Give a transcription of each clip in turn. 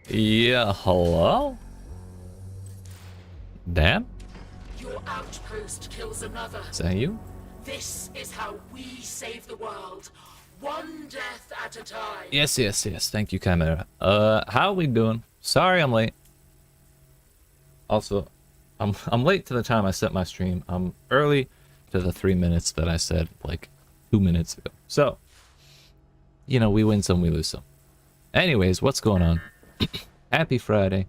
Yeah, hello? Dan? Your outpost kills another. Is that you? This is how we save the world. One death at a time. Yes. Thank you, Chimera. How are we doing? Sorry I'm late. Also, I'm late to the time I set my stream. I'm early to the 3 minutes that I said like 2 minutes ago. So, you know, we win some, we lose some. Anyways, what's going on? Happy Friday.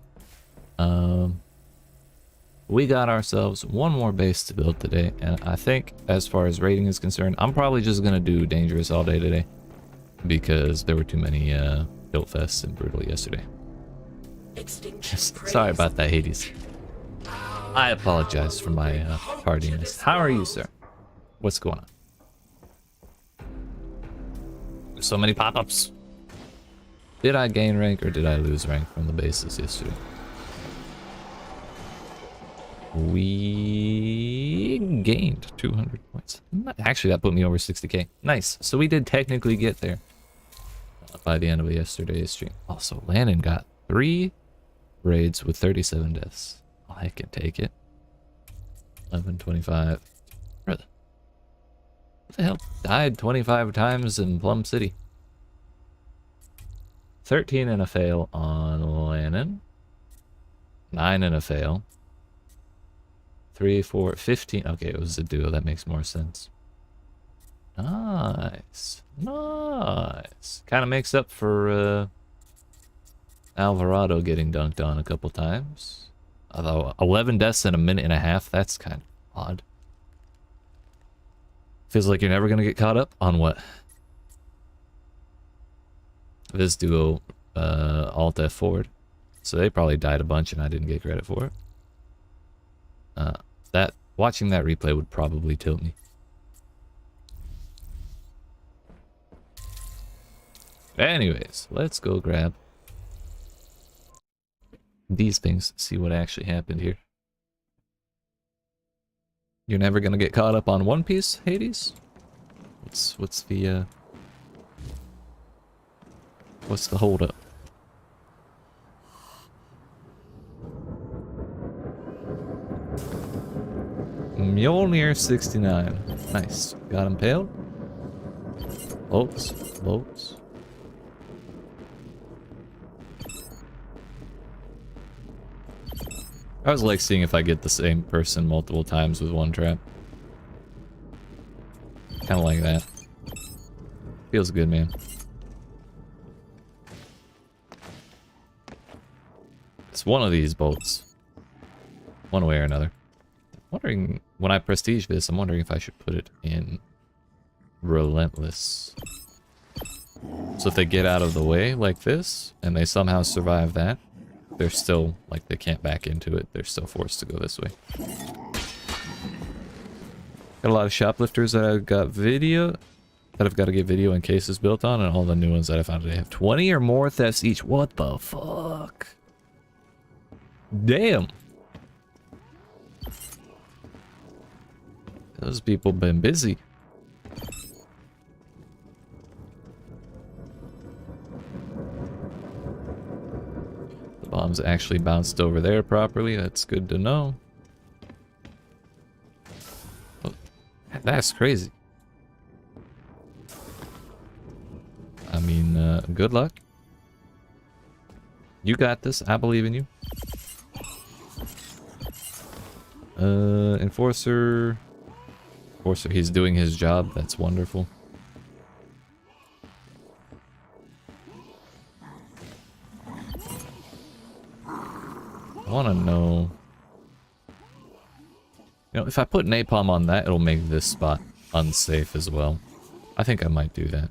We got ourselves one more base to build today, and I think as far as rating is concerned, I'm probably just gonna do dangerous all day today because there were too many build fests and brutal yesterday. Sorry about that, Hades. I apologize for my tardiness. How are you, sir? What's going on? There's so many pop-ups. Did I gain rank or did I lose rank from the bases yesterday? We gained 200 points. Actually, that put me over 60k. Nice. So we did technically get there by the end of yesterday's stream. Also, Landon got 3 raids with 37 deaths. Oh, I can take it. 1125. Brother. What the hell? Died 25 times in Plum City. 13 and a fail on Landon. 9 and a fail. 3, 4, 15. Okay, it was a duo. That makes more sense. Nice. Nice. Kind of makes up for Alvarado getting dunked on a couple times. Although 11 deaths in a minute and a half, that's kind of odd. Feels like you're never going to get caught up on what? This duo alt F forward. So they probably died a bunch and I didn't get credit for it. Watching that replay would probably tilt me. Anyways, let's go grab these things, see what actually happened here. You're never gonna get caught up on One Piece, Hades? What's the holdup? Mjolnir 69. Nice. Got impaled. Boats. I was like seeing if I get the same person multiple times with one trap. Kind of like that. Feels good, man. It's one of these boats. One way or another. Wondering, when I prestige this, I'm wondering if I should put it in relentless. So if they get out of the way like this, and they somehow survive that, they're still, like, they can't back into it. They're still forced to go this way. Got a lot of shoplifters that I've got video, that I've got to get video and cases built on, and all the new ones that I found today have 20 or more thefts each. What the fuck? Damn. Those people been busy. The bombs actually bounced over there properly. That's good to know. Oh, that's crazy. I mean, good luck. You got this. I believe in you. Enforcer, he's doing his job. That's wonderful. I want to know... You know, if I put napalm on that, it'll make this spot unsafe as well. I think I might do that.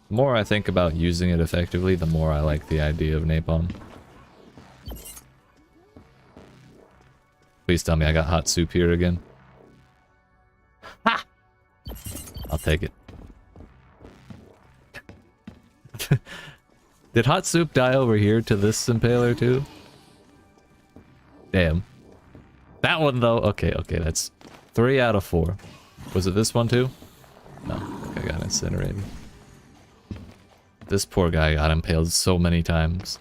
The more I think about using it effectively, the more I like the idea of napalm. Please tell me I got hot soup here again. Ha! I'll take it. Did hot soup die over here to this impaler too? Damn. That one though, okay, that's 3 out of 4. Was it this one too? No, I got incinerated. This poor guy got impaled so many times.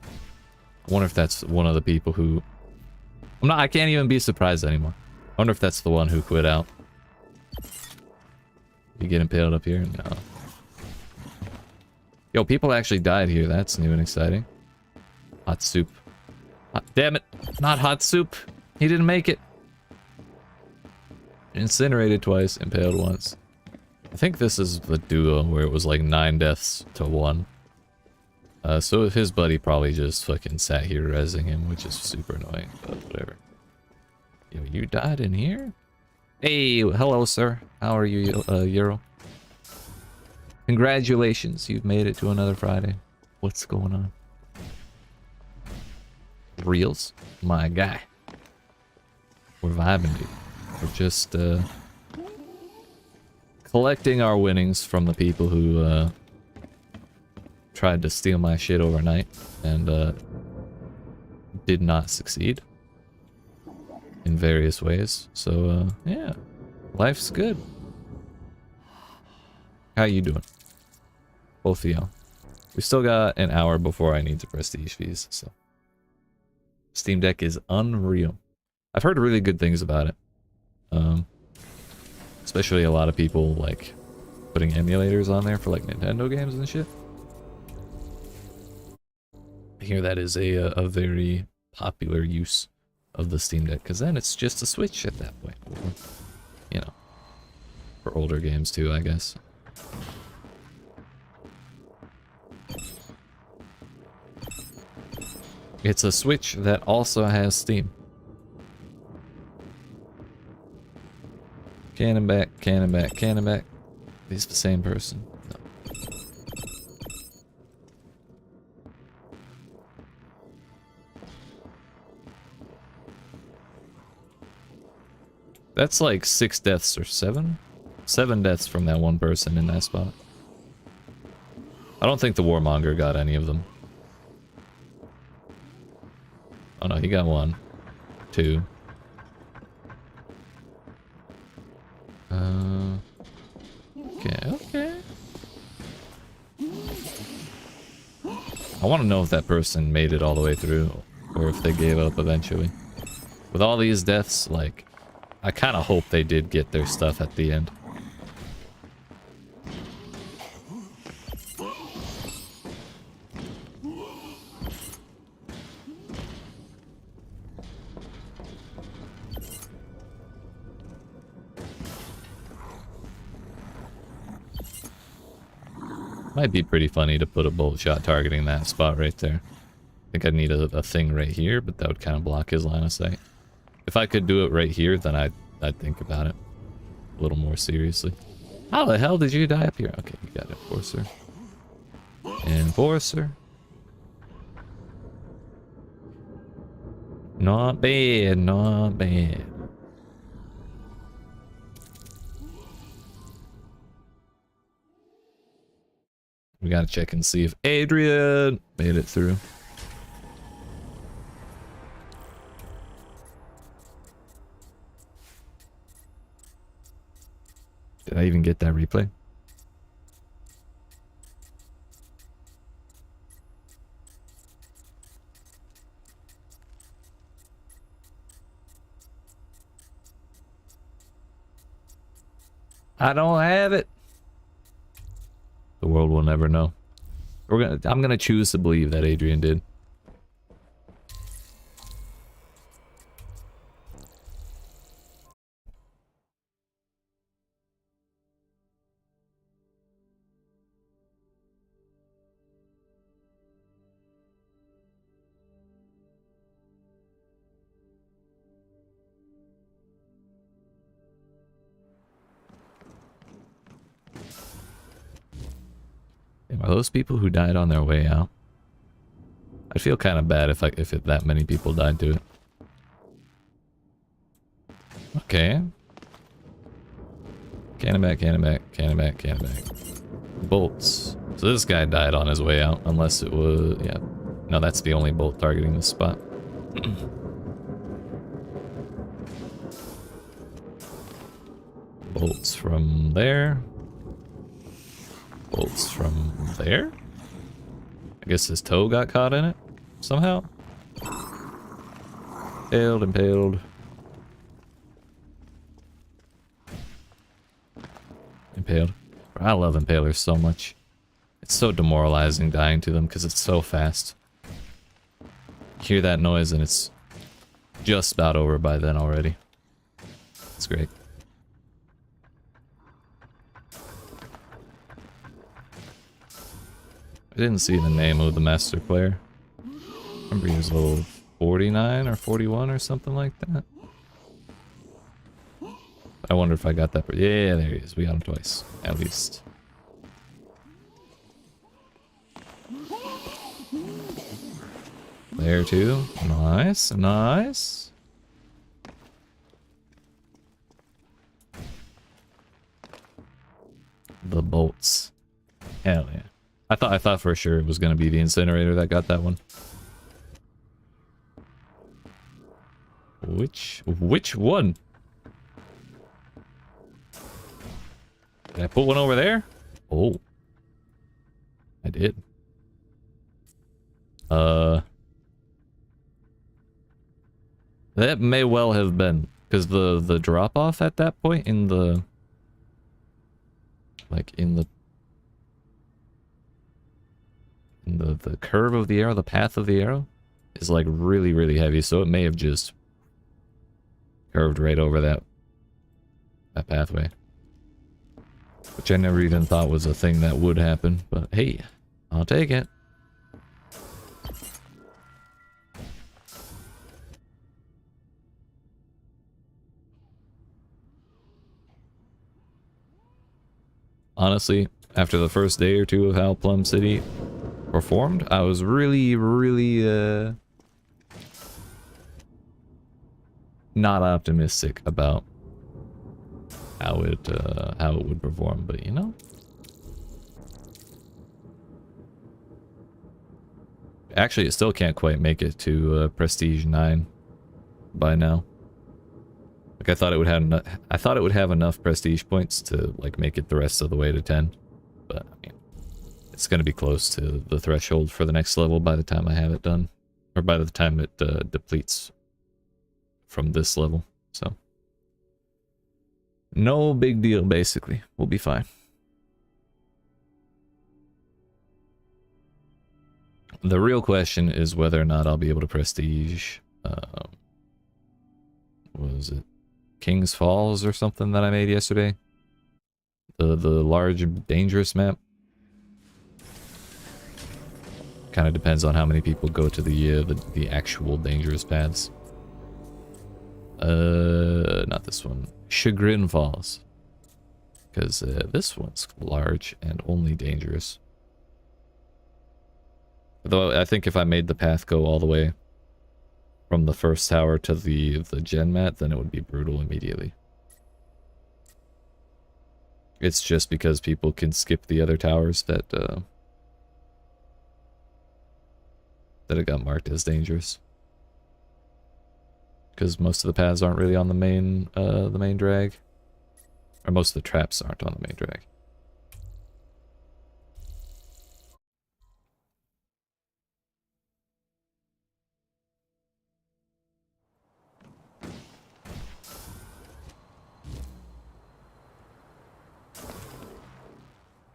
I wonder if that's one of the people who... I can't even be surprised anymore. I wonder if that's the one who quit out. You get impaled up here? No. Yo, people actually died here. That's new and exciting. Hot soup. Damn it. Not hot soup. He didn't make it. Incinerated twice, impaled once. I think this is the duo where it was like 9 deaths to 1. So his buddy probably just fucking sat here rezzing him, which is super annoying, but whatever. Yo, you died in here? Hey, hello sir. How are you, Euro? Congratulations, you've made it to another Friday. What's going on? Reels? My guy. We're vibing, dude. We're just, collecting our winnings from the people who, tried to steal my shit overnight and, did not succeed. In various ways. So, yeah. Life's good. How you doing? Both of y'all. We still got an hour before I need to prestige fees, so. Steam Deck is unreal. I've heard really good things about it. Especially a lot of people, like, putting emulators on there for, like, Nintendo games and shit. I hear that is a very popular use of the Steam Deck, because then it's just a Switch at that point. You know. For older games, too, I guess. It's a Switch that also has Steam. Cannon back, cannon back, cannon back. He's the same person. No. That's like 6 deaths or 7? 7 deaths from that one person in that spot. I don't think the Warmonger got any of them. Oh no, he got 1. 2. Okay. I want to know if that person made it all the way through, or if they gave up eventually. With all these deaths, like, I kind of hope they did get their stuff at the end. Might be pretty funny to put a bolt shot targeting that spot right there. I think I'd need a thing right here, but that would kind of block his line of sight. If I could do it right here, then I'd think about it a little more seriously. How the hell did you die up here? Okay, you got Enforcer. Enforcer. Not bad, not bad. We gotta check and see if Adrian made it through. Did I even get that replay? I don't have it. The world will never know. I'm gonna choose to believe that Adrian did. Are those people who died on their way out? I'd feel kind of bad if that many people died to it. Okay. Cannon back, cannon back, cannon back, cannon back. Bolts. So this guy died on his way out, unless it was... yeah. No, that's the only bolt targeting this spot. Bolts from there. Bolts from there? I guess his toe got caught in it somehow. Impaled, impaled. Impaled. I love impalers so much. It's so demoralizing dying to them because it's so fast. You hear that noise and it's just about over by then already. It's great. I didn't see the name of the master player. I remember he was level 49 or 41 or something like that. I wonder if I got that. Yeah, there he is. We got him twice, at least. There too. Nice, nice. The bolts. Hell yeah. I thought for sure it was gonna be the incinerator that got that one. Which one? Did I put one over there? Oh. I did. That may well have been, because the drop off at that point in the the curve of the arrow, the path of the arrow is like really heavy, so it may have just curved right over that pathway. Which I never even thought was a thing that would happen, but hey, I'll take it. Honestly, after the first day or two of how Plum City performed, I was really not optimistic about how it would perform, but you know, actually it still can't quite make it to Prestige 9 by now. Like I thought it would have enough prestige points to like make it the rest of the way to 10, but I mean, it's going to be close to the threshold for the next level by the time I have it done, or by the time it depletes from this level. So no big deal, basically. We'll be fine. The real question is whether or not I'll be able to prestige what was it, King's Falls or something that I made yesterday, the large dangerous map. Kind of depends on how many people go to the actual dangerous paths. Not this one, Chagrin Falls, because this one's large and only dangerous. Though I think if I made the path go all the way from the first tower to the GenMat, then it would be brutal immediately. It's just because people can skip the other towers that it got marked as dangerous. Because most of the paths aren't really on the main drag, or most of the traps aren't on the main drag.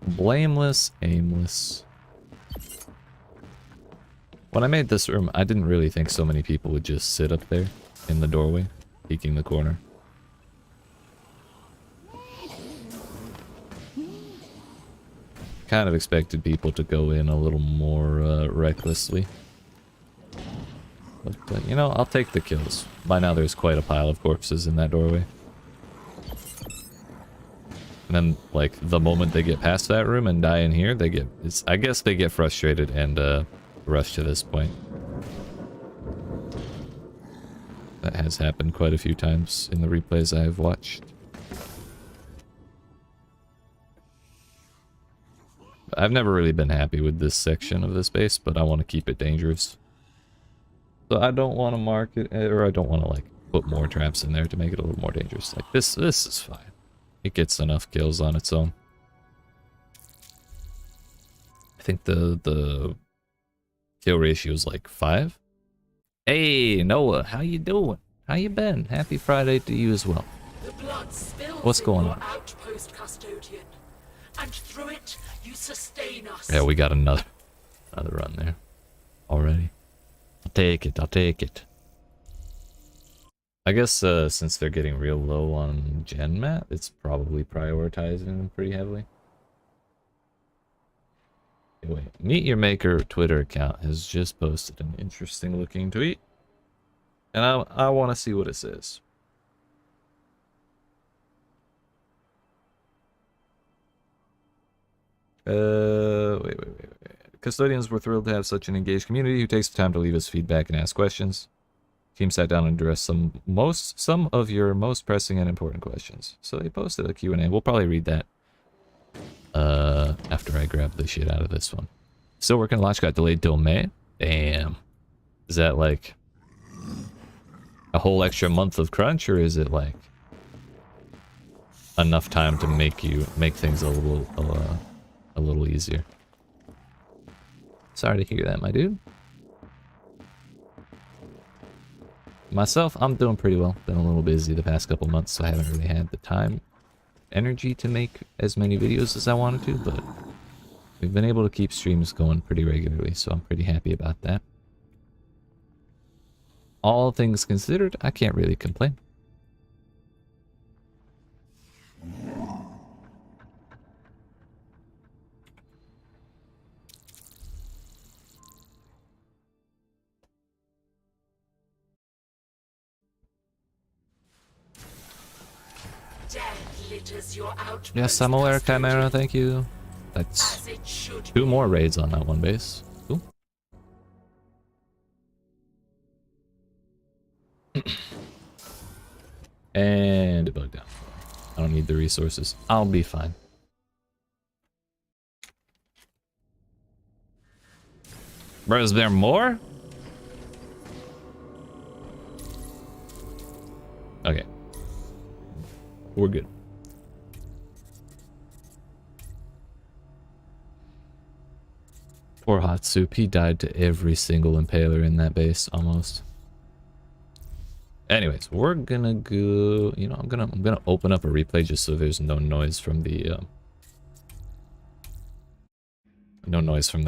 Blameless, aimless. When I made this room, I didn't really think so many people would just sit up there in the doorway, peeking the corner. Kind of expected people to go in a little more recklessly. But, you know, I'll take the kills. By now there's quite a pile of corpses in that doorway. And then, like, the moment they get past that room and die in here, I guess they get frustrated and rush to this point. That has happened quite a few times in the replays I've watched. I've never really been happy with this section of this base, but I want to keep it dangerous. So I don't want to mark it, or I don't want to, like, put more traps in there to make it a little more dangerous. Like, this is fine. It gets enough kills on its own. I think the Kill ratio is like 5. Hey, Noah, how you doing? How you been? Happy Friday to you as well. The blood spills What's going on? Outpost custodian, and through it you sustain us. Yeah, we got another run there already. I'll take it. I'll take it. I guess since they're getting real low on GenMat, it's probably prioritizing them pretty heavily. Anyway, Meet Your Maker Twitter account has just posted an interesting looking tweet. And I want to see what it says. Wait. Custodians were thrilled to have such an engaged community who takes the time to leave us feedback and ask questions. Team sat down and addressed some of your most pressing and important questions. So they posted a Q&A. We'll probably read that after I grab the shit out of this one. Still working. Launch got delayed till May. Damn. Is that like a whole extra month of crunch, or is it like enough time to make things a little easier? Sorry to hear that, my dude. Myself, I'm doing pretty well. Been a little busy the past couple months, so I haven't really had the time, energy to make as many videos as I wanted to, but we've been able to keep streams going pretty regularly, so I'm pretty happy about that. All things considered, I can't really complain. Death litters your outpost. Yes, I'm aware, Chimera, thank you. That's 2 more raids on that one base. Cool. And it bugged down. I don't need the resources. I'll be fine. Bro, is there more? Okay. We're good. Poor Hot Soup. He died to every single impaler in that base, almost. Anyways, we're gonna go. You know, I'm gonna open up a replay just so there's no noise from the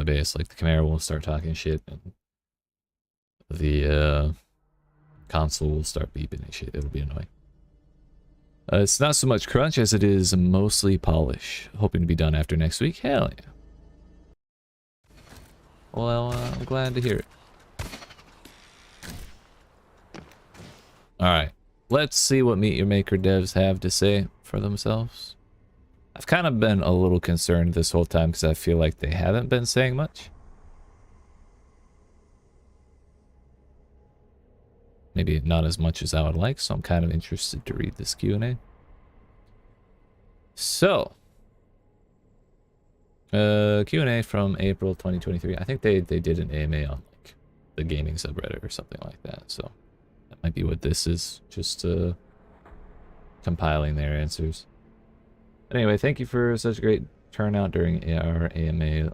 base. Like the Chimera will start talking shit, and the console will start beeping and shit. It'll be annoying. It's not so much crunch as it is mostly polish. Hoping to be done after next week. Hell yeah. Well, I'm glad to hear it. Alright, let's see what Meet Your Maker devs have to say for themselves. I've kind of been a little concerned this whole time because I feel like they haven't been saying much. Maybe not as much as I would like, so I'm kind of interested to read this Q&A. So, Q&A from April 2023. I think they did an AMA on like the gaming subreddit or something like that, so that might be what this is, just compiling their answers. Anyway, thank you for such a great turnout during our AMA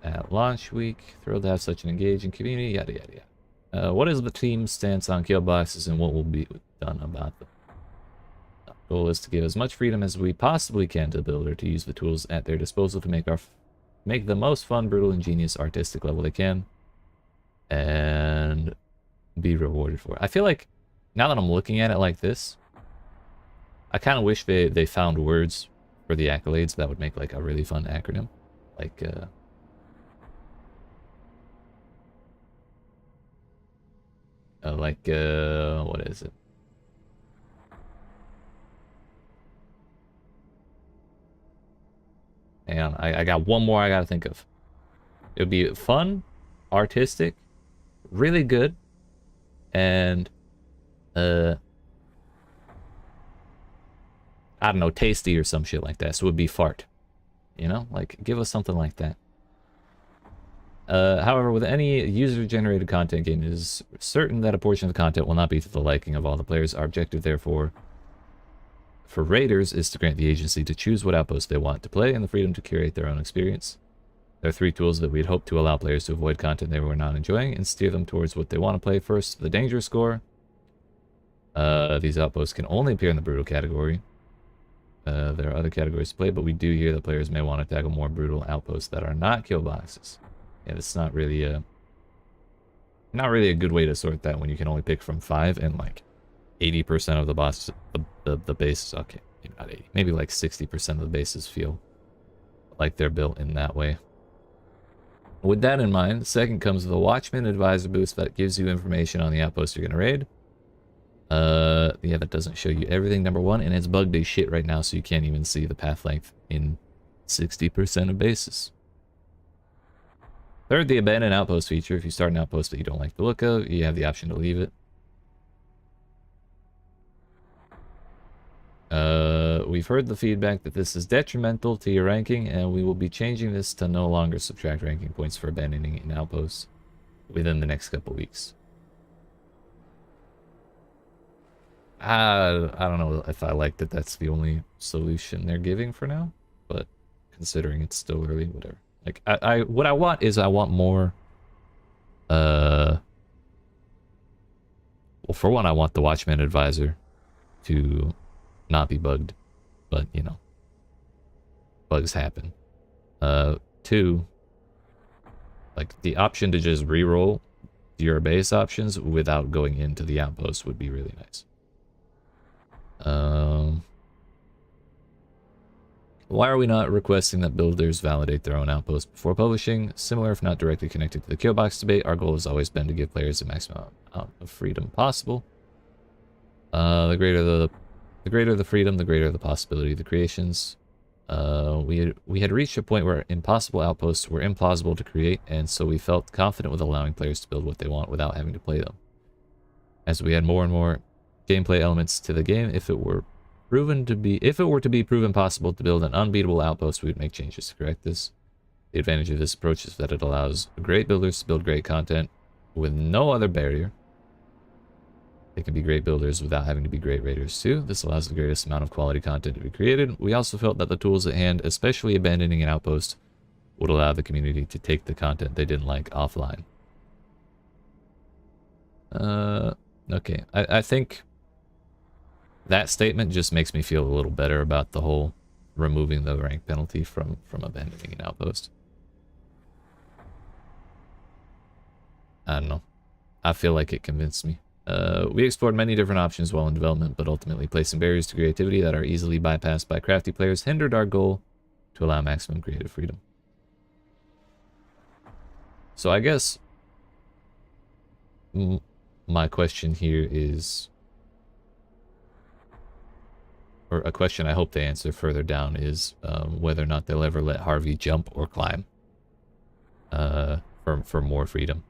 at launch week. Thrilled to have such an engaging community, yada yada yada. What is the team's stance on kill boxes and what will be done about them? The goal is to give as much freedom as we possibly can to the builder to use the tools at their disposal to make the most fun, brutal, ingenious, artistic level they can, and be rewarded for it. I feel like now that I'm looking at it like this, I kind of wish they found words for the accolades that would make like a really fun acronym, like what is it? Hang on, I got one more I gotta think of. It would be fun, artistic, really good, and I don't know, tasty or some shit like that. So it would be fart. You know, like give us something like that. However, with any user-generated content game, it is certain that a portion of the content will not be to the liking of all the players. Our objective, therefore, for raiders is to grant the agency to choose what outpost they want to play and the freedom to curate their own experience. There are 3 tools that we'd hope to allow players to avoid content they were not enjoying and steer them towards what they want to play. First, the danger score. These outposts can only appear in the brutal category. There are other categories to play, but we do hear that players may want to tackle more brutal outposts that are not kill boxes. And it's not really a good way to sort that when you can only pick from 5 and like 80% of the bosses, the bases. Okay, maybe not 80, maybe like 60% of the bases feel like they're built in that way. With that in mind, the second comes the Watchman Advisor boost that gives you information on the outpost you're going to raid. Yeah, that doesn't show you everything, number 1, and it's bugged as shit right now, so you can't even see the path length in 60% of bases. Third, the Abandoned Outpost feature. If you start an outpost that you don't like the look of, you have the option to leave it. We've heard the feedback that this is detrimental to your ranking, and we will be changing this to no longer subtract ranking points for abandoning an outpost within the next couple weeks. I don't know if I like that that's the only solution they're giving for now, but considering it's still early, whatever. Like, what I want is I want more, well, for one, I want the Watchman Advisor to not be bugged, but, you know, bugs happen. 2, like, the option to just reroll your base options without going into the outpost would be really nice. Why are we not requesting that builders validate their own outposts before publishing? Similar, if not directly connected to the kill box debate, our goal has always been to give players the maximum amount of freedom possible. The greater the freedom, the greater the possibility of the creations. We had reached a point where impossible outposts were implausible to create, and so we felt confident with allowing players to build what they want without having to play them. As we had more and more gameplay elements to the game, if it were to be proven possible to build an unbeatable outpost, we would make changes to correct this. The advantage of this approach is that it allows great builders to build great content with no other barrier. They can be great builders without having to be great raiders too. This allows the greatest amount of quality content to be created. We also felt that the tools at hand, especially abandoning an outpost, would allow the community to take the content they didn't like offline. Okay, I think that statement just makes me feel a little better about the whole removing the rank penalty from abandoning an outpost. I don't know. I feel like it convinced me. We explored many different options while in development, but ultimately placing barriers to creativity that are easily bypassed by crafty players hindered our goal to allow maximum creative freedom. So I guess my question here is, or a question I hope they answer further down is whether or not they'll ever let Harvey jump or climb for more freedom.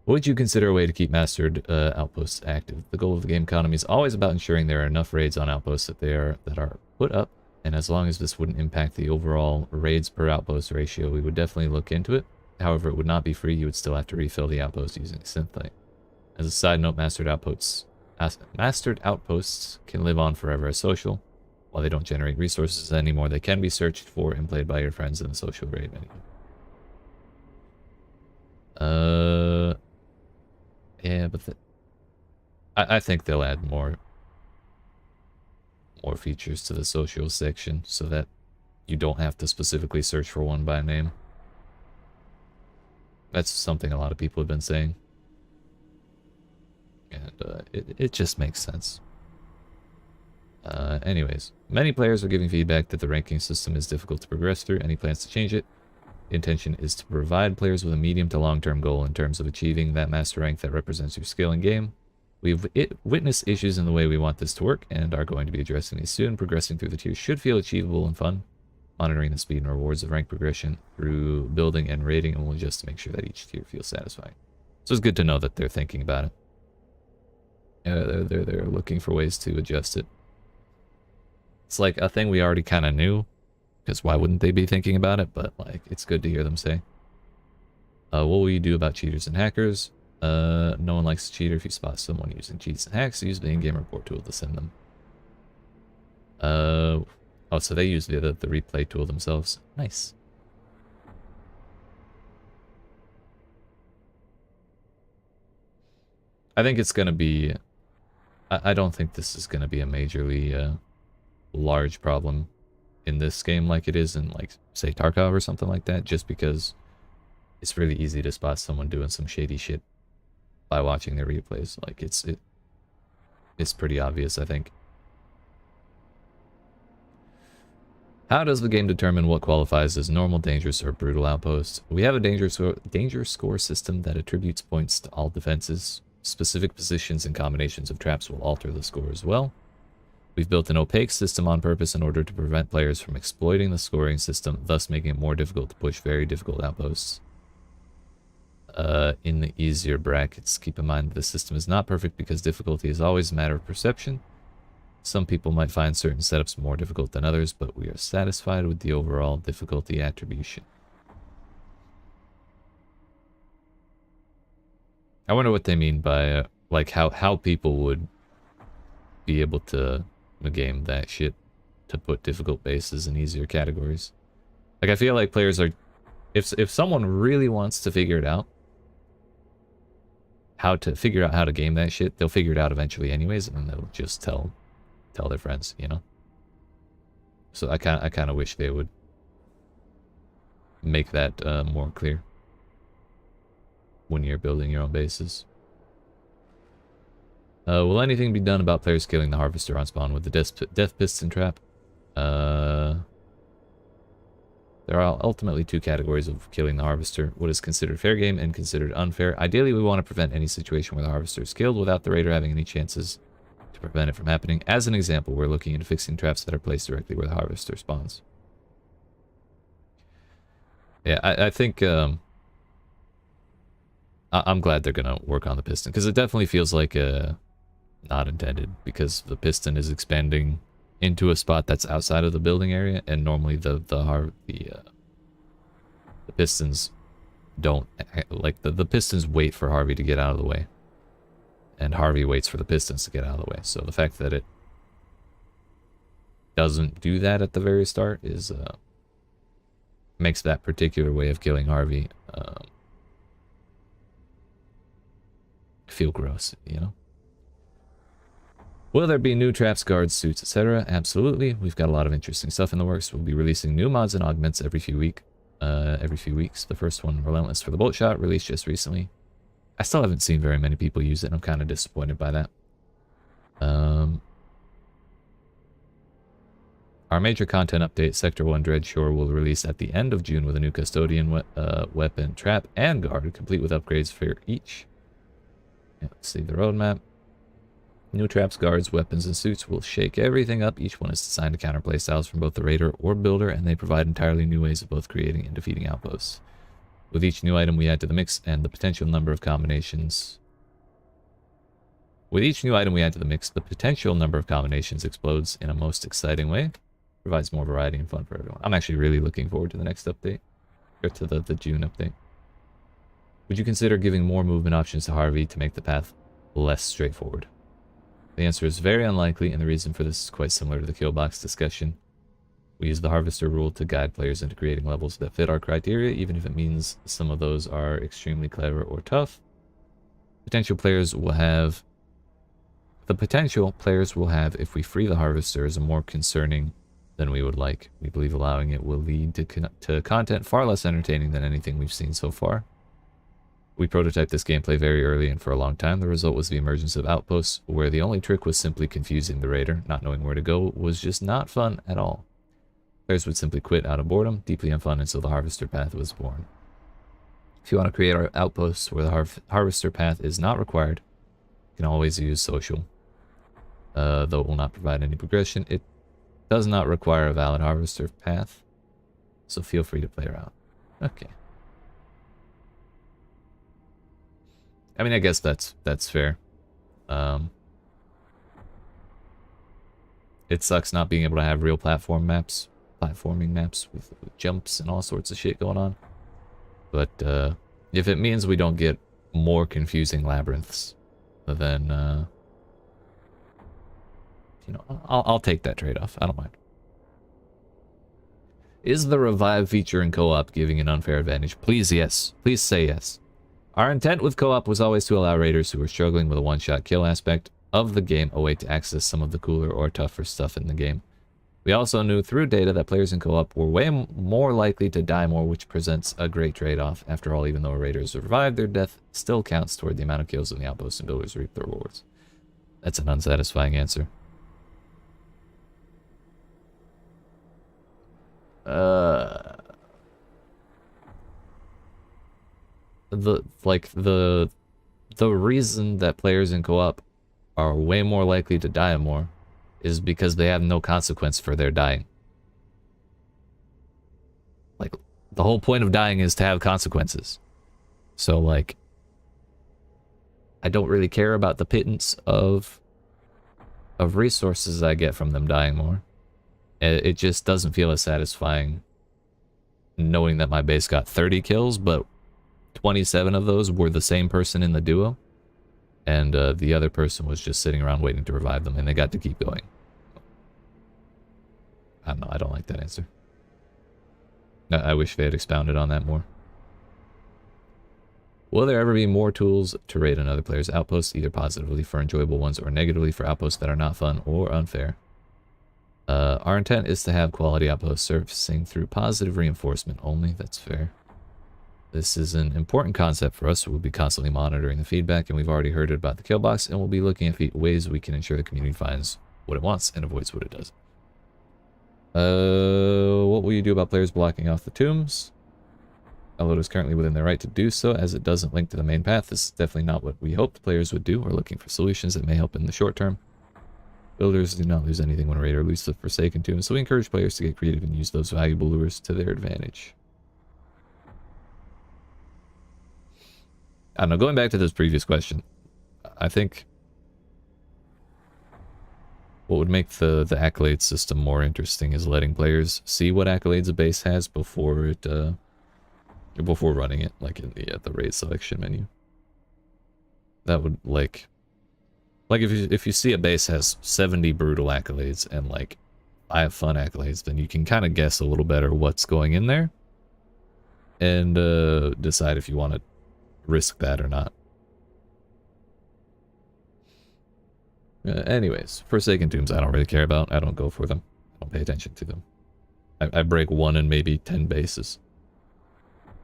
Would you consider a way to keep mastered outposts active? The goal of the game economy is always about ensuring there are enough raids on outposts that are put up, and as long as this wouldn't impact the overall raids per outpost ratio, we would definitely look into it. However, it would not be free. You would still have to refill the outpost using Synthite. As a side note, mastered outposts can live on forever as social. While they don't generate resources anymore, they can be searched for and played by your friends in the social raid menu. Yeah, but I think they'll add more features to the social section so that you don't have to specifically search for one by name. That's something a lot of people have been saying. And it just makes sense. Anyways, many players are giving feedback that the ranking system is difficult to progress through. Any plans to change it? The intention is to provide players with a medium to long-term goal in terms of achieving that master rank that represents your skill in game. We've witnessed issues in the way we want this to work and are going to be addressing these soon. Progressing through the tiers should feel achievable and fun. Monitoring the speed and rewards of rank progression through building and raiding, and we'll adjust to make sure that each tier feels satisfying. So it's good to know that they're thinking about it. They're looking for ways to adjust it. It's like a thing we already kind of knew, because why wouldn't they be thinking about it? But like, it's good to hear them say. What will you do about cheaters and hackers? No one likes a cheater. If you spot someone using cheats and hacks, use the in-game report tool to send them. Oh, so they use the replay tool themselves. Nice. I think it's gonna be... I don't think this is gonna be a majorly large problem in this game like it is in, like, say, Tarkov or something like that, just because it's really easy to spot someone doing some shady shit by watching their replays. Like, it's pretty obvious, I think. How does the game determine what qualifies as normal, dangerous, or brutal outposts? We have a danger score system that attributes points to all defenses. Specific positions and combinations of traps will alter the score as well. We've built an opaque system on purpose in order to prevent players from exploiting the scoring system, thus making it more difficult to push very difficult outposts. In the easier brackets, keep in mind that the system is not perfect because difficulty is always a matter of perception. Some people might find certain setups more difficult than others, but we are satisfied with the overall difficulty attribution. I wonder what they mean by, like, how people would be able to game that shit to put difficult bases in easier categories. Like, I feel like players are... If someone really wants to figure it out, how to game that shit, they'll figure it out eventually anyways, and then they'll just tell their friends, you know? So I kind of wish they would make that more clear when you're building your own bases. Will anything be done about players killing the harvester on spawn with the death piston trap? There are ultimately two categories of killing the harvester: what is considered fair game and considered unfair. Ideally, we want to prevent any situation where the harvester is killed without the raider having any chances to prevent it from happening. As an example, we're looking into fixing traps that are placed directly where the harvester spawns. Yeah, I think I'm glad they're gonna work on the piston, because it definitely feels like not intended, because the piston is expanding into a spot that's outside of the building area, and normally the pistons don't, like, the pistons wait for Harvey to get out of the way, and Harvey waits for the pistons to get out of the way. So the fact that it doesn't do that at the very start is makes that particular way of killing Harvey feel gross, you know? Will there be new traps, guards, suits, etc.? Absolutely. We've got a lot of interesting stuff in the works. We'll be releasing new mods and augments every few weeks. The first one, Relentless for the Bolt Shot, released just recently. I still haven't seen very many people use it, and I'm kind of disappointed by that. Our major content update, Sector 1 Dreadshore, will release at the end of June with a new custodian weapon, trap, and guard, complete with upgrades for each. Yeah, let's see the roadmap. New traps, guards, weapons, and suits will shake everything up. Each one is designed to counter playstyles from both the raider or builder, and they provide entirely new ways of both creating and defeating outposts. With each new item we add to the mix and the potential number of combinations... With each new item we add to the mix, the potential number of combinations explodes in a most exciting way. Provides more variety and fun for everyone. I'm actually really looking forward to the next update. Or to the June update. Would you consider giving more movement options to Harvey to make the path less straightforward? The answer is very unlikely, and the reason for this is quite similar to the kill box discussion. We use the harvester rule to guide players into creating levels that fit our criteria, even if it means some of those are extremely clever or tough. The potential players will have if we free the harvester is more concerning than we would like. We believe allowing it will lead to content far less entertaining than anything we've seen so far. We prototyped this gameplay very early, and for a long time the result was the emergence of outposts, where the only trick was simply confusing the raider. Not knowing where to go was just not fun at all. Players would simply quit out of boredom, deeply unfun, until the harvester path was born. If you want to create our outposts where the harvester path is not required, you can always use social. Though it will not provide any progression, it does not require a valid harvester path, so feel free to play around. Okay. I mean, I guess that's fair. It sucks not being able to have real platforming maps with jumps and all sorts of shit going on. But if it means we don't get more confusing labyrinths, then you know, I'll take that trade-off. I don't mind. Is the revive feature in co-op giving an unfair advantage? Please, yes. Please say yes. Our intent with co-op was always to allow raiders who were struggling with a one-shot kill aspect of the game a way to access some of the cooler or tougher stuff in the game. We also knew through data that players in co-op were way more likely to die more, which presents a great trade-off. After all, even though raiders survive, their death still counts toward the amount of kills in the outposts and builders reap their rewards. That's an unsatisfying answer. The reason that players in co-op are way more likely to die more is because they have no consequence for their dying. Like, the whole point of dying is to have consequences. So, like, I don't really care about the pittance of resources I get from them dying more. It just doesn't feel as satisfying knowing that my base got 30 kills, but 27 of those were the same person in the duo. And the other person was just sitting around waiting to revive them, and they got to keep going. I don't know, I don't like that answer. I wish they had expounded on that more. Will there ever be more tools to raid another player's outposts, either positively for enjoyable ones or negatively for outposts that are not fun or unfair? Our intent is to have quality outposts surfacing through positive reinforcement only. That's fair. This is an important concept for us, so we'll be constantly monitoring the feedback, and we've already heard about the kill box, and we'll be looking at ways we can ensure the community finds what it wants and avoids what it does. What will you do about players blocking off the tombs? Although it is currently within their right to do so, as it doesn't link to the main path. This is definitely not what we hoped players would do. We're looking for solutions that may help in the short term. Builders do not lose anything when a raider loses the Forsaken Tomb, so we encourage players to get creative and use those valuable lures to their advantage. I don't know, going back to this previous question, I think what would make the accolade system more interesting is letting players see what accolades a base has before it before running it, like in the raid selection menu. That would like if you see a base has 70 brutal accolades and like 5 fun accolades, then you can kind of guess a little better what's going in there and decide if you want to risk that or not. Anyways, Forsaken Tombs I don't really care about. I don't go for them. I don't pay attention to them. I break 1 in maybe 10 bases.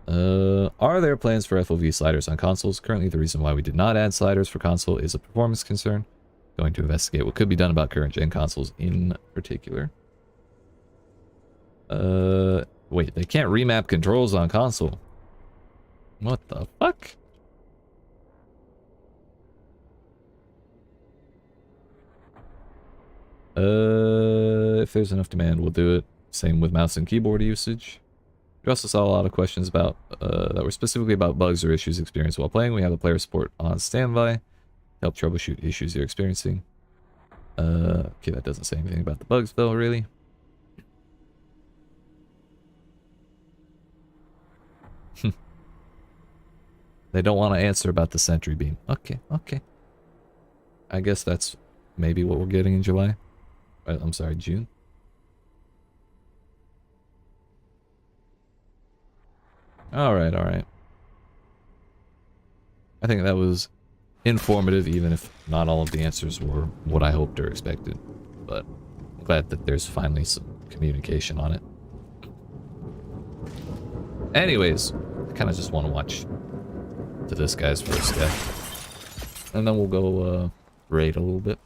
Are there plans for FOV sliders on consoles? Currently, the reason why we did not add sliders for console is a performance concern. Going to investigate what could be done about current gen consoles in particular. Wait, they can't remap controls on console. What the fuck? If there's enough demand, we'll do it. Same with mouse and keyboard usage. We also saw a lot of questions about that were specifically about bugs or issues experienced while playing. We have the player support on standby to help troubleshoot issues you're experiencing. Okay, that doesn't say anything about the bugs though, really. They don't want to answer about the sentry beam. Okay, okay. I guess that's maybe what we're getting in July. I'm sorry, June. Alright, alright. I think that was informative, even if not all of the answers were what I hoped or expected. But I'm glad that there's finally some communication on it. Anyways, I kind of just want to watch to this guy's first death. And then we'll go raid a little bit.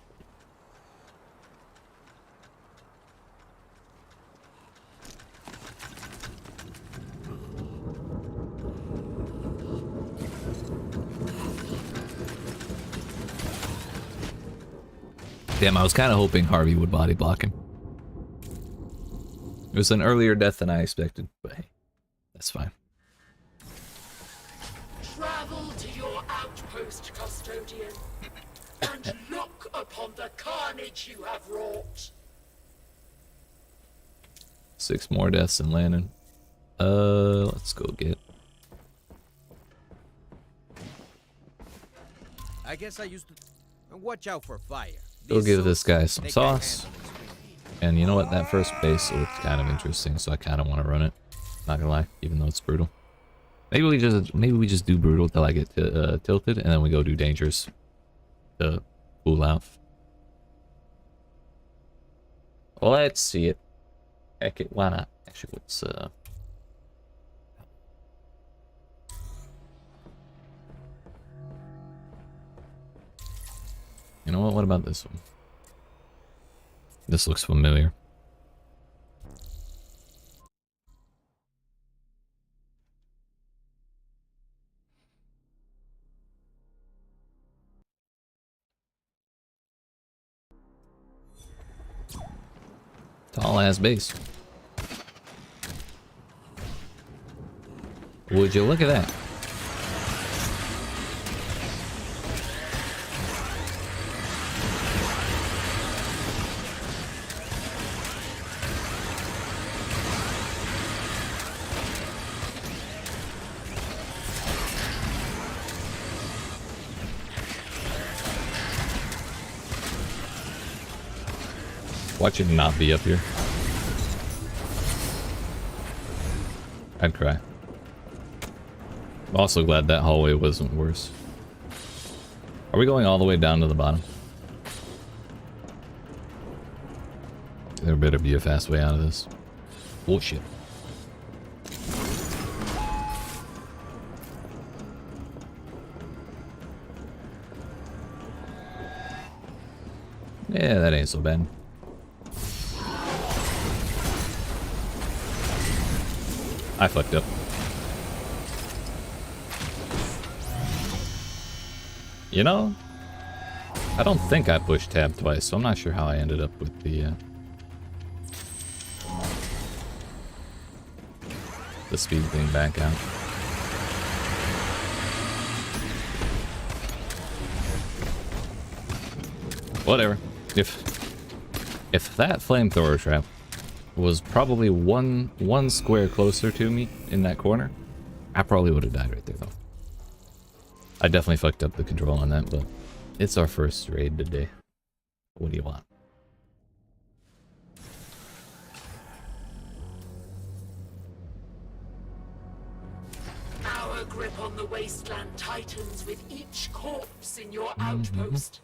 Damn, I was kind of hoping Harvey would body block him. It was an earlier death than I expected, but hey, that's fine. Travel to your outpost, custodian, and look upon the carnage you have wrought. 6 more deaths in Landon. Let's go get. I guess I used to watch out for fire. Go give this guy some sauce. And you know what? That first base looked kind of interesting, so I kind of want to run it. Not gonna lie, even though it's brutal. Maybe we just do brutal till I get tilted, and then we go do dangerous to cool off. Let's see it. Heck it, why not? Actually, let's you know what? What about this one? This looks familiar. Tall ass base. Would you look at that? Watch it not be up here. I'd cry. I'm also glad that hallway wasn't worse. Are we going all the way down to the bottom? There better be a fast way out of this. Bullshit. Yeah, that ain't so bad. I fucked up. You know, I don't think I pushed tab twice, so I'm not sure how I ended up with the speed thing back out. Whatever. If that flamethrower trap was probably one square closer to me in that corner, I probably would have died right there though. I definitely fucked up the control on that, but it's our first raid today. What do you want? Our grip on the wasteland tightens with each corpse in your outpost.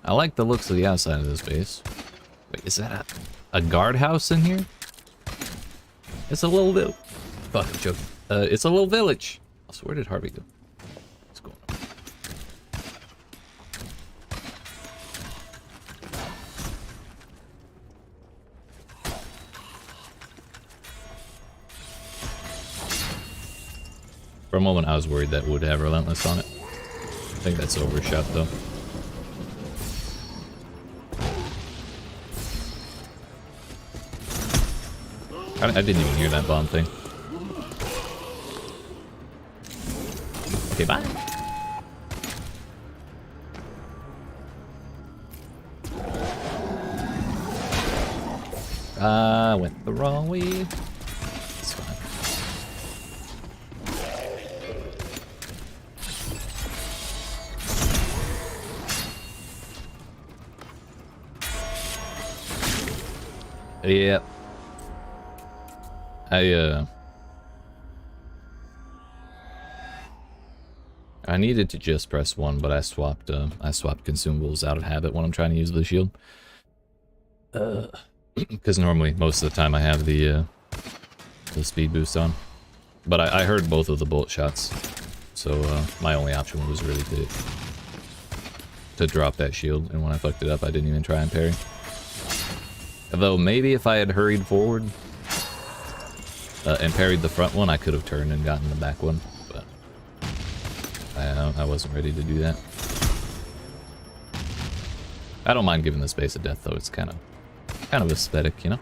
I like the looks of the outside of this base. Wait, is that a guardhouse in here? It's a little village. Fuck, I'm joking. It's a little village. So where did Harvey go? What's going on? For a moment, I was worried that would have Relentless on it. I think that's overshot, though. I didn't even hear that bomb thing. Okay, bye. I went the wrong way. It's fine. Yep. I needed to just press 1, but I swapped consumables out of habit when I'm trying to use the shield. Because normally, most of the time, I have the speed boost on. But I heard both of the bullet shots, so my only option was really to drop that shield. And when I fucked it up, I didn't even try and parry. Although maybe if I had hurried forward and parried the front one, I could have turned and gotten the back one. But I wasn't ready to do that. I don't mind giving this base a death though. It's kind of aesthetic, you know.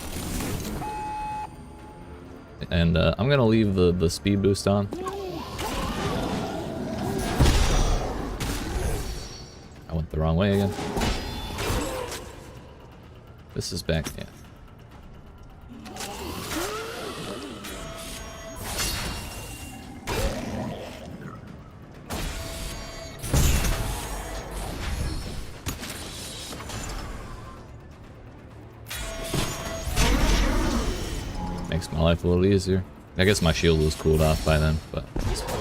And I'm gonna leave the speed boost on. I went the wrong way again. This is back, yeah. Makes my life a little easier. I guess my shield was cooled off by then, but it's fine.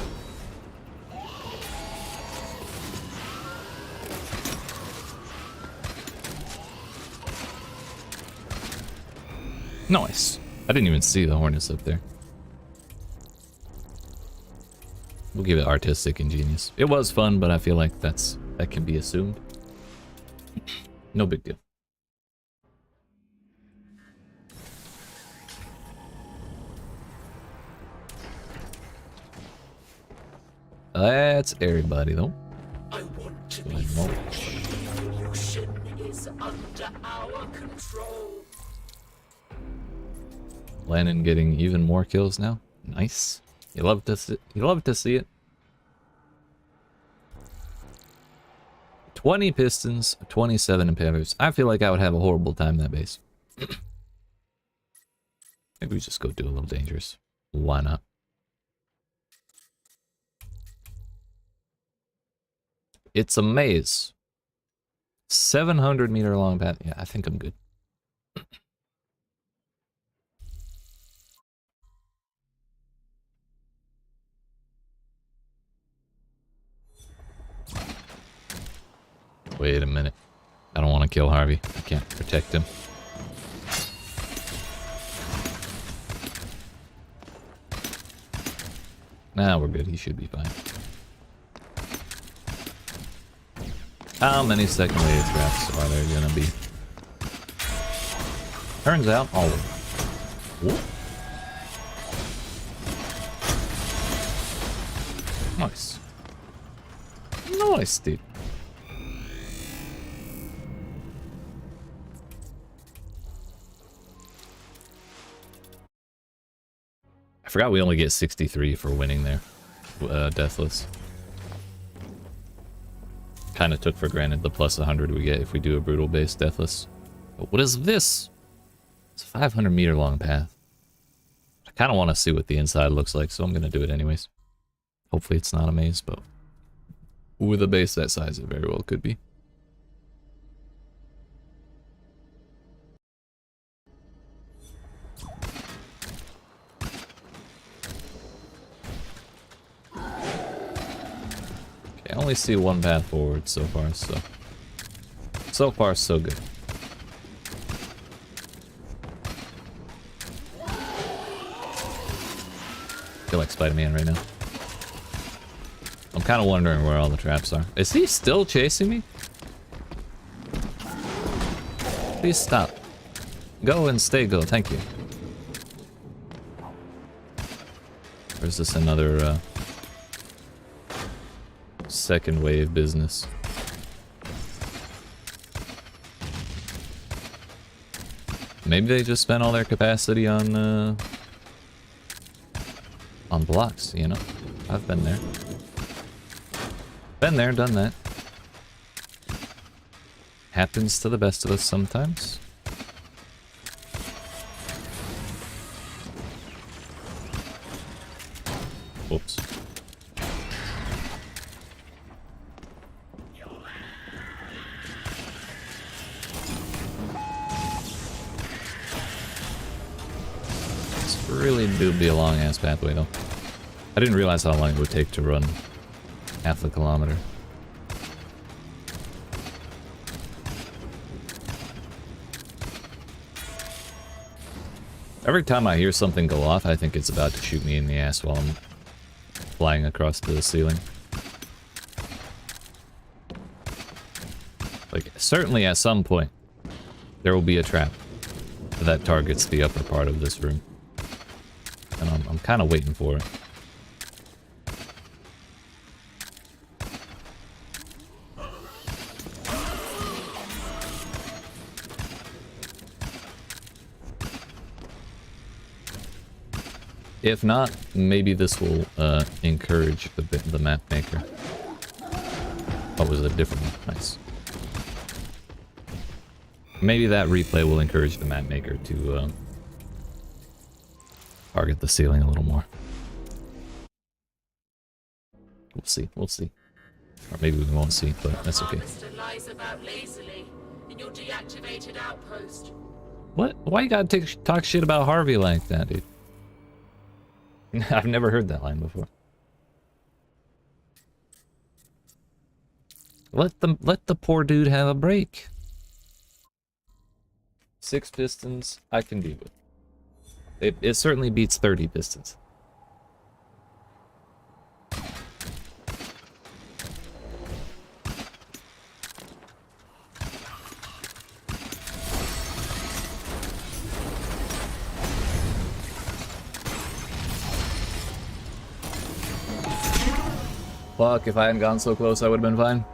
Nice. I didn't even see the hornets up there. We'll give it artistic and genius. It was fun, but I feel like that can be assumed. No big deal. That's everybody though. I want to be free. Evolution is under our control. Landon getting even more kills now. Nice. You love to see it. 20 pistons, 27 impalers. I feel like I would have a horrible time in that base. Maybe we just go do a little dangerous. Why not? It's a maze. 700-meter long path. Yeah, I think I'm good. Wait a minute. I don't want to kill Harvey. I can't protect him. Nah, we're good. He should be fine. How many second wave traps are there gonna be? Turns out all of them. Whoop. Nice. Nice, dude. I forgot we only get 63 for winning there. Deathless. Kind of took for granted the plus 100 we get if we do a brutal base deathless. But what is this? It's a 500-meter long path. I kind of want to see what the inside looks like, so I'm going to do it anyways. Hopefully it's not a maze, but with a base that size, it very well could be. I only see one path forward so far, so far so good. I feel like Spider-Man right now. I'm kind of wondering where all the traps are. Is he still chasing me? Please stop. Go and stay go, thank you. Or is this another second wave business? Maybe they just spent all their capacity on blocks, you know? I've been there. Been there, done that. Happens to the best of us sometimes. Whoops. Really do be a long ass pathway though. I didn't realize how long it would take to run half a kilometer. Every time I hear something go off, I think it's about to shoot me in the ass while I'm flying across the ceiling. Like, certainly at some point, there will be a trap that targets the upper part of this room. And I'm kind of waiting for it. If not, maybe this will encourage the map maker. Oh, was it a different one? Nice. Maybe that replay will encourage the map maker to target the ceiling a little more. We'll see, we'll see. Or maybe we won't see, but that's okay. Harvester lies about lazily in your deactivated outpost. What? Why you gotta talk shit about Harvey like that, dude? I've never heard that line before. Let the poor dude have a break. 6 pistons, I can deal with. It certainly beats 30 pistons. Fuck, if I hadn't gone so close, I would have been fine.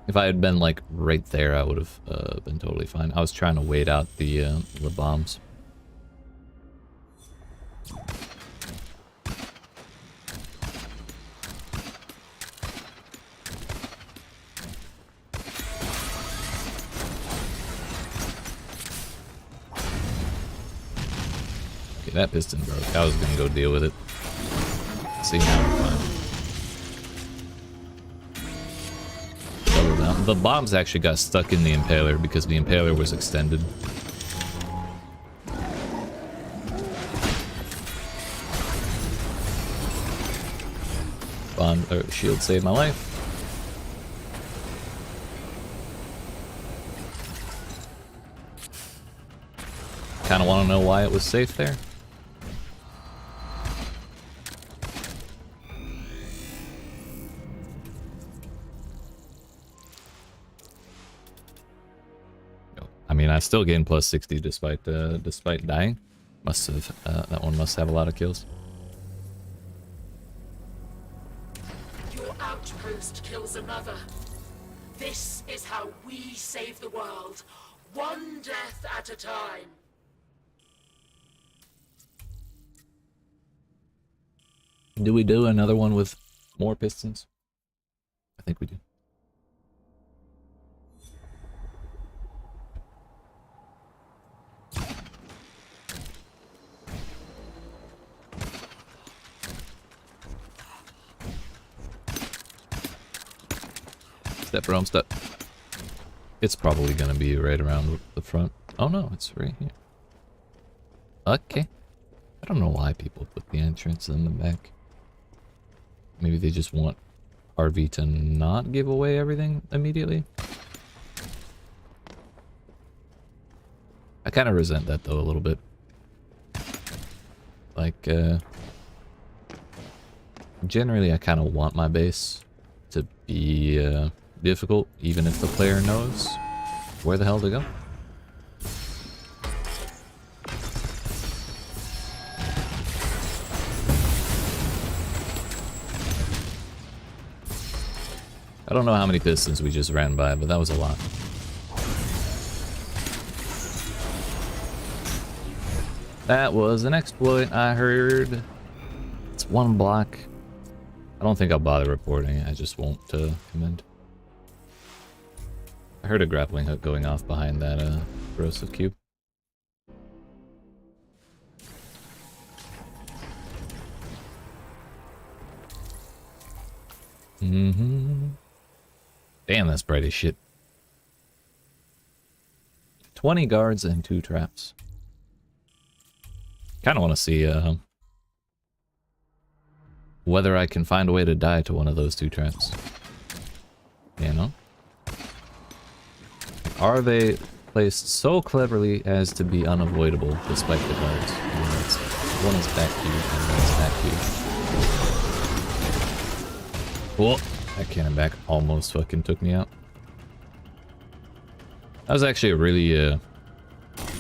If I had been, like, right there, I would have been totally fine. I was trying to wait out the bombs. Okay, that piston broke. I was gonna go deal with it. See, now we're fine. The bombs actually got stuck in the impaler because the impaler was extended. Shield saved my life. Kind of want to know why it was safe there. I mean, I still gained plus 60 despite dying. Must have that one must have a lot of kills. Your outpost kills another. This is how we save the world, one death at a time. Do we do another one with more pistons? I think we do. Step bro, I'm stuck. It's probably gonna be right around the front. Oh no, it's right here. Okay. I don't know why people put the entrance in the back. Maybe they just want RV to not give away everything immediately. I kind of resent that though a little bit. Like, generally I kind of want my base to be difficult, even if the player knows where the hell to go. I don't know how many pistons we just ran by, but that was a lot. That was an exploit, I heard. It's 1 block. I don't think I'll bother reporting it, I just won't commend. I heard a grappling hook going off behind that corrosive cube. Damn, that's bright as shit. 20 guards and 2 traps. Kinda wanna see whether I can find a way to die to one of those 2 traps. You know? Are they placed so cleverly as to be unavoidable despite the guards? One is back here and one is back here. Whoa! That cannon back almost fucking took me out. That was actually a really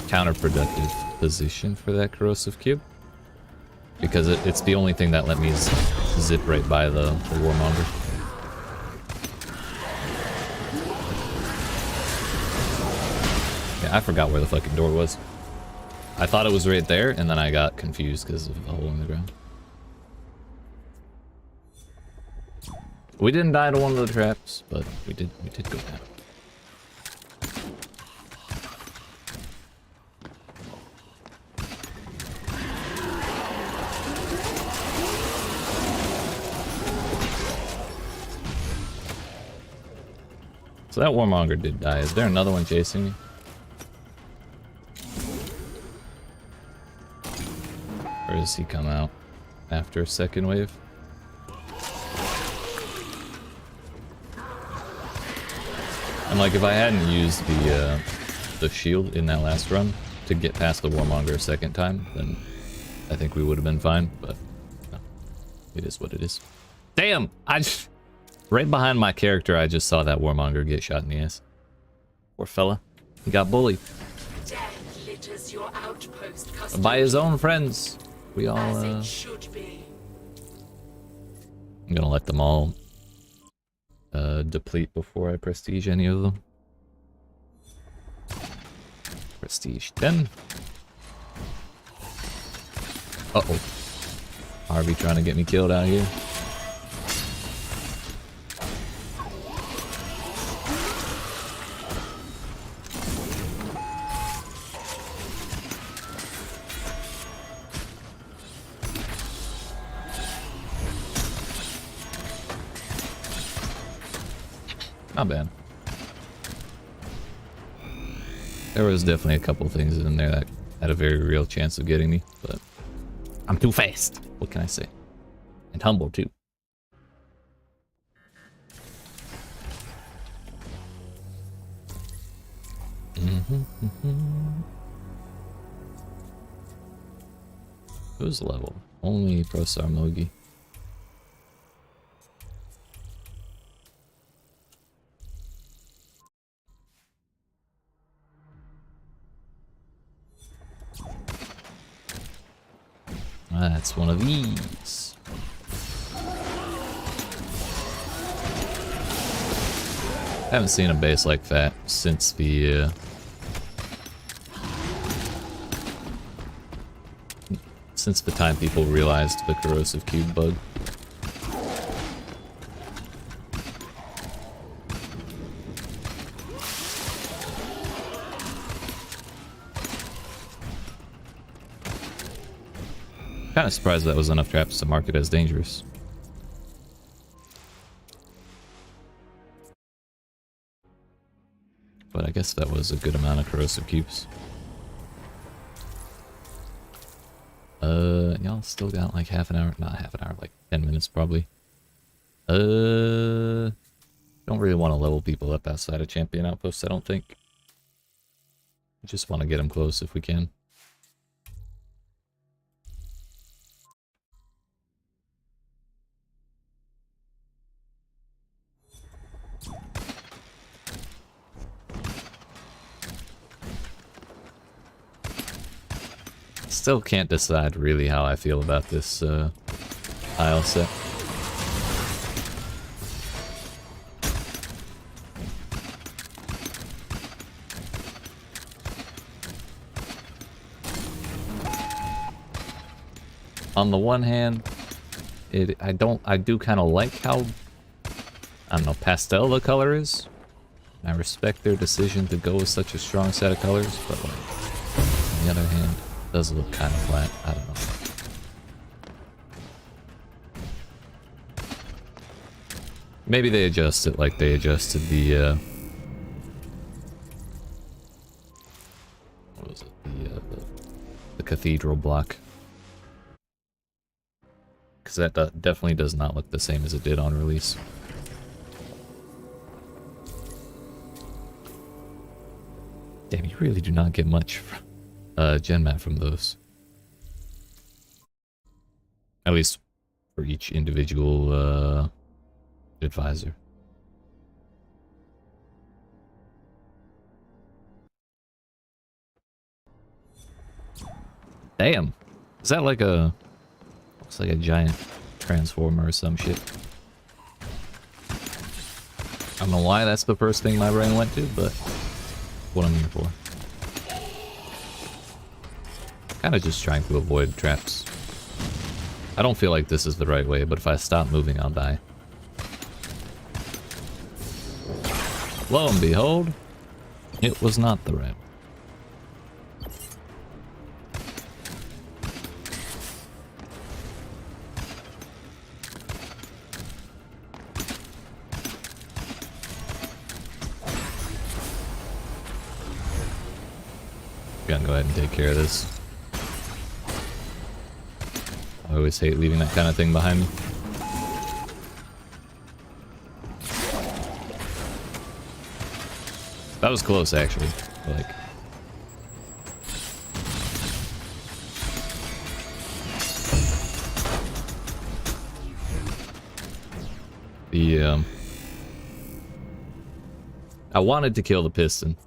counterproductive position for that corrosive cube. Because it's the only thing that let me zip right by the warmonger. Yeah, I forgot where the fucking door was. I thought it was right there, and then I got confused because of the hole in the ground. We didn't die to one of the traps, but we did go down. So that warmonger did die. Is there another one chasing me? Or does he come out after second wave? And like if I hadn't used the shield in that last run to get past the Warmonger a second time, then I think we would have been fine, but no, it is what it is. Damn! Right behind my character, I just saw that Warmonger get shot in the ass. Poor fella. He got bullied. Death litters your outpost By his own friends. We all, as it should be. I'm gonna let them all deplete before I prestige any of them. Prestige 10. Uh-oh. Harvey trying to get me killed out here. Not bad. There was definitely a couple things in there that had a very real chance of getting me, but I'm too fast. What can I say? And humble too. Who's level? Only Pro Sarmogi. That's one of these. I haven't seen a base like that since the time people realized the corrosive cube bug. Kind of surprised that was enough traps to mark it as dangerous. But I guess that was a good amount of corrosive cubes. Y'all still got like half an hour, not half an hour, like 10 minutes probably. Don't really want to level people up outside of champion outposts, I don't think. Just want to get them close if we can. Still can't decide really how I feel about this tile set. On the one hand, I do kind of like how, I don't know, pastel the color is. I respect their decision to go with such a strong set of colors, but like, on the other hand, it does look kind of flat. I don't know. Maybe they adjust it like they adjusted the what was it? The cathedral block. Because that definitely does not look the same as it did on release. Damn, you really do not get much GenMat from those. At least for each individual advisor. Damn. Is that like a... Looks like a giant transformer or some shit. I don't know why that's the first thing my brain went to, but what I'm here for. Kinda just trying to avoid traps. I don't feel like this is the right way, but if I stop moving, I'll die. Lo and behold, it was not the right way. Gonna go ahead and take care of this. I always hate leaving that kind of thing behind me. That was close, actually. Like... I wanted to kill the piston,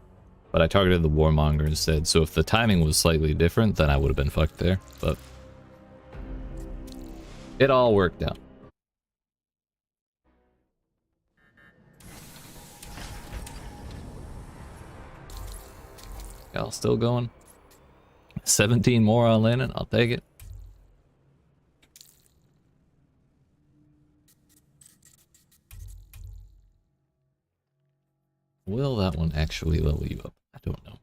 but I targeted the warmonger instead, so if the timing was slightly different, then I would have been fucked there, but... it all worked out. Y'all still going? 17 more on Lennon, I'll take it. Will that one actually level you up? I don't know.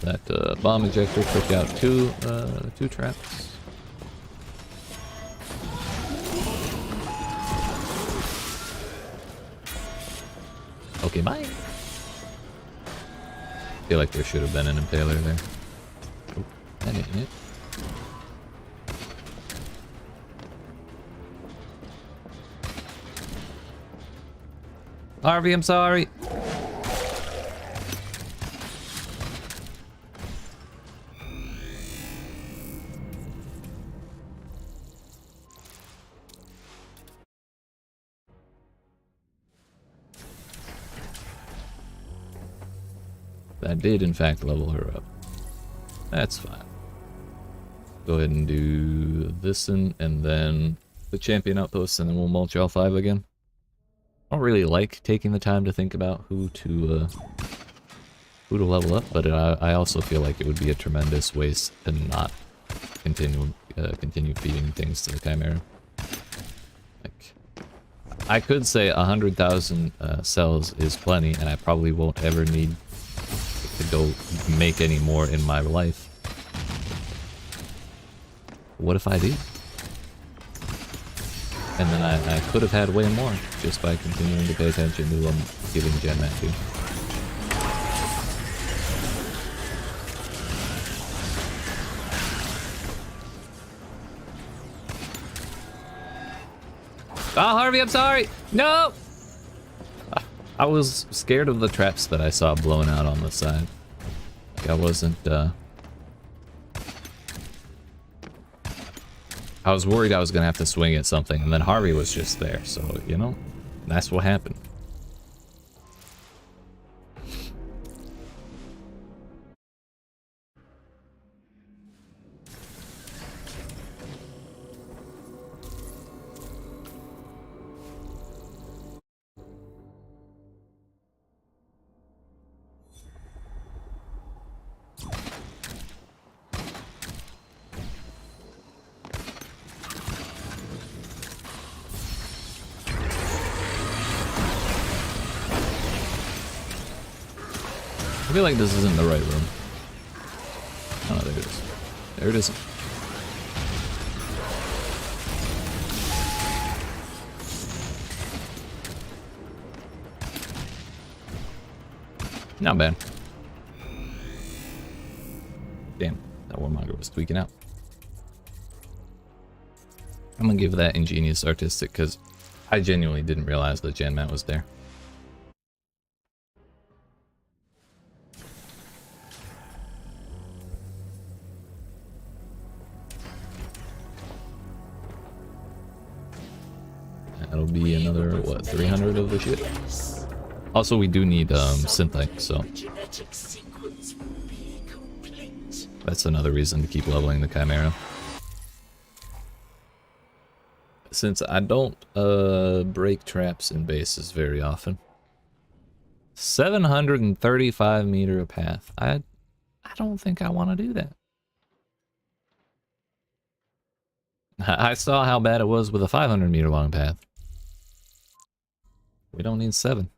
That bomb ejector took out two traps. Okay, bye. I feel like there should have been an impaler there. Oh, that ain't it. Harvey, I'm sorry. That did, in fact, level her up. That's fine. Go ahead and do this and then the champion outpost, and then we'll mulch all 5 again. I don't really like taking the time to think about who to level up, but I also feel like it would be a tremendous waste to not continue feeding things to the Chimera. Like, I could say 100,000 cells is plenty, and I probably won't ever need to go make any more in my life. What if I do? And then I could have had way more just by continuing to pay attention to what I'm giving GenMat to. Oh, Harvey, I'm sorry! No! I was scared of the traps that I saw blowing out on the side. Like I wasn't, I was worried I was gonna have to swing at something, and then Harvey was just there, so, you know, that's what happened. I feel like this isn't the right room. Oh, there it is. There it is. Not bad. Damn, that warmonger was tweaking out. I'm gonna give that ingenious artistic because I genuinely didn't realize that GenMat was there. That'll be another, what, 300 of the shit? Also, we do need synthite, so that's another reason to keep leveling the Chimera. Since I don't break traps in bases very often. 735 meter path. I don't think I want to do that. I saw how bad it was with a 500 meter long path. We don't need 7.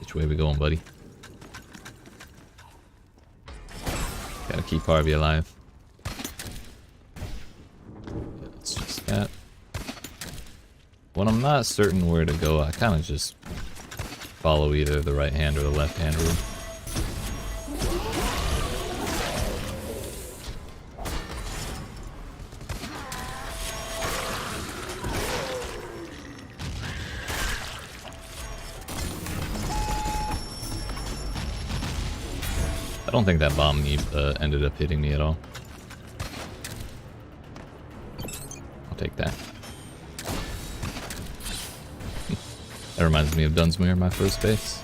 Which way we going, buddy? Gotta keep Harvey alive. Yeah, it's just that. When I'm not certain where to go, I kind of just follow either the right hand or the left hand rule. I don't think that bomb ended up hitting me at all. I'll take that. That reminds me of Dunsmuir, my first base.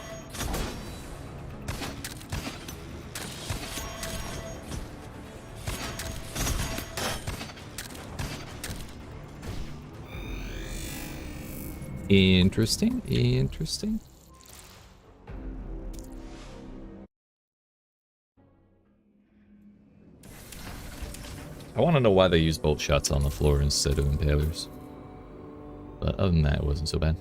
Interesting, interesting. I want to know why they use bolt shots on the floor instead of impalers. But other than that, it wasn't so bad.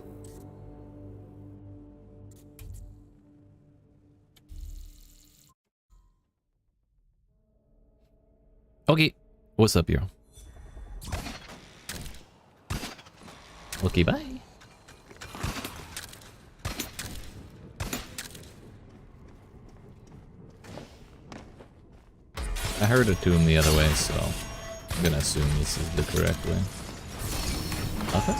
Okay, what's up, Euro? Okay, bye. I heard a tune the other way, so I'm gonna assume this is the correct way. Okay.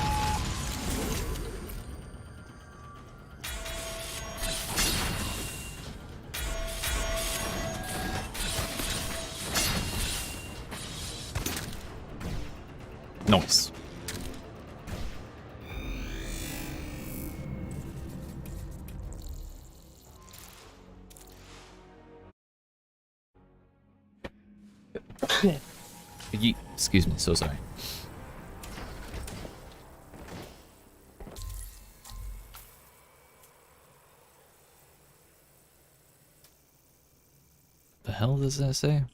Nice. Excuse me, so sorry. The hell does that say?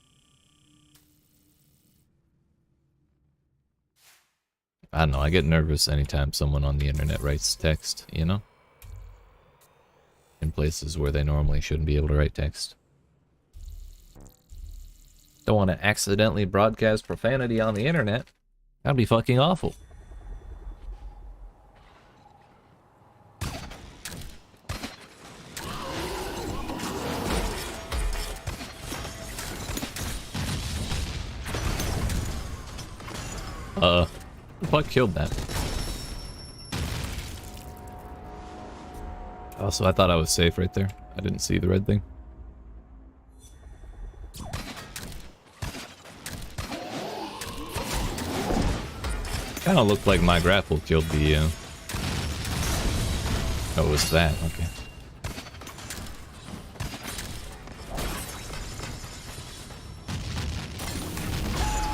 I don't know, I get nervous anytime someone on the internet writes text, you know? In places where they normally shouldn't be able to write text. Don't want to accidentally broadcast profanity on the internet. That'd be fucking awful. What killed that? Also, I thought I was safe right there. I didn't see the red thing. Kind of looked like my grapple killed the, Oh, it was that. Okay.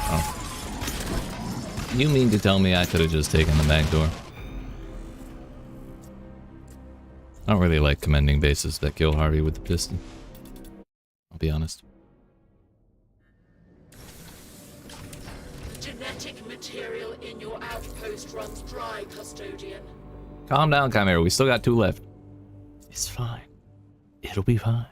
Oh. You mean to tell me I could have just taken the back door? I don't really like commending bases that kill Harvey with the piston. I'll be honest. Genetic material in your outpost runs dry, Custodian. Calm down, Chimera. We still got 2 left. It's fine. It'll be fine.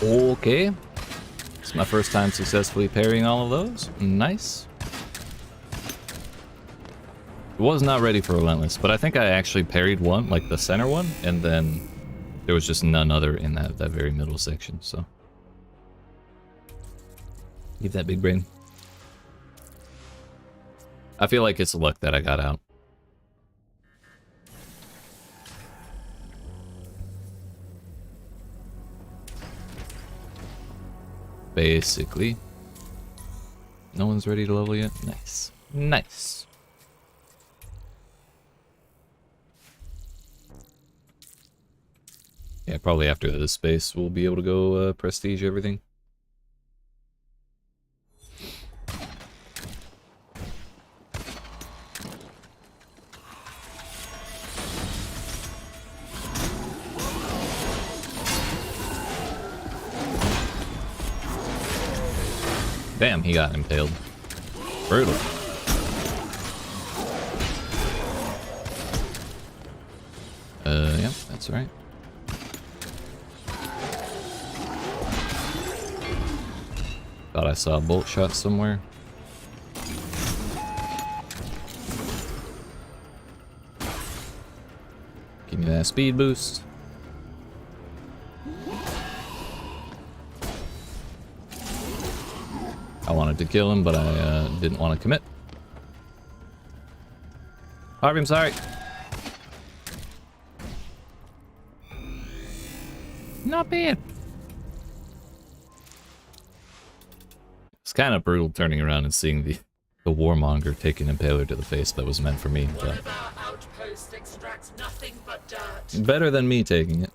Okay. It's my first time successfully parrying all of those. Nice. Was not ready for Relentless, but I think I actually parried one, like the center one, and then there was just none other in that very middle section, so. Give that big brain. I feel like it's luck that I got out. basically. No one's ready to level yet? Nice. Nice. Yeah, probably after this space we'll be able to go prestige everything. Damn, he got impaled. Brutal. Yeah, that's right. Thought I saw a bolt shot somewhere. Give me that speed boost. I wanted to kill him, but I didn't want to commit. Harvey, I'm sorry. Not bad. It's kind of brutal turning around and seeing the warmonger take an impaler to the face that was meant for me. One But of our outposts extracts nothing but dirt. better than me taking it.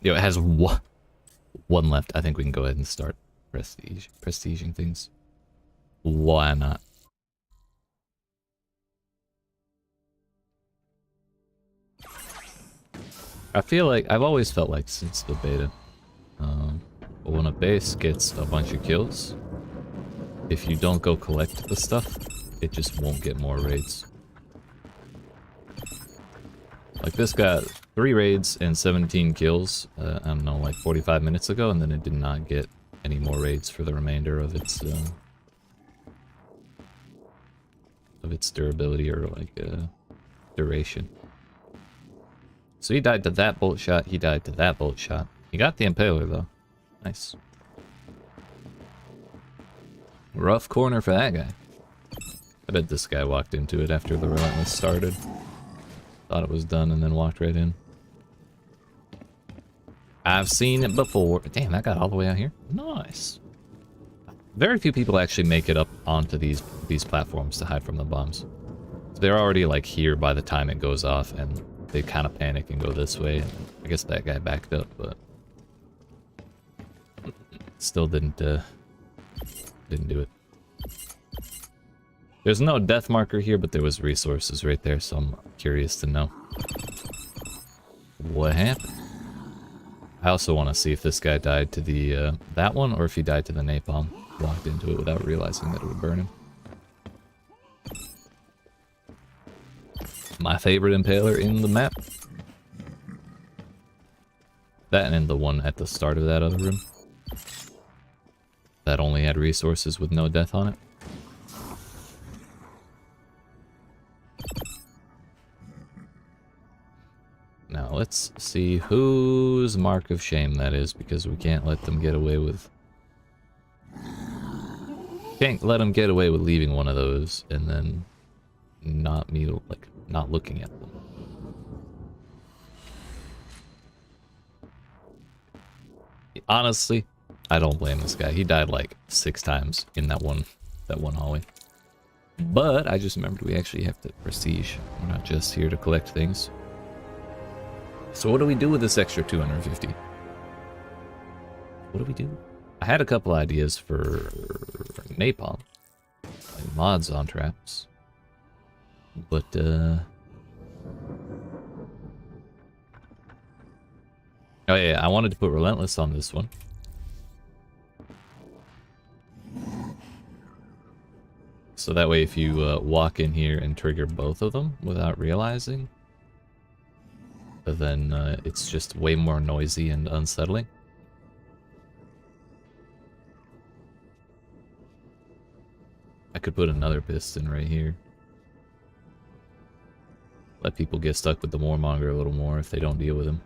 Yo, it has one left. I think we can go ahead and start prestiging things. Why not? I feel like I've always felt like since the beta, when a base gets a bunch of kills, if you don't go collect the stuff, it just won't get more raids. Like this got 3 raids and 17 kills, I don't know, like 45 minutes ago, and then it did not get any more raids for the remainder of its durability or like duration. So he died to that bolt shot, he died to that bolt shot. He got the impaler though. Nice. Rough corner for that guy. I bet this guy walked into it after the relentless started. Thought it was done and then walked right in. I've seen it before. Damn, that got all the way out here. Nice. Very few people actually make it up onto these platforms to hide from the bombs. So they're already like here by the time it goes off, and they kind of panic and go this way. I guess that guy backed up, but still didn't do it. There's no death marker here, but there was resources right there, so I'm curious to know what happened. I also want to see if this guy died to the that one, or if he died to the napalm. Walked into it without realizing that it would burn him. My favorite impaler in the map. That and the one at the start of that other room. That only had resources with no death on it. Now let's see whose mark of shame that is, because we can't let them get away with... Can't let them get away with leaving one of those and then not looking at them. Honestly, I don't blame this guy. He died like 6 times in that one hallway. But I just remembered we actually have to prestige. We're not just here to collect things. So what do we do with this extra 250? What do we do? I had a couple ideas for napalm, like mods on traps, but oh yeah, I wanted to put relentless on this one. So that way if you walk in here and trigger both of them without realizing, then it's just way more noisy and unsettling. I could put another piston right here. Let people get stuck with the warmonger a little more if they don't deal with him.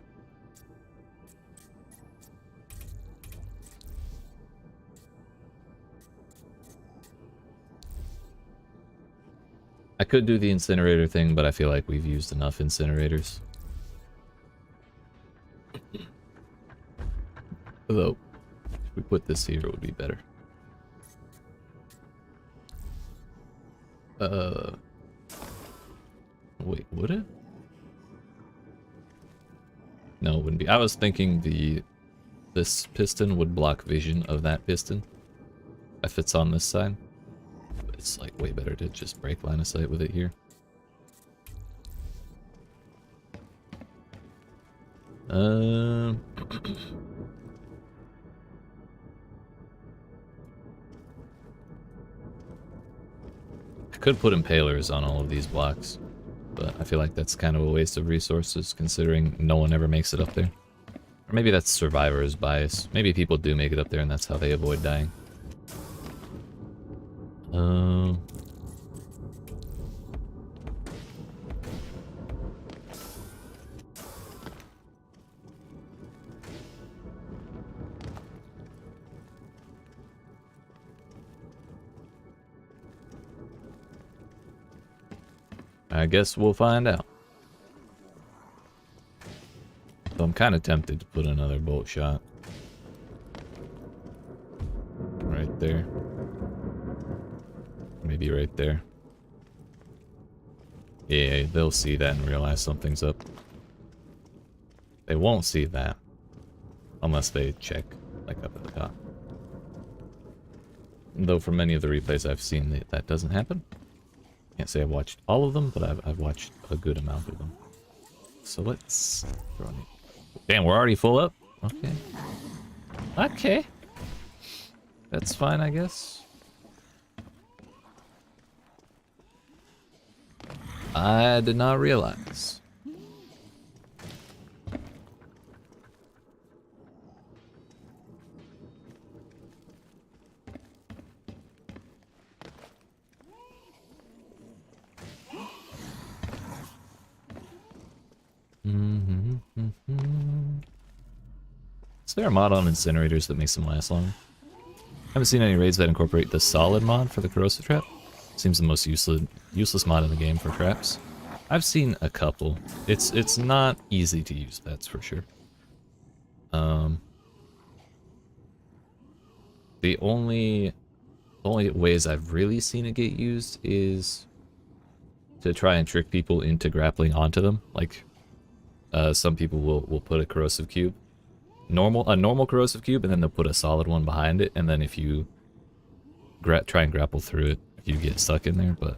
I could do the incinerator thing, but I feel like we've used enough incinerators. Although, If we put this here, it would be better. Wait, would it? No, it wouldn't be. I was thinking this piston would block vision of that piston if it's on this side. But it's like way better to just break line of sight with it here. I could put impalers on all of these blocks, but I feel like that's kind of a waste of resources considering no one ever makes it up there. Or maybe that's survivor's bias. Maybe people do make it up there and that's how they avoid dying. I guess we'll find out. So I'm kind of tempted to put another bolt shot right there. Maybe right there. Yeah, they'll see that and realize something's up. They won't see that unless they check like up at the top. Though for many of the replays I've seen that doesn't happen. Can't say I've watched all of them, but I've watched a good amount of them. So let's throw it. Damn, we're already full up? Okay. Okay. That's fine, I guess. I did not realize. Is there a mod on incinerators that makes them last longer? I haven't seen any raids that incorporate the solid mod for the corrosive trap. Seems the most useless mod in the game for traps. I've seen a couple. It's not easy to use, that's for sure. The only ways I've really seen it get used is to try and trick people into grappling onto them. Like some people will put a corrosive cube, a normal corrosive cube, and then they'll put a solid one behind it, and then if you try and grapple through it, you get stuck in there. But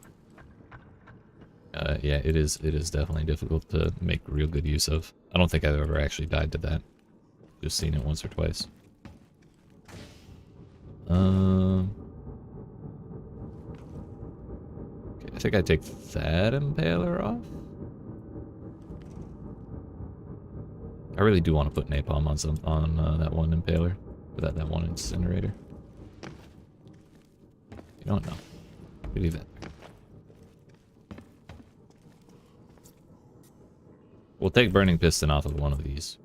yeah, it is definitely difficult to make real good use of. I don't think I've ever actually died to that. Just seen it once or twice. Okay, I think I take that impaler off. I really do want to put napalm on that one impaler, or that one incinerator. You don't know. Leave that there. We'll take burning piston off of one of these.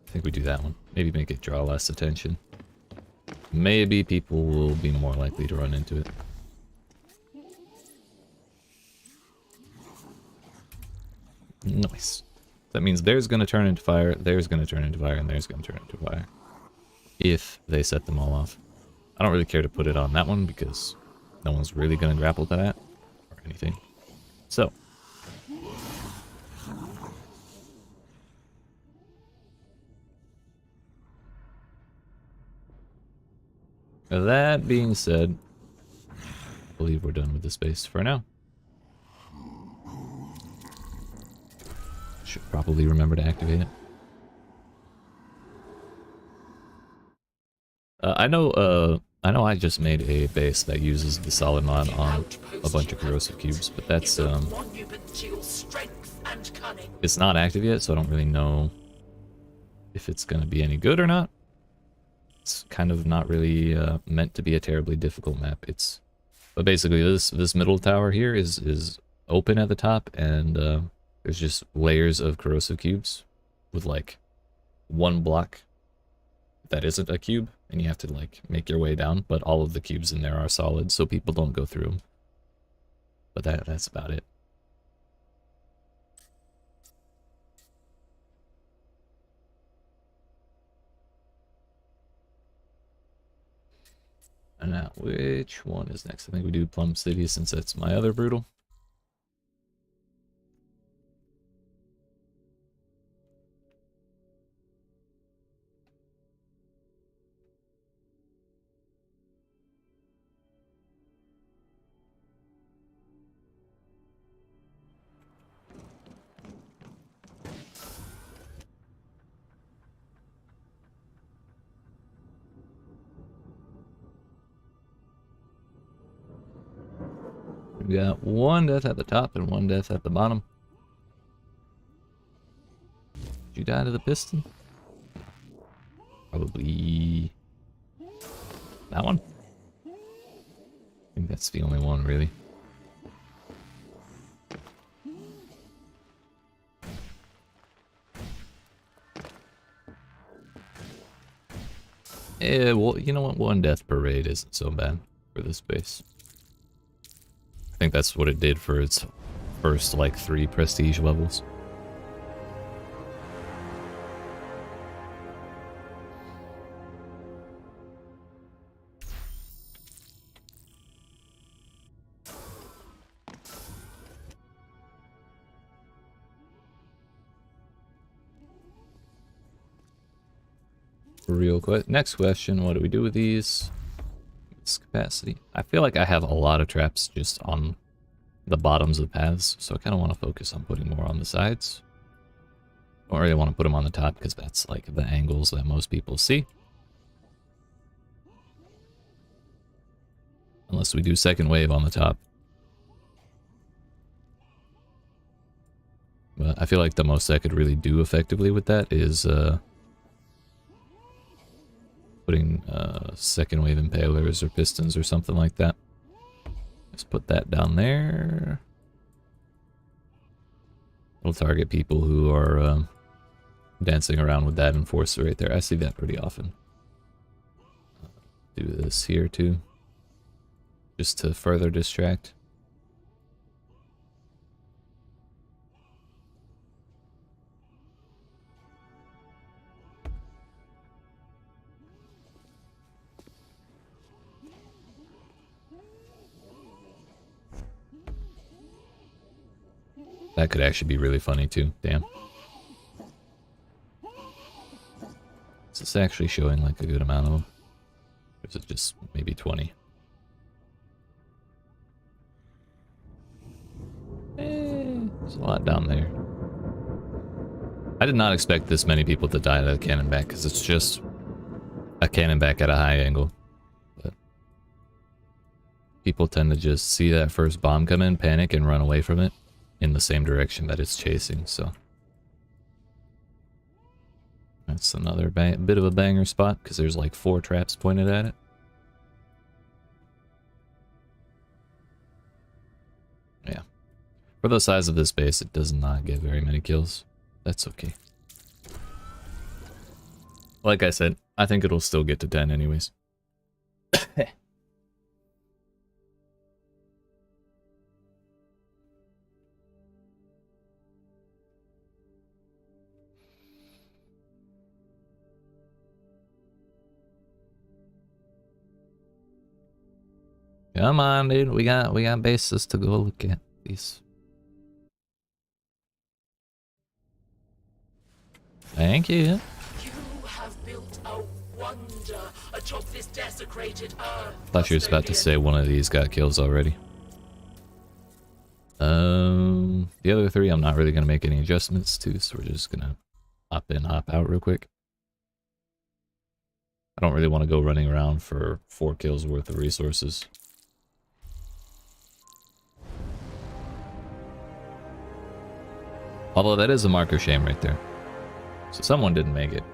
I think we do that one. Maybe make it draw less attention. Maybe people will be more likely to run into it. Nice. That means there's going to turn into fire, there's going to turn into fire, and there's going to turn into fire. If they set them all off. I don't really care to put it on that one because no one's really going to grapple to that or anything. So. That being said, I believe we're done with the space for now. Should probably remember to activate it. I know I just made a base that uses the solid mod on a bunch of corrosive cubes, but that's it's not active yet, so I don't really know if it's gonna be any good or not. It's kind of not really meant to be a terribly difficult map. But basically this middle tower here is open at the top, and there's just layers of corrosive cubes with like one block that isn't a cube, and you have to like make your way down, but all of the cubes in there are solid, so people don't go through them. But that's about it. Now, which one is next? I think we do Plum City since that's my other brutal. We got one death at the top and one death at the bottom. Did you die to the piston? Probably that one. I think that's the only one, really. Yeah, well, you know what? One death per raid isn't so bad for this base. I think that's what it did for its first, like, 3 prestige levels. Real quick. Next question, what do we do with these? This capacity. I feel like I have a lot of traps just on the bottoms of the paths, so I kind of want to focus on putting more on the sides. Or I want to put them on the top because that's like the angles that most people see. Unless we do second wave on the top. But I feel like the most I could really do effectively with that is putting second wave impalers or pistons or something like that. Let's put that down there. It'll target people who are dancing around with that enforcer right there. I see that pretty often. Do this here too, just to further distract. That could actually be really funny too. Damn. Is this actually showing like a good amount of them? Or is it just maybe 20? There's a lot down there. I did not expect this many people to die to a cannon back because it's just a cannon back at a high angle. But people tend to just see that first bomb come in, panic, and run away from it in the same direction that it's chasing, so. That's another bit of a banger spot, because there's like 4 traps pointed at it. Yeah. For the size of this base, it does not get very many kills. That's okay. Like I said, I think it'll still get to 10 anyways. Come on, dude. We got bases to go look at. These. Thank you. You have built a wonder atop this desecrated earth. Thought you was about to say one of these got kills already. The other 3 I'm not really gonna make any adjustments to, so we're just gonna hop in, hop out real quick. I don't really want to go running around for 4 kills worth of resources. Although that is a mark of shame right there. So someone didn't make it.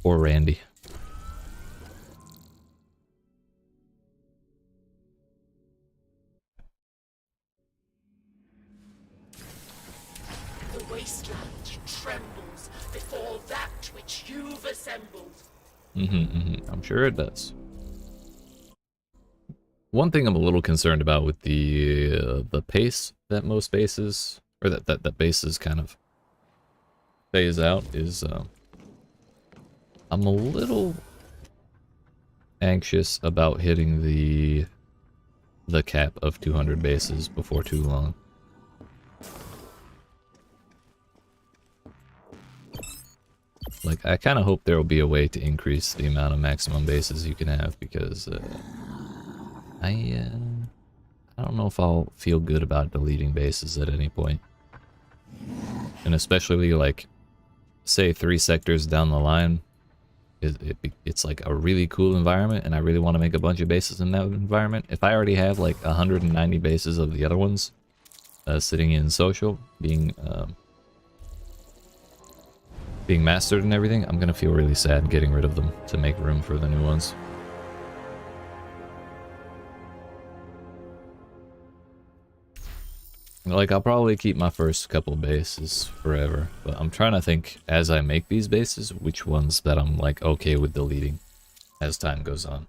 Or Randy. The wasteland trembles before that which you've assembled. I'm sure it does. One thing I'm a little concerned about with the pace that most bases, or that bases kind of phase out is I'm a little anxious about hitting the cap of 200 bases before too long. Like, I kind of hope there will be a way to increase the amount of maximum bases you can have, because I don't know if I'll feel good about deleting bases at any point. And especially, like, say 3 sectors down the line, it's like a really cool environment, and I really want to make a bunch of bases in that environment. If I already have like 190 bases of the other ones sitting in social, being mastered and everything, I'm gonna feel really sad getting rid of them to make room for the new ones. Like, I'll probably keep my first couple bases forever, but I'm trying to think as I make these bases which ones that I'm like okay with deleting as time goes on.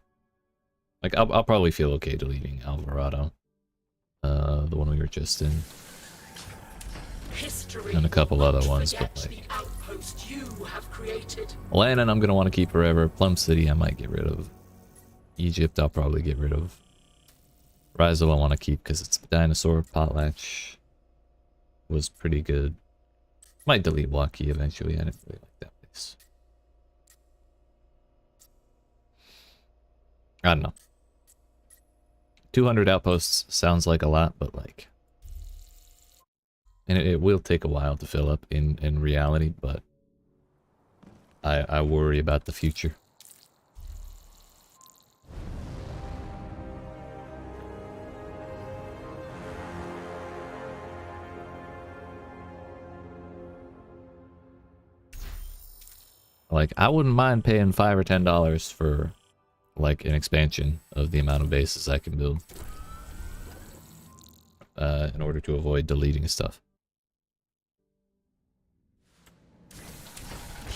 Like, I'll probably feel okay deleting Alvarado, the one we were just in, and a couple other ones, but like Lannon I'm gonna want to keep forever. Plum City I might get rid of. Egypt I'll probably get rid of. Rizal I want to keep because it's a dinosaur. Potlatch was pretty good. Might delete Waukee eventually. I didn't really like that place. I don't know. 200 outposts sounds like a lot, but like... And it will take a while to fill up in reality, but... I worry about the future. Like, I wouldn't mind paying $5 or $10 for, like, an expansion of the amount of bases I can build. In order to avoid deleting stuff.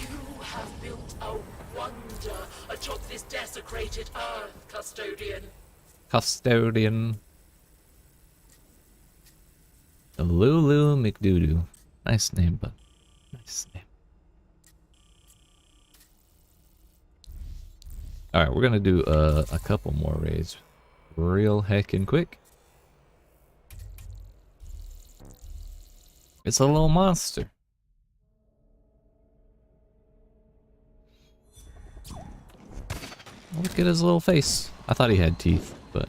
You have built a wonder atop this desecrated earth, Custodian. Custodian. Lulu McDoodoo. Nice name, but nice name. Alright, we're gonna do a couple more raids real heckin' quick. It's a little monster. Look at his little face. I thought he had teeth, but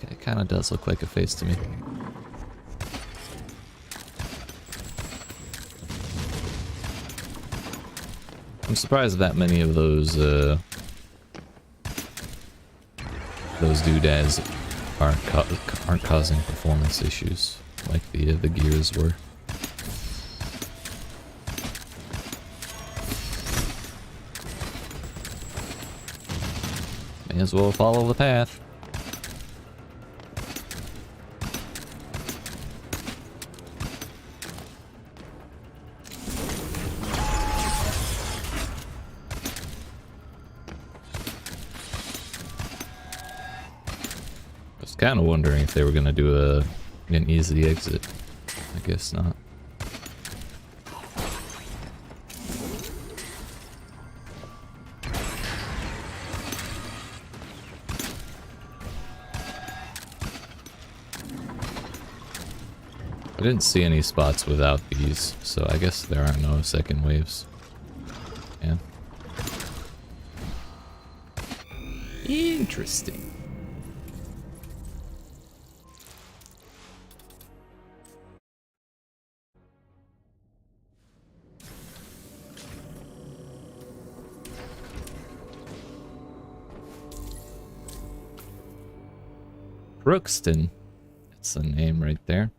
it kind of does look like a face to me. I'm surprised that many of those doodads aren't causing performance issues like the gears were. May as well follow the path. Kind of wondering if they were gonna do an easy exit. I guess not. I didn't see any spots without these, so I guess there are no second waves. Yeah. Interesting. Brookston. That's the name right there.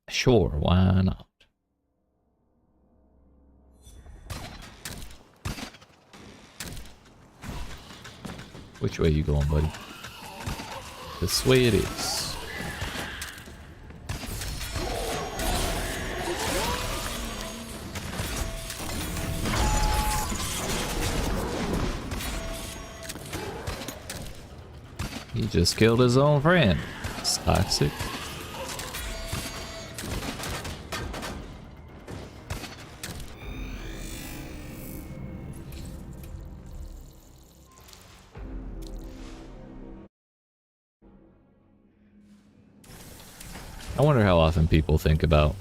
Sure, why not? Which way you going, buddy? This way it is. He just killed his own friend. It's toxic. I wonder how often people think about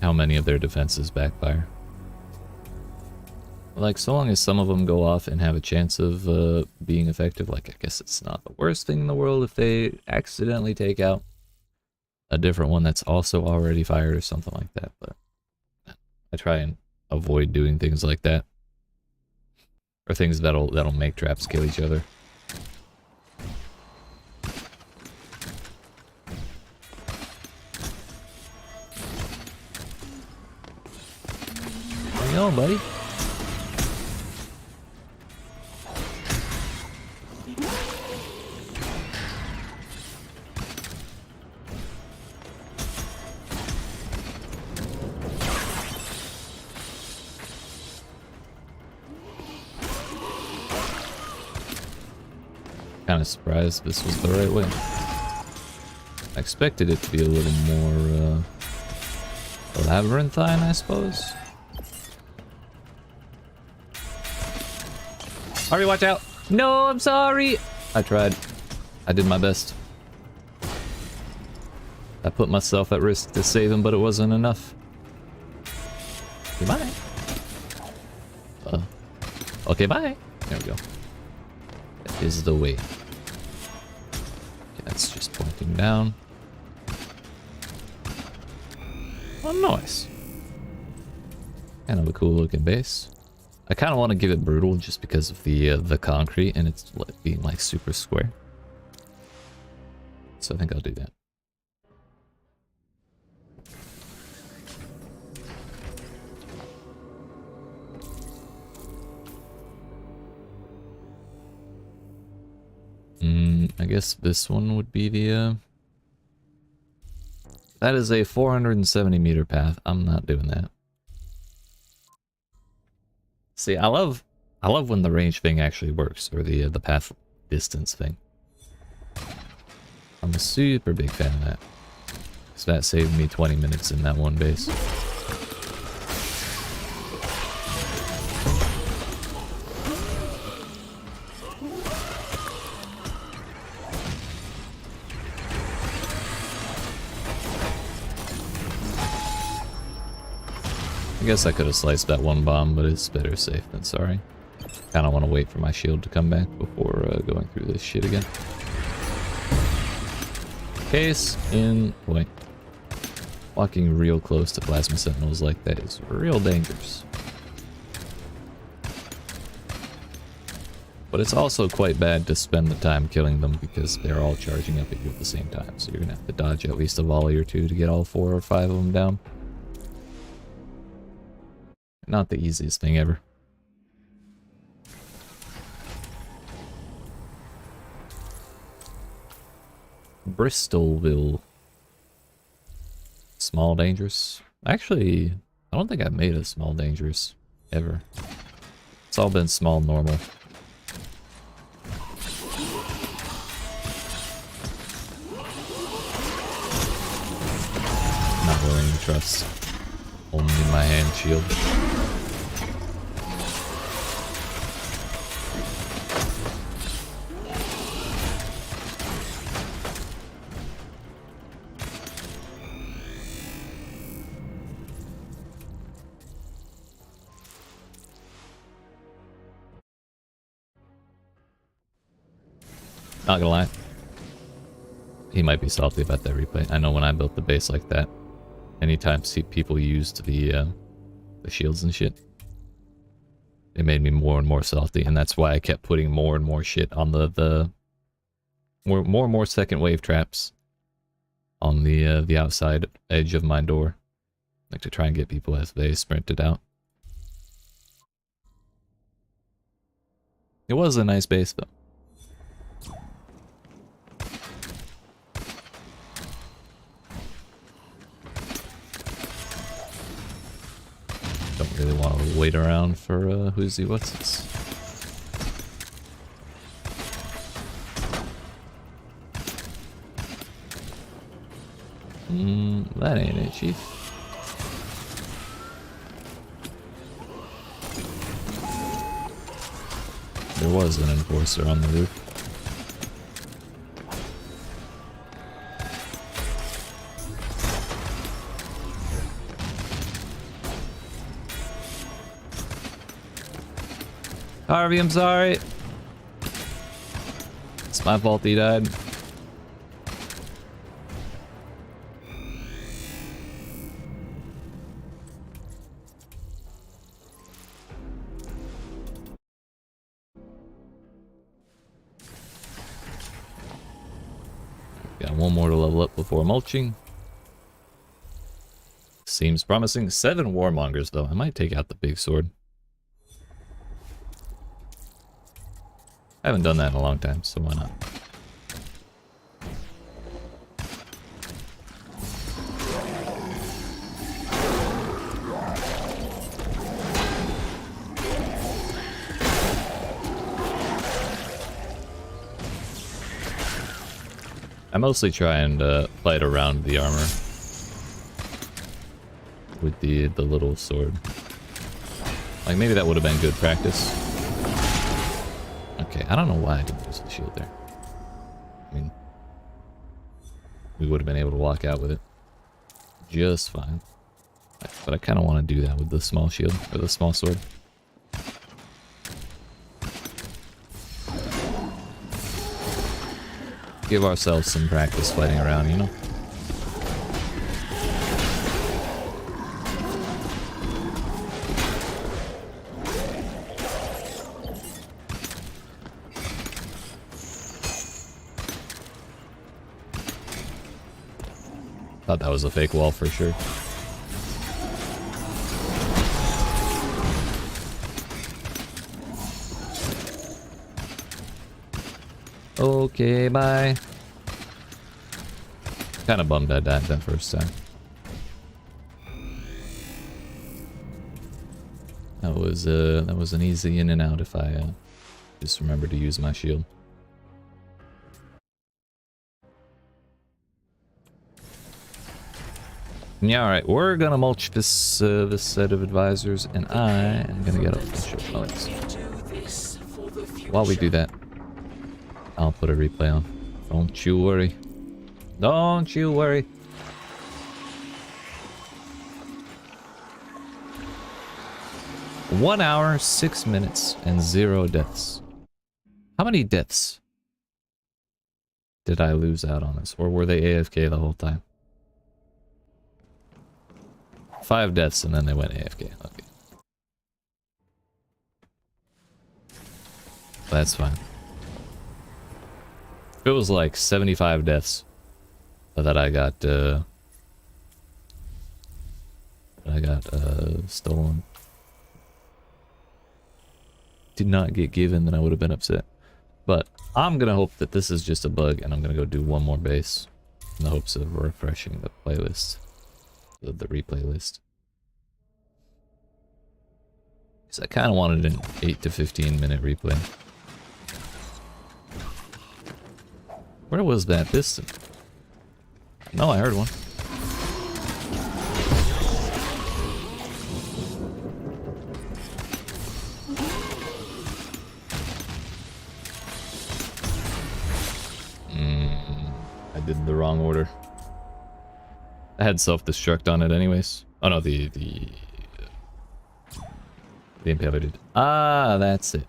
how many of their defenses backfire. Like, so long as some of them go off and have a chance of being effective, like, I guess it's not the worst thing in the world if they accidentally take out a different one that's also already fired or something like that, but I try and avoid doing things like that. Or things that'll make traps kill each other. Where you going, buddy? Kind of surprised this was the right way. I expected it to be a little more labyrinthine, I suppose. Harvey, watch out! No, I'm sorry! I tried. I did my best. I put myself at risk to save him, but it wasn't enough. Okay, bye. Okay, bye. There we go. That is the way. Okay, that's just pointing down. Oh, nice. Kind of a cool looking base. I kind of want to give it brutal just because of the concrete and it's being like super square. So I think I'll do that. I guess this one would be the that is a 470 meter path. I'm not doing that. See, I love when the range thing actually works, or the path distance thing. I'm a super big fan of that. So that saved me 20 minutes in that one base. I guess I could have sliced that one bomb, but it's better safe than sorry. Kinda want to wait for my shield to come back before going through this shit again. Case in point. Walking real close to plasma sentinels like that is real dangerous. But it's also quite bad to spend the time killing them because they're all charging up at you at the same time. So you're gonna have to dodge at least a volley or two to get all 4 or 5 of them down. Not the easiest thing ever. Bristolville. Small dangerous. Actually, I don't think I've made a small dangerous ever. It's all been small normal. Not willing to trust. Only my hand shield. Not gonna lie. He might be salty about that replay. I know when I built the base like that, anytime people used the shields and shit, it made me more and more salty, and that's why I kept putting more and more shit on the more and more second wave traps on the outside edge of my door, like to try and get people as they sprinted out. It was a nice base though. Don't really want to wait around for who's he what's this. That ain't it, Chief. There was an enforcer on the roof. Harvey, I'm sorry. It's my fault he died. Got one more to level up before mulching. Seems promising. 7 warmongers though. I might take out the big sword. I haven't done that in a long time, so why not? I mostly try and fight around the armor with the little sword. Like maybe that would have been good practice. Okay, I don't know why I didn't use the shield there. I mean, we would have been able to walk out with it just fine. But I kind of want to do that with the small shield, or the small sword. Give ourselves some practice fighting around, you know? Thought that was a fake wall for sure. Okay, bye. Kind of bummed I died that first time. That was an easy in and out if I just remembered to use my shield. Yeah, all right. We're gonna mulch this this set of advisors, and I am gonna get up and show comments. While we do that, I'll put a replay on. Don't you worry. Don't you worry. One hour, 6 minutes, and 0 deaths. How many deaths did I lose out on this? Or were they AFK the whole time? 5 deaths and then they went AFK. Okay. That's fine. If it was like 75 deaths that I got stolen, did not get given, then I would have been upset. But I'm gonna hope that this is just a bug, and I'm gonna go do one more base in the hopes of refreshing the playlist, the replay list. Because I kind of wanted an 8 to 15 minute replay. Where was that piston? No, I heard one. I did the wrong order. I had self-destruct on it anyways. Oh no, the impeded. Ah, that's it.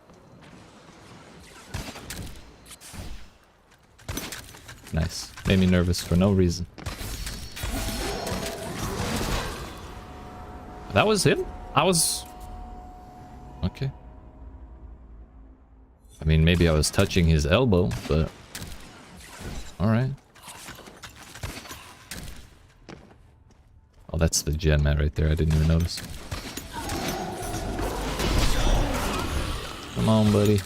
Nice. Made me nervous for no reason. That was him? I was... Okay. I mean, maybe I was touching his elbow, but... Alright. Oh, that's the GenMat right there. I didn't even notice. Come on, buddy.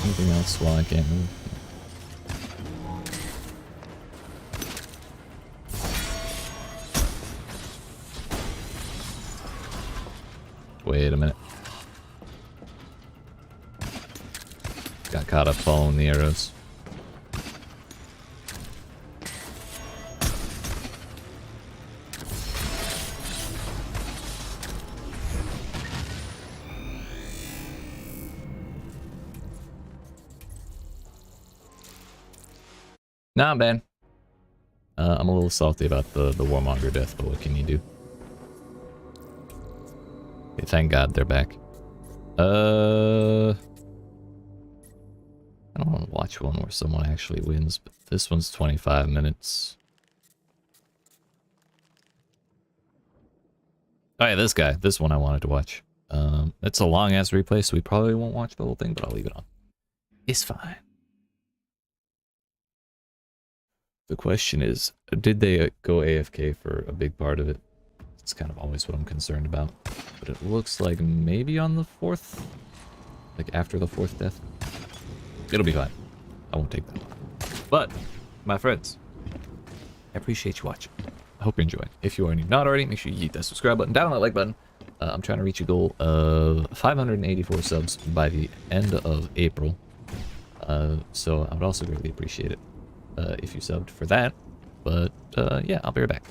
Anything else while I can't move? Wait a minute. Got caught up following the arrows. Not bad. I'm a little salty about the Warmonger death, but what can you do? Okay, thank God they're back. I don't want to watch one where someone actually wins, but this one's 25 minutes. Oh yeah, this one I wanted to watch. It's a long ass replay, so we probably won't watch the whole thing, but I'll leave it on. It's fine. The question is, did they go AFK for a big part of it? It's kind of always what I'm concerned about. But it looks like maybe on the 4th, like after the 4th death. It'll be fine. I won't take that long. But, my friends, I appreciate you watching. I hope you're enjoying. If you are not already, make sure you hit that subscribe button, down on that like button. I'm trying to reach a goal of 584 subs by the end of April. So I would also greatly appreciate it if you subbed for that. But yeah, I'll be right back.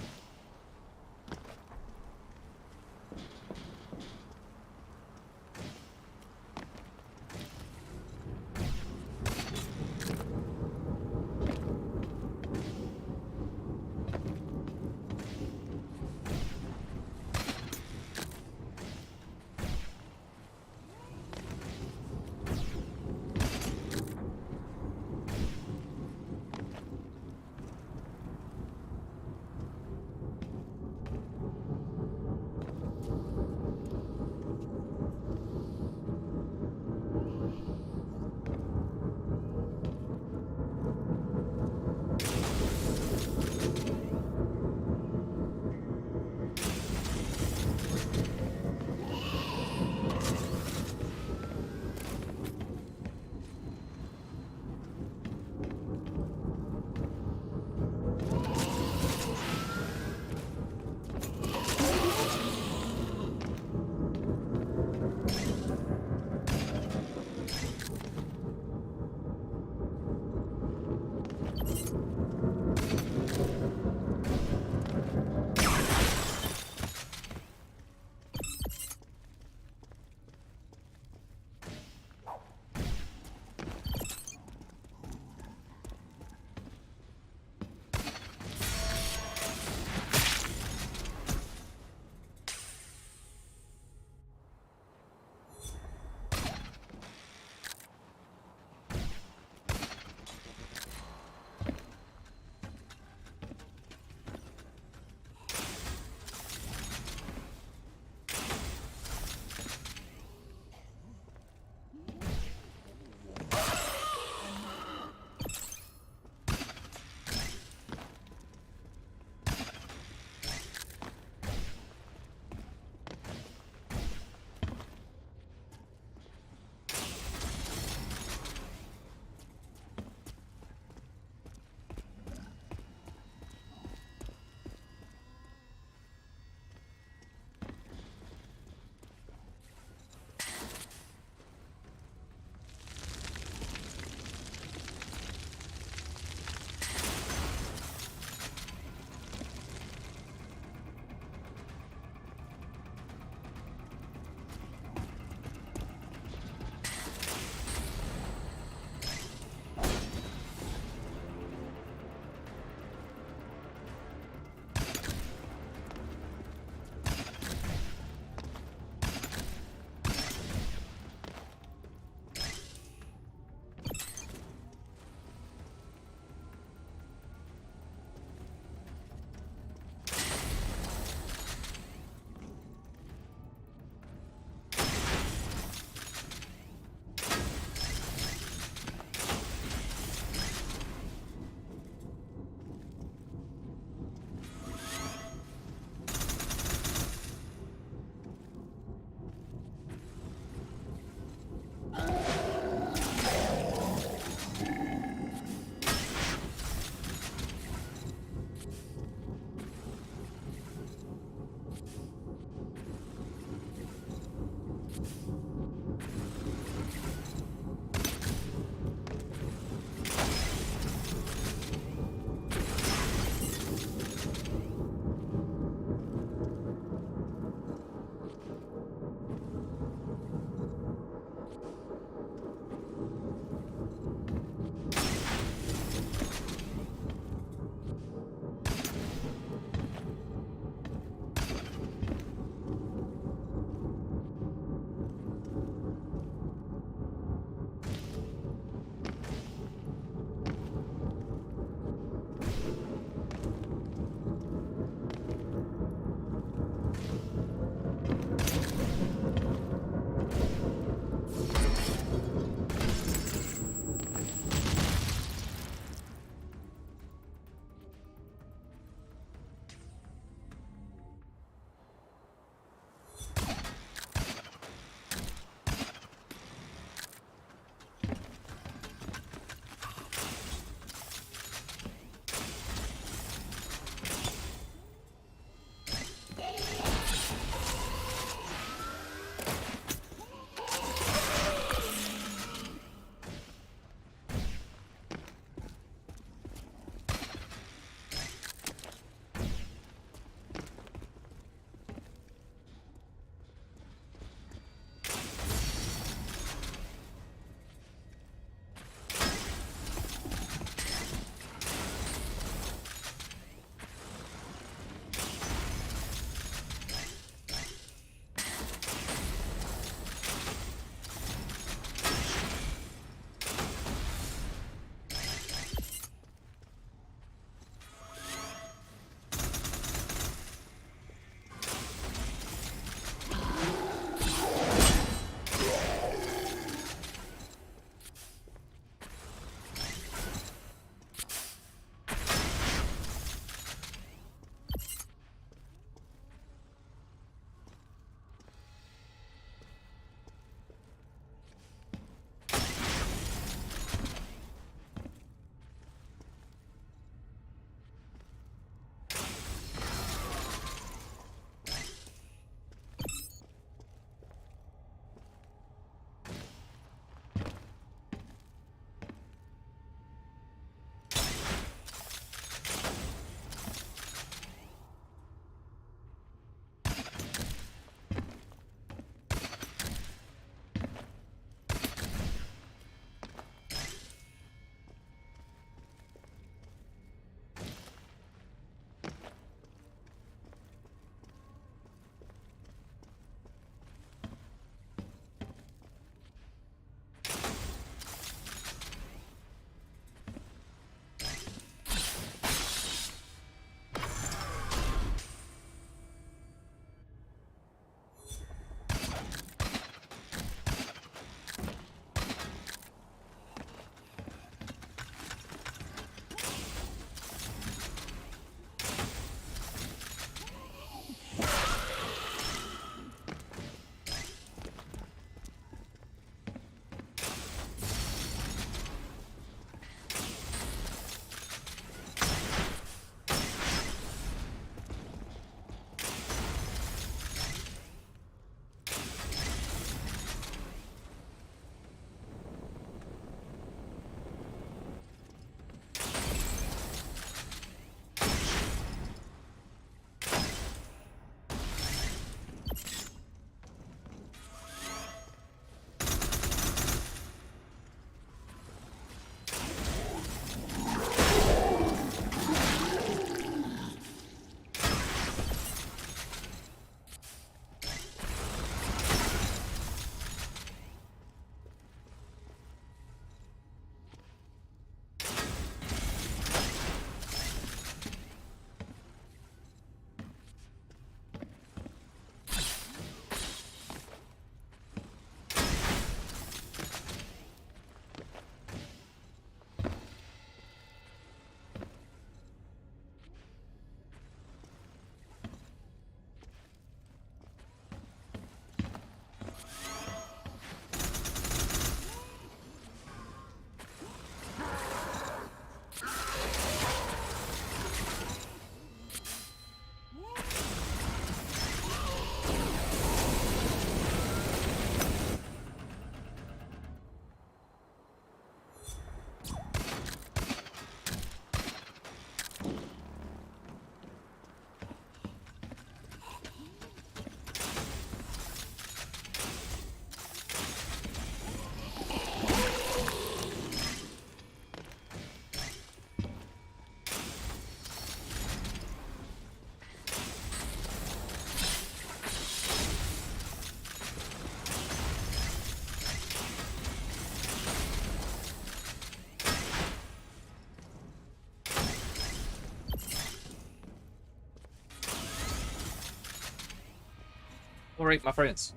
Alright, my friends.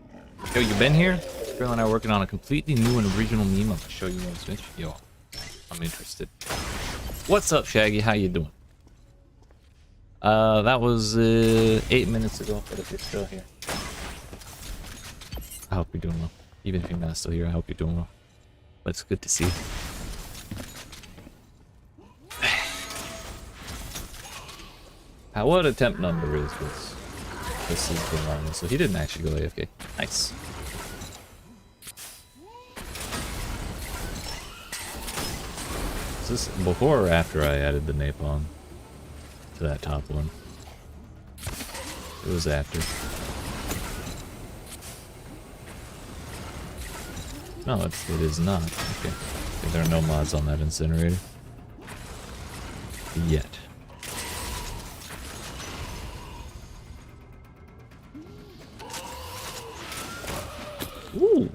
Yo, you been here? Girl and I are working on a completely new and original meme. I'm gonna show you one, Mitch. Yo, I'm interested. What's up, Shaggy? How you doing? That was 8 minutes ago, but if you're still here, I hope you're doing well. Even if you're not still here, I hope you're doing well. But it's good to see you. What attempt number is this? This is the one. So he didn't actually go AFK. Nice. Is this before or after I added the napalm to that top one? It was after. No, it is not. Okay. There are no mods on that incinerator. Yet. Ooh.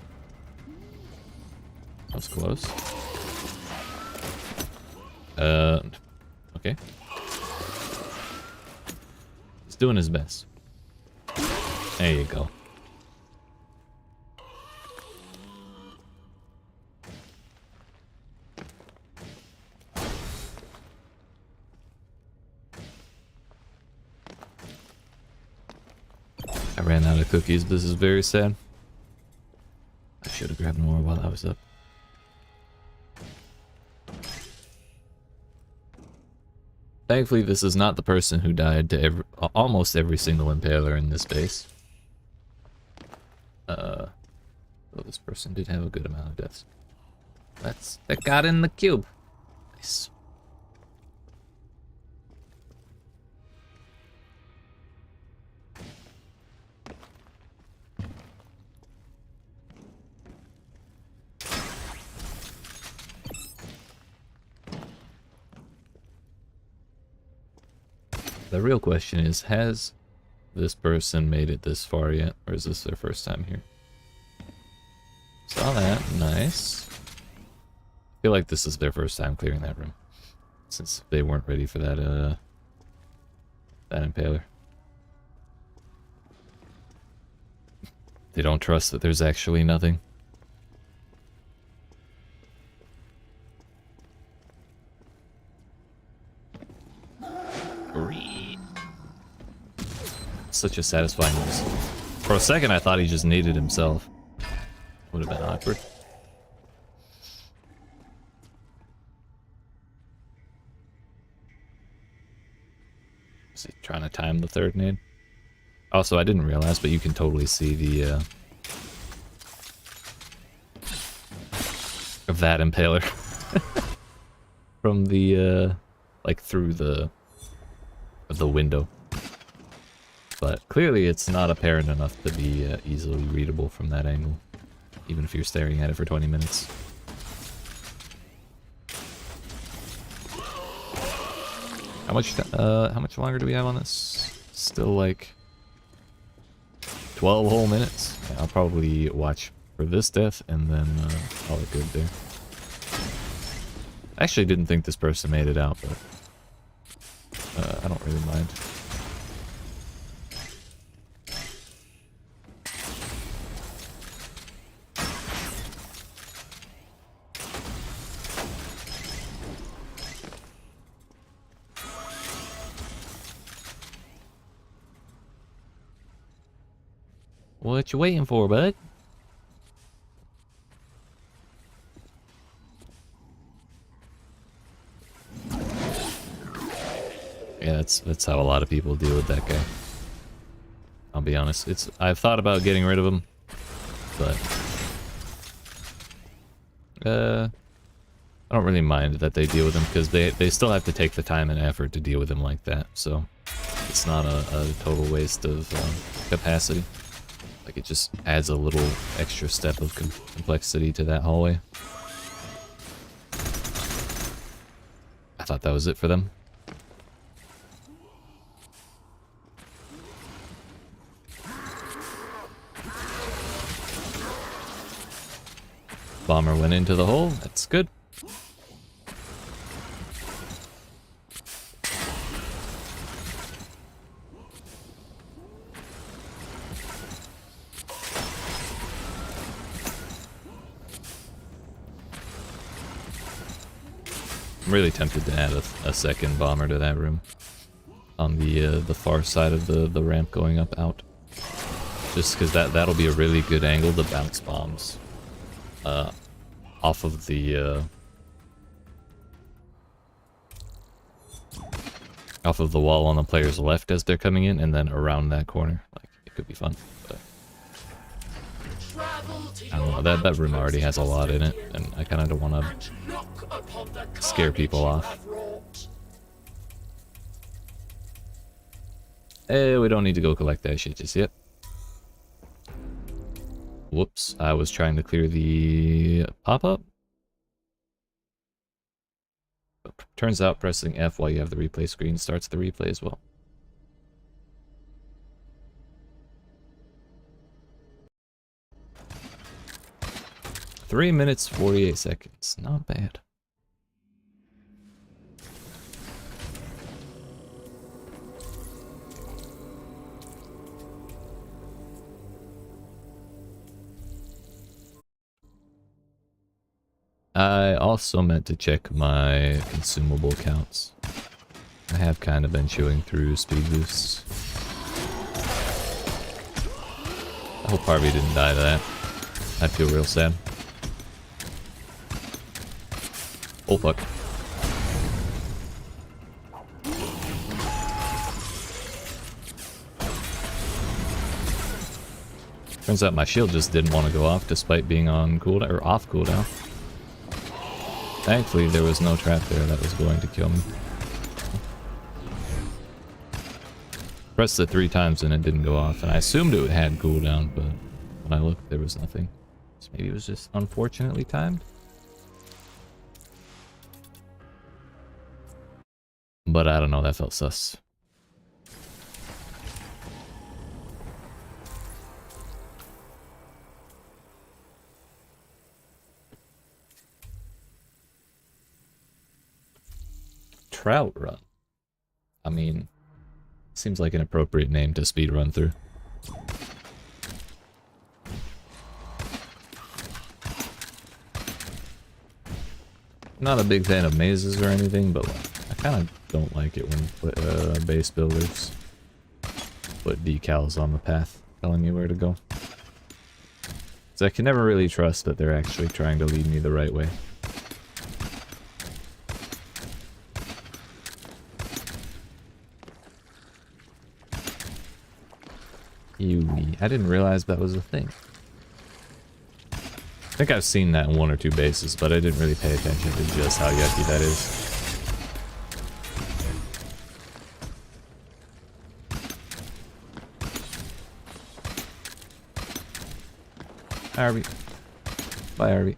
That was close. Okay. He's doing his best. There you go. I ran out of cookies. This is very sad. I should have grabbed more while I was up. Thankfully, this is not the person who died to almost every single impaler in this base. Though this person did have a good amount of deaths. That got in the cube. Nice. The real question is, has this person made it this far yet, or is this their first time here? Saw that, nice. I feel like this is their first time clearing that room, since they weren't ready for that, that impaler. They don't trust that there's actually nothing. Such a satisfying whistle. For a second I thought he just needed himself. Would have been awkward. Is he trying to time the third nade? Also, I didn't realize, but you can totally see the of that impaler from the like through the window. But clearly it's not apparent enough to be easily readable from that angle, even if you're staring at it for 20 minutes. How much longer do we have on this? Still like 12 whole minutes. Yeah, I'll probably watch for this death and then call it good there. I actually didn't think this person made it out, but I don't really mind. What you waiting for, bud? Yeah, that's how a lot of people deal with that guy. I'll be honest. I've thought about getting rid of him, but I don't really mind that they deal with him because they still have to take the time and effort to deal with him like that. So it's not a total waste of capacity. Like, it just adds a little extra step of complexity to that hallway. I thought that was it for them. Bomber went into the hole. That's good. I'm really tempted to add a second bomber to that room. On the far side of the ramp going up out. Just because that'll be a really good angle to bounce bombs. Off of the... off of the wall on the player's left as they're coming in, and then around that corner. Like, it could be fun. But I don't know, that room already has a lot in it, and I kind of don't want to scare people off. Hey, we don't need to go collect that shit just yet. Whoops, I was trying to clear the pop-up. Turns out pressing F while you have the replay screen starts the replay as well. Three minutes 48 seconds. Not bad. I also meant to check my consumable counts. I have kind of been chewing through speed boosts. I hope Harvey didn't die to that. I'd feel real sad. Oh fuck. Turns out my shield just didn't want to go off despite being on cooldown, or off cooldown. Thankfully, there was no trap there that was going to kill me. Pressed it 3 times and it didn't go off, and I assumed it had cooldown, but when I looked, there was nothing. So maybe it was just unfortunately timed? But I don't know, that felt sus. Trout run. I mean, seems like an appropriate name to speed run through. Not a big fan of mazes or anything, but like, I kind of don't like it when base builders put decals on the path telling me where to go. So I can never really trust that they're actually trying to lead me the right way. I didn't realize that was a thing. I think I've seen that in 1 or 2 bases, but I didn't really pay attention to just how yucky that is. Hi, Harvey. Bye, Harvey.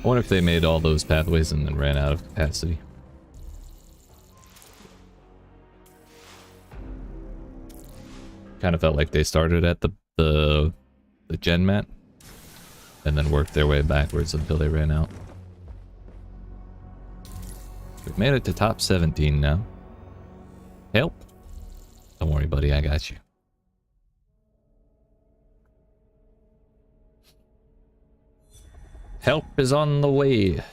I wonder if they made all those pathways and then ran out of capacity. Kind of felt like they started at the GenMat and then worked their way backwards until they ran out. We've made it to top 17 now. Help! Don't worry, buddy, I got you. Help is on the way. For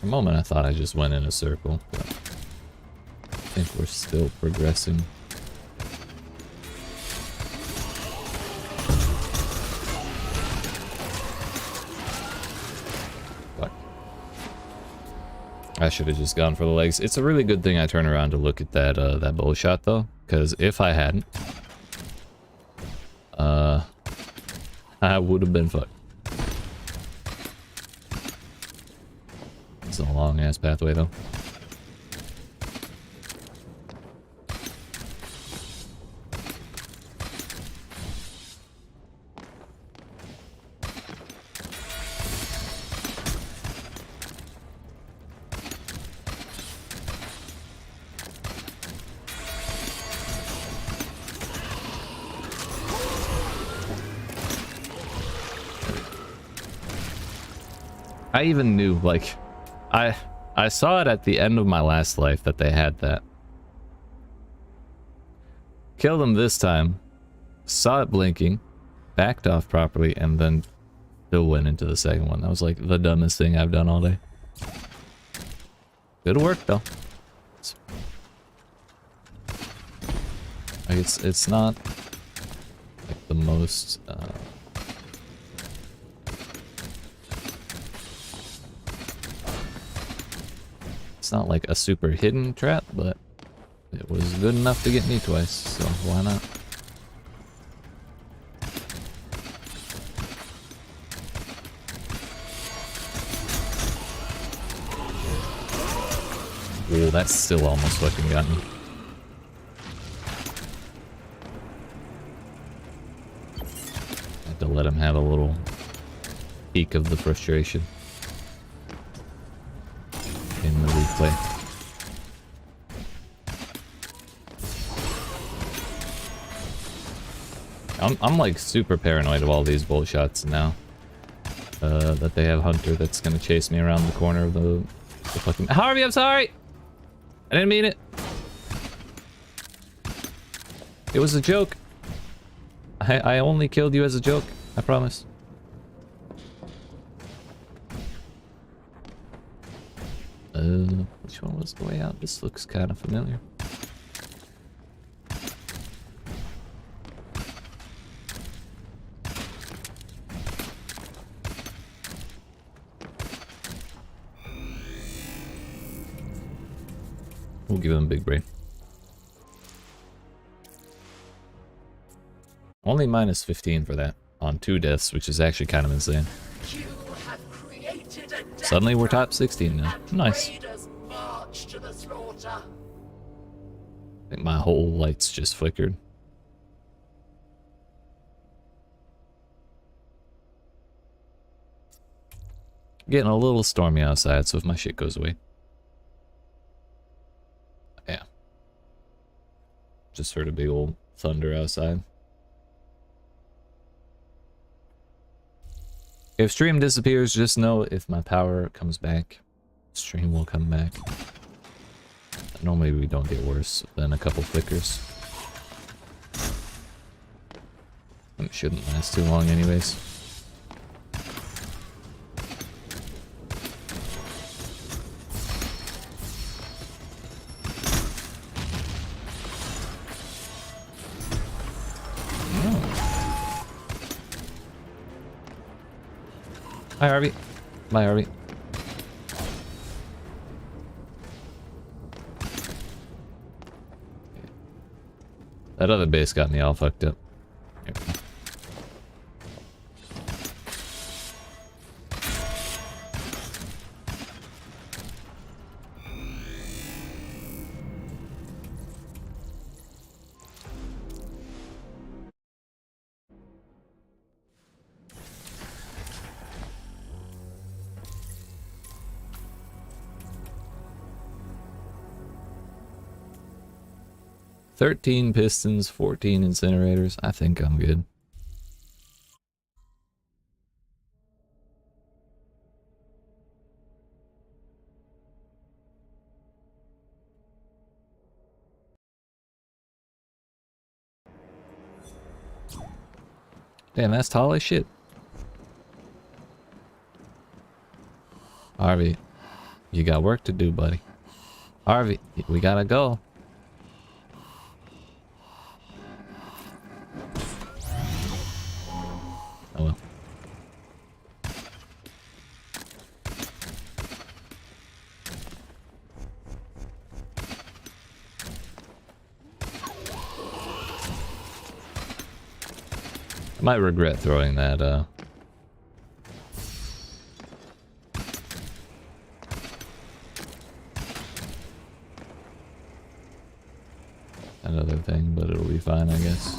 a moment I thought I just went in a circle, but I think we're still progressing. Fuck. I should have just gone for the legs. It's a really good thing I turn around to look at that that bow shot though, because if I hadn't, I would have been fucked. It's a long ass pathway though. I even knew, like, I saw it at the end of my last life that they had that. Killed them this time, saw it blinking, backed off properly, and then still went into the second one. That was like the dumbest thing I've done all day. Good work though. Like it's not like the most it's not like a super hidden trap, but it was good enough to get me twice, so why not? Oh, that's still almost fucking got me. I had to let him have a little peek of the frustration in the replay. I'm like super paranoid of all these bullshots now. That they have Hunter that's gonna chase me around the corner of the fucking... Harvey, I'm sorry! I didn't mean it. It was a joke. I only killed you as a joke. I promise. Which one was the way out? This looks kind of familiar. We'll give him big brain. Only minus 15 for that on 2 deaths, which is actually kind of insane. You have created a death Suddenly we're top trap, 16 now. and Nice. raiders march to the slaughter. I think my whole lights just flickered. Getting a little stormy outside, so if my shit goes away. Yeah. Just heard a big old thunder outside. If stream disappears, just know if my power comes back, stream will come back. Normally we don't get worse than a couple flickers. It shouldn't last too long anyways. Bye, Harvey. Bye, Harvey. That other base got me all fucked up. Here. "13 pistons, 14 incinerators. I think I'm good." Damn, that's tall as shit. Harvey, you got work to do, buddy. Harvey, we gotta go. Oh well. I might regret throwing that, another thing, but it'll be fine, I guess.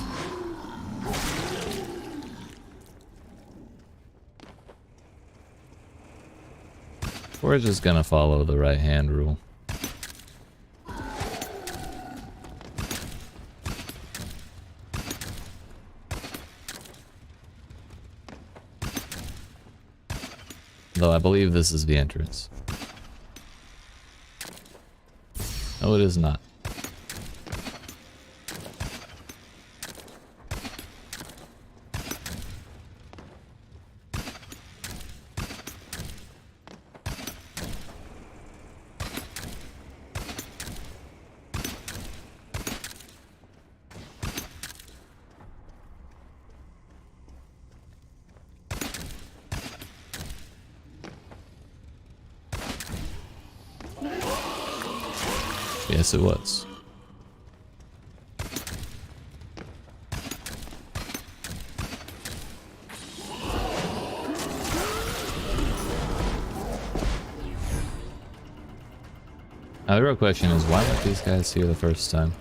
We're just gonna follow the right hand rule. Though I believe this is the entrance. No, it is not. Yes, it was. Now the real question is, why weren't these guys here the first time?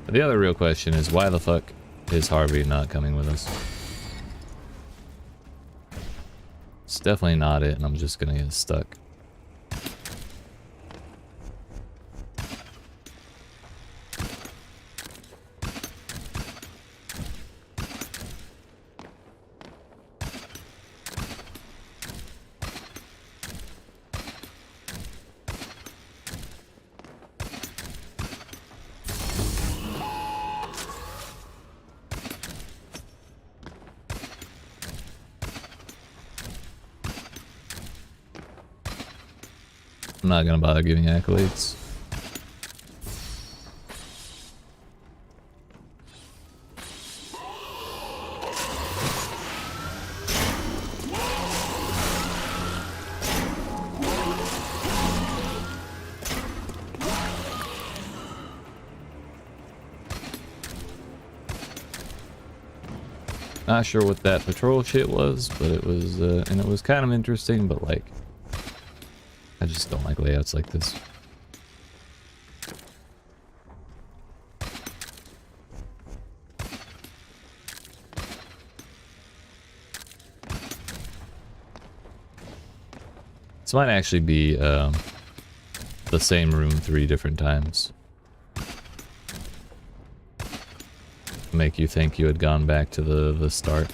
The other real question is, why the fuck is Harvey not coming with us? It's definitely not it, and I'm just gonna get stuck. I'm not gonna bother giving accolades. Not sure what that patrol shit was, but it was, and it was kind of interesting, but like, I just don't like layouts like this. This might actually be the same room 3 different times. Make you think you had gone back to the start.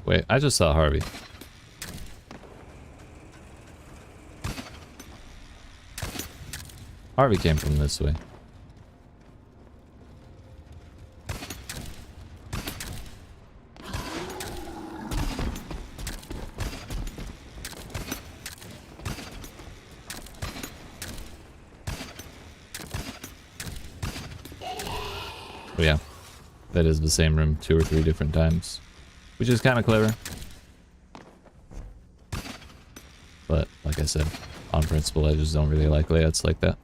Wait, I just saw Harvey. Harvey came from this way. Oh yeah, that is the same room 2 or 3 different times. Which is kind of clever. But, like I said, on principle, I just don't really like layouts like that.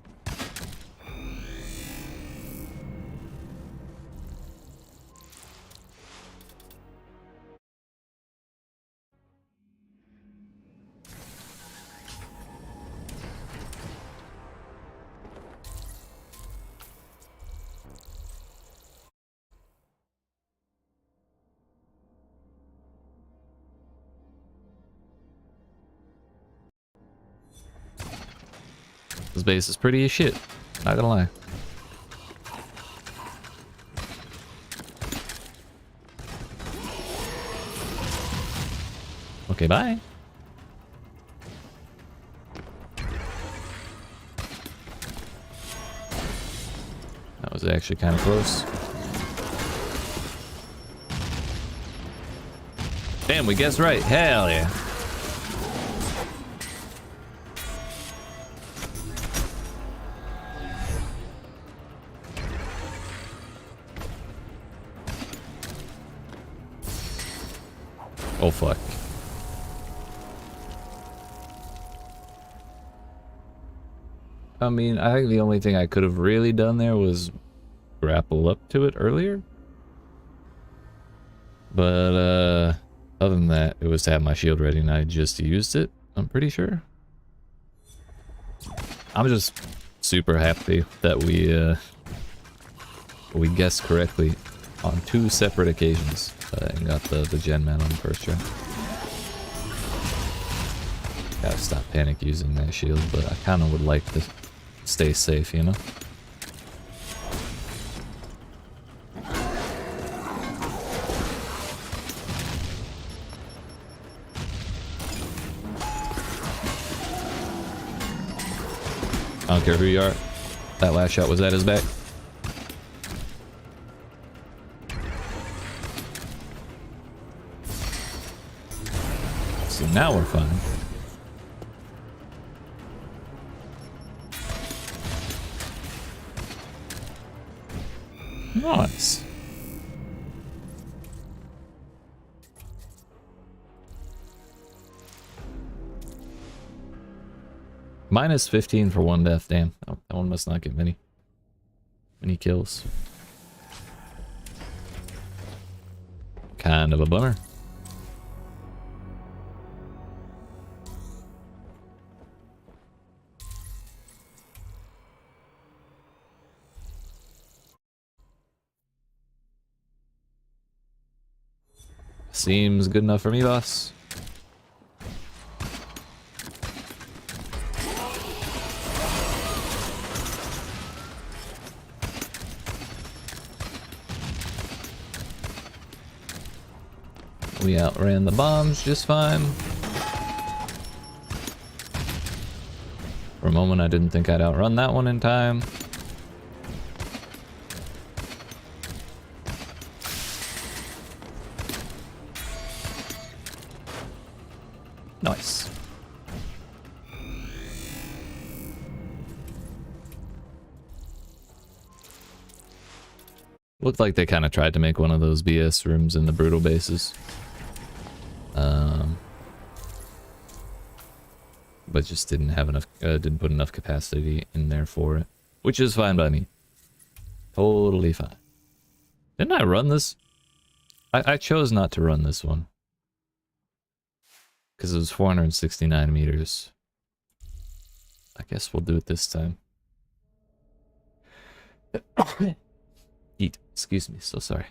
This base is pretty as shit, not gonna lie. Okay, bye. That was actually kind of close. Damn, we guessed right. Hell yeah. Oh fuck. I mean, I think the only thing I could have really done there was grapple up to it earlier. But other than that, it was to have my shield ready and I just used it, I'm pretty sure. I'm just super happy that we guessed correctly on 2 separate occasions and got the GenMat on the first try. Gotta stop panic using that shield, but I kind of would like to stay safe, you know? I don't care who you are. That last shot was at his back. So now we're fine. Nice. Minus 15 for 1 death, damn. Oh, that one must not get many kills. Kind of a bummer. Seems good enough for me, boss. We outran the bombs just fine. For a moment I didn't think I'd outrun that one in time. Nice. Looked like they kind of tried to make one of those BS rooms in the brutal bases. But just didn't have enough, didn't put enough capacity in there for it. Which is fine by me. Totally fine. Didn't I run this? I chose not to run this one. Because it was 469 meters. I guess we'll do it this time. Eat. Excuse me, so sorry.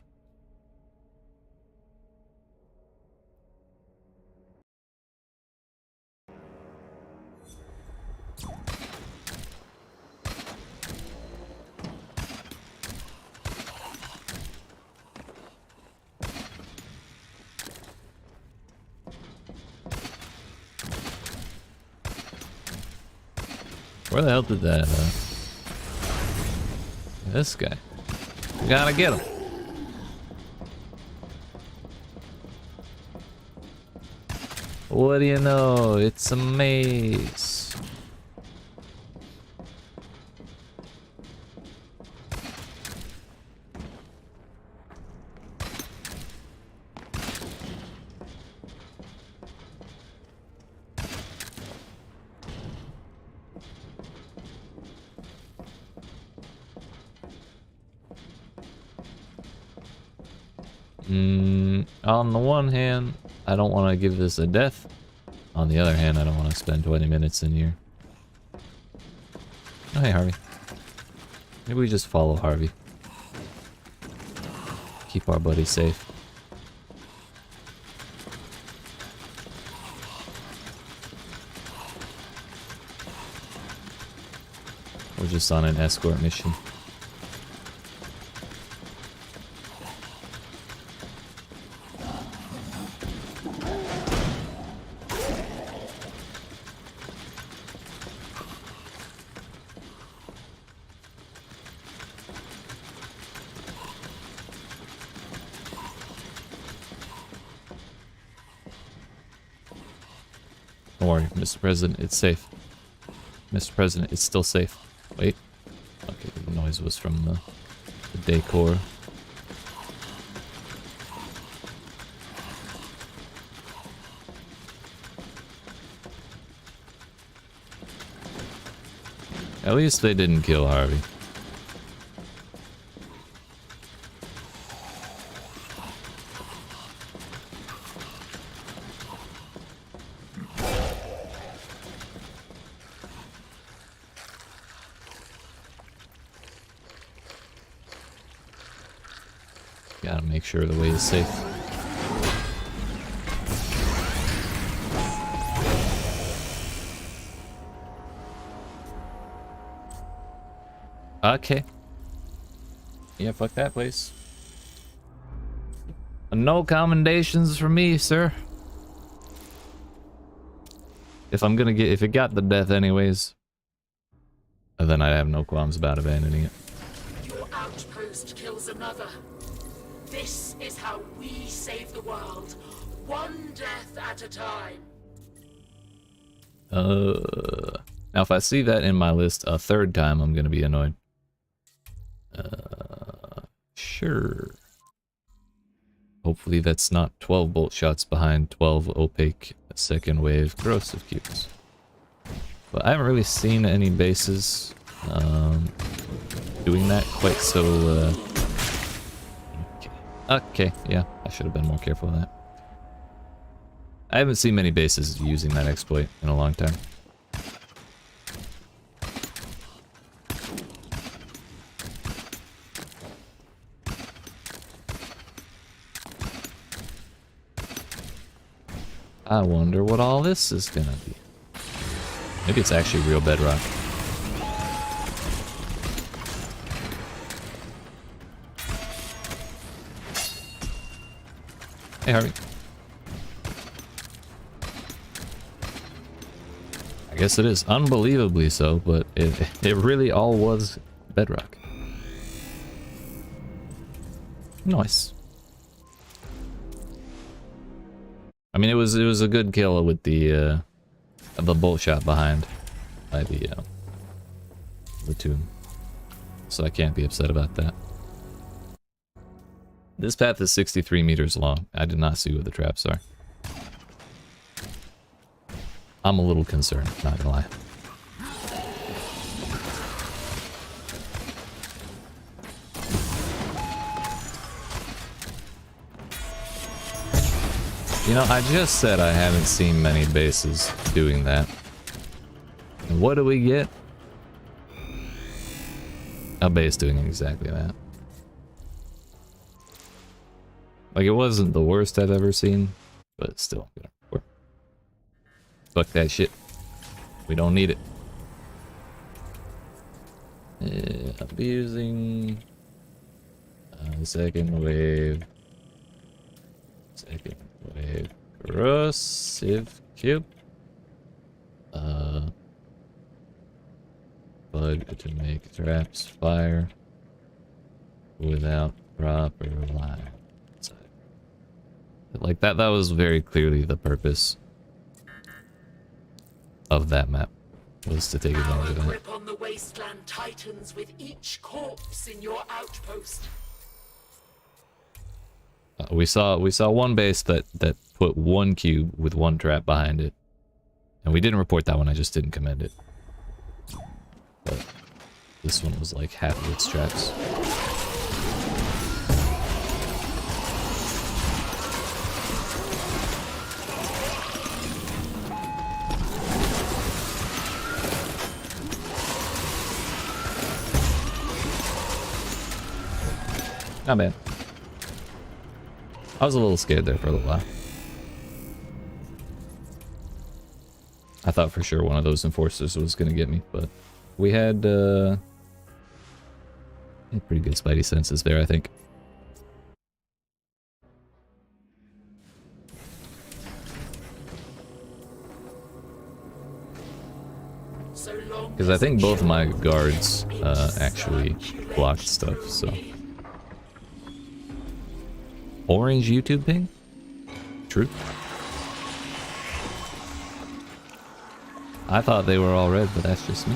Where the hell did that, this guy. We gotta get him. What do you know? It's a maze. On the one hand, I don't want to give this a death. On the other hand, I don't want to spend 20 minutes in here. Oh, hey, Harvey. Maybe we just follow Harvey. Keep our buddy safe. We're just on an escort mission. Don't worry, Mr. President, it's safe. Mr. President, it's still safe. Wait. Okay, the noise was from the decor. At least they didn't kill Harvey. Gotta make sure the way is safe. Okay. Yeah, fuck that place. No commendations for me, sir. If it got the death anyways, then I have no qualms about abandoning it. Your outpost kills another. This is how we save the world, one death at a time. Now if I see that in my list a third time, I'm gonna be annoyed. Sure. Hopefully that's not 12 bolt shots behind 12 opaque second wave corrosive cubes. But I haven't really seen any bases doing that quite so. Okay, yeah, I should have been more careful with that. I haven't seen many bases using that exploit in a long time. I wonder what all this is gonna be. Maybe it's actually real bedrock. Hey, Harvey. I guess it is unbelievably so, but it really all was bedrock. Nice. I mean, it was a good kill with the bolt shot behind by the tomb, so I can't be upset about that. This path is 63 meters long. I did not see what the traps are. I'm a little concerned, not gonna lie. You know, I just said I haven't seen many bases doing that. And what do we get? A base doing exactly that. Like, it wasn't the worst I've ever seen, but still, you know, fuck that shit. We don't need it. Abusing second wave. Second wave corrosive cube. Bug to make traps fire without proper line. Like that was very clearly the purpose of that map, was to take advantage of that. Our grip on the wasteland tightens with each corpse in your outpost. We saw one base that put one cube with one trap behind it, and we didn't report that one. I just didn't commend it. But this one was like half of its traps. Not bad. I was a little scared there for a little while. I thought for sure one of those enforcers was gonna get me, but we had pretty good spidey senses there, I think. Because I think both my guards actually blocked stuff, so. Orange YouTube ping? True. I thought they were all red, but that's just me.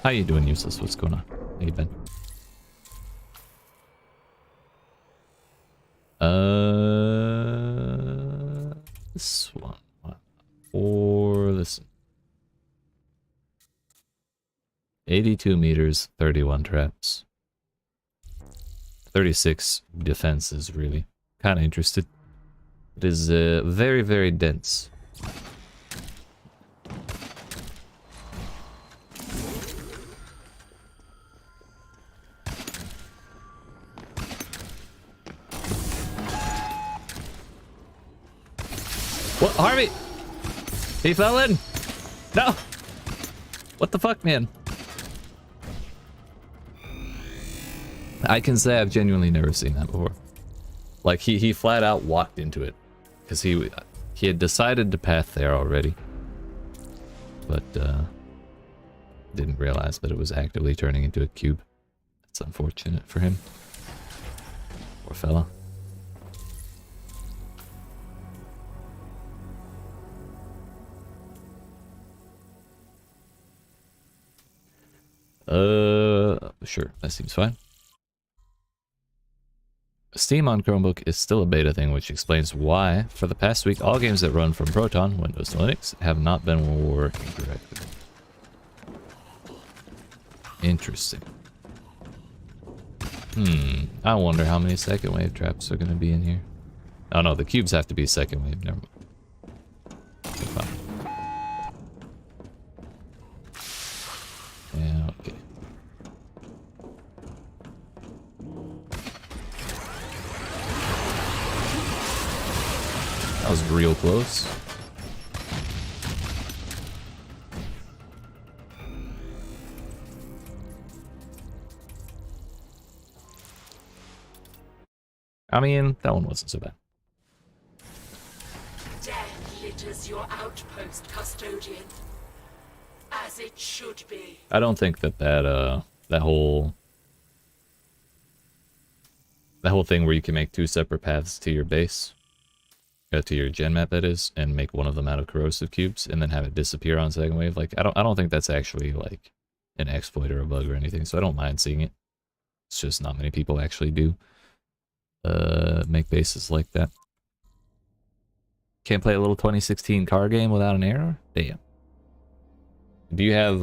How you doing, Useless? What's going on? How you been? This one. Or listen. 82 meters, 31 traps. 36 defenses, really. Kind of interested. It is very, very dense. What, Harvey? He fell in. No. What the fuck, man? I can say I've genuinely never seen that before. Like he flat out walked into it because he had decided to path there already, but didn't realize that it was actively turning into a cube. That's unfortunate for him. Poor fella. Sure, that seems fine. Steam on Chromebook is still a beta thing, which explains why, for the past week, all games that run from Proton, Windows to Linux, have not been working correctly. Interesting. I wonder how many second wave traps are going to be in here. Oh no, the cubes have to be second wave, never mind. Okay, yeah, okay. That was real close. I mean, that one wasn't so bad. Death litters your outpost, custodian. As it should be. I don't think that whole thing where you can make two separate paths to your base, to your GenMat that is, and make one of them out of corrosive cubes and then have it disappear on second wave. Like I don't think that's actually like an exploit or a bug or anything, so I don't mind seeing it. It's just not many people actually do make bases like that. Can't play a little 2016 car game without an error? Damn. Do you have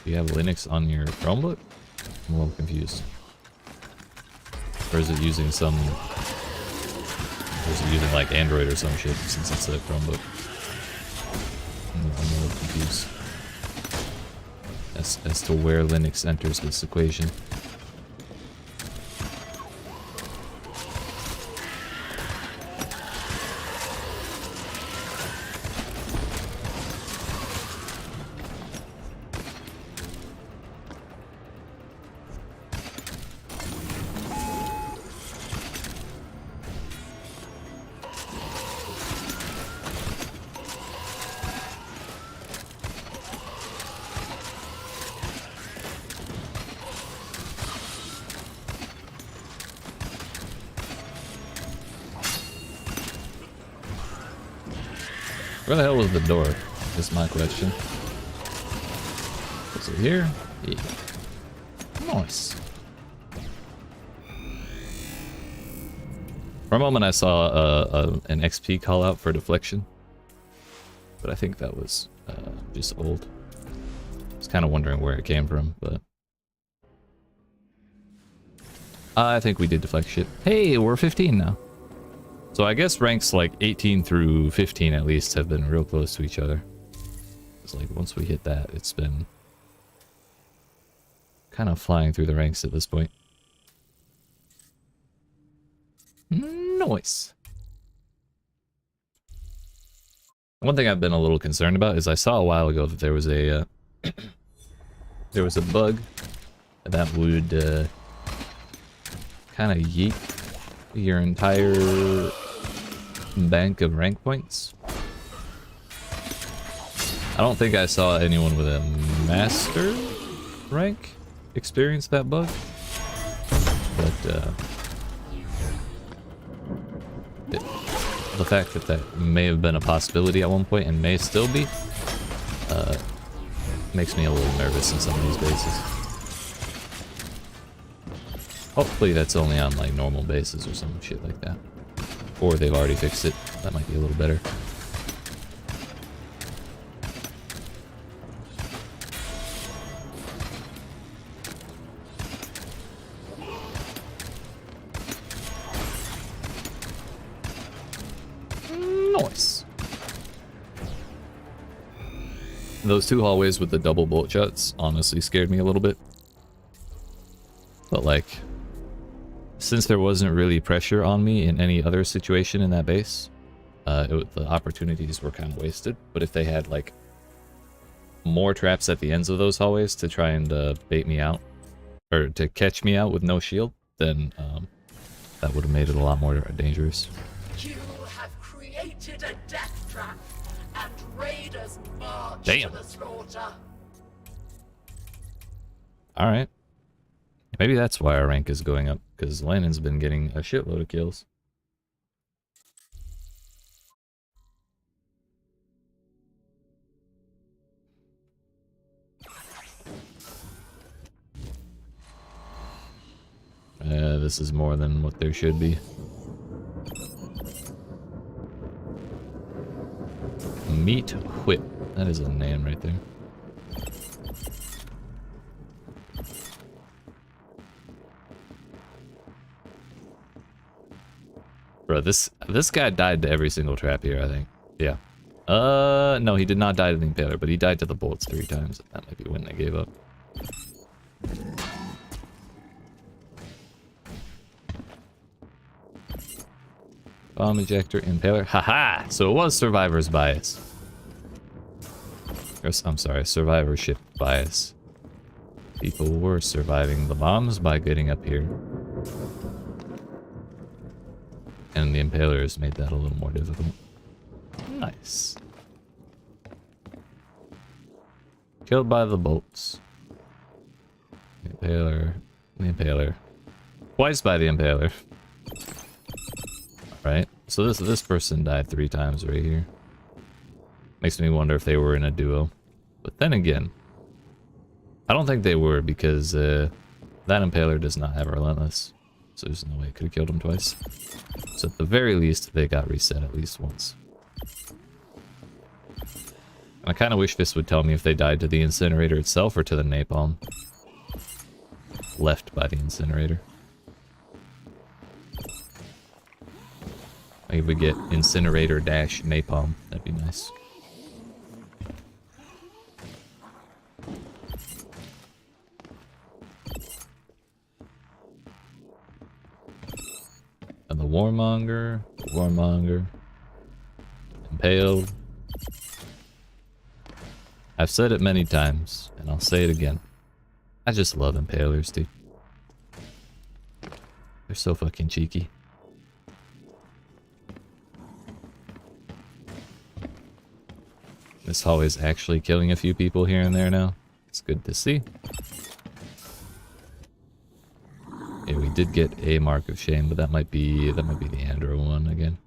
Linux on your Chromebook? I'm a little confused. Or is it using some... Or is it using like Android or some shit since it's a Chromebook? I'm a little confused as to where Linux enters this equation. Where the hell was the door? Is my question. Is it here? Yeah. Nice. For a moment I saw an XP call out for deflection, but I think that was just old. I was kind of wondering where it came from, but I think we did deflect shit. Hey, we're 15 now. So I guess ranks like 18 through 15 at least have been real close to each other. It's like once we hit that, it's been kind of flying through the ranks at this point. Nice. One thing I've been a little concerned about is I saw a while ago that there was a bug that would kind of yeet your entire bank of rank points. I don't think I saw anyone with a master rank experience that bug, but the fact that that may have been a possibility at one point and may still be makes me a little nervous in some of these bases. Hopefully that's only on like normal bases or some shit like that. Or they've already fixed it. That might be a little better. Nice. Those two hallways with the double bolt shuts honestly scared me a little bit. But like, since there wasn't really pressure on me in any other situation in that base, the opportunities were kind of wasted. But if they had like more traps at the ends of those hallways to try and bait me out, or to catch me out with no shield, then that would have made it a lot more dangerous. You have created a death trap, and raiders march Damn. to the slaughter. Alright. Maybe that's why our rank is going up, because Lannon's been getting a shitload of kills. This is more than what there should be. Meat Whip. That is a name right there. Bro, this guy died to every single trap here, I think. Yeah. No, he did not die to the Impaler, but he died to the bolts 3 times. That might be when they gave up. Bomb ejector, Impaler. Haha! So it was survivor's bias. Or, I'm sorry, survivorship bias. People were surviving the bombs by getting up here. And the Impalers made that a little more difficult. Nice. Killed by the bolts. The Impaler. The Impaler. Twice by the Impaler. Right? So this person died 3 times right here. Makes me wonder if they were in a duo. But then again, I don't think they were, because that Impaler does not have Relentless. So there's no way it could have killed him twice. So at the very least, they got reset at least once. And I kind of wish this would tell me if they died to the incinerator itself or to the napalm left by the incinerator. Maybe we get incinerator dash napalm. That'd be nice. And the warmonger, impaled. I've said it many times, and I'll say it again. I just love impalers, dude. They're so fucking cheeky. This hallway's actually killing a few people here and there now. It's good to see. Yeah, we did get a mark of shame, but that might be the Andro one again.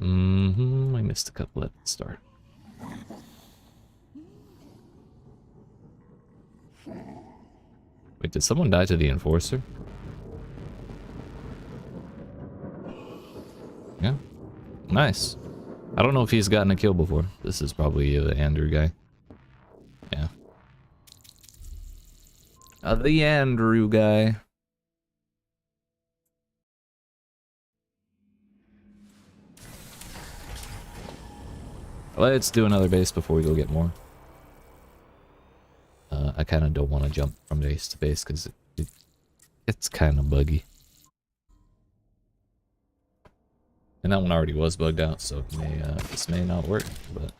I missed a couple at the start. Wait, did someone die to the Enforcer? Yeah. Nice. I don't know if he's gotten a kill before. This is probably the Andrew guy. Yeah. The Andrew guy. Let's do another base before we go get more. I kind of don't want to jump from base to base because it's kind of buggy. And that one already was bugged out, so this may not work, but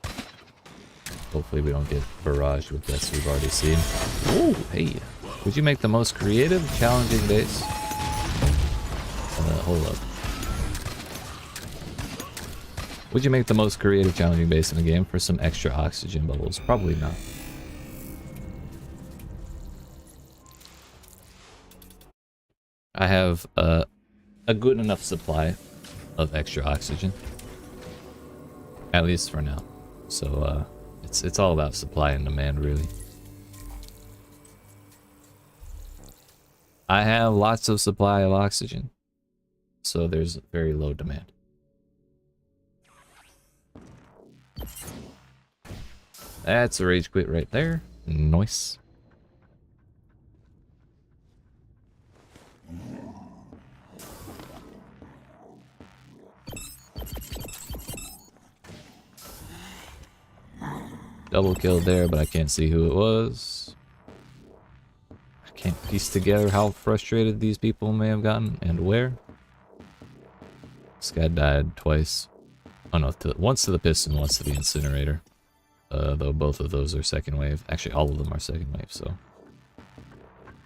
hopefully we don't get barraged with this we've already seen. Oh, hey. Would you make the most creative, challenging base? Hold up. Would you make the most creative, challenging base in the game for some extra oxygen bubbles? Probably not. I have a good enough supply of extra oxygen, at least for now. So it's all about supply and demand, really. I have lots of supply of oxygen, so there's very low demand. That's a rage quit right there. Nice. Double kill there, but I can't see who it was. can't piece together how frustrated these people may have gotten and where. This guy died twice. Oh no, once to the piston, once to the incinerator. Though both of those are second wave. Actually, all of them are second wave, so.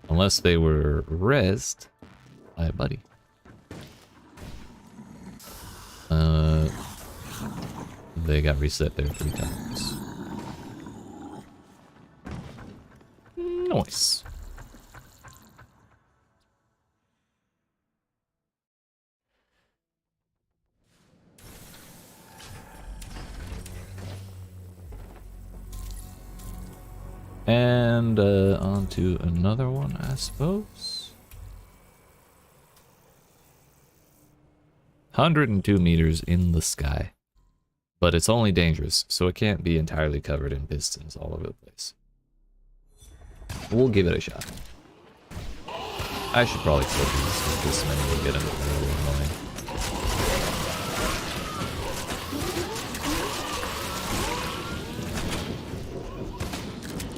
Unless they were rezzed by a buddy. They got reset there 3 times. Nice. And on to another one, I suppose. 102 meters in the sky. But it's only dangerous, so it can't be entirely covered in pistons all over the place. We'll give it a shot. I should probably kill these because this many will get them really annoying.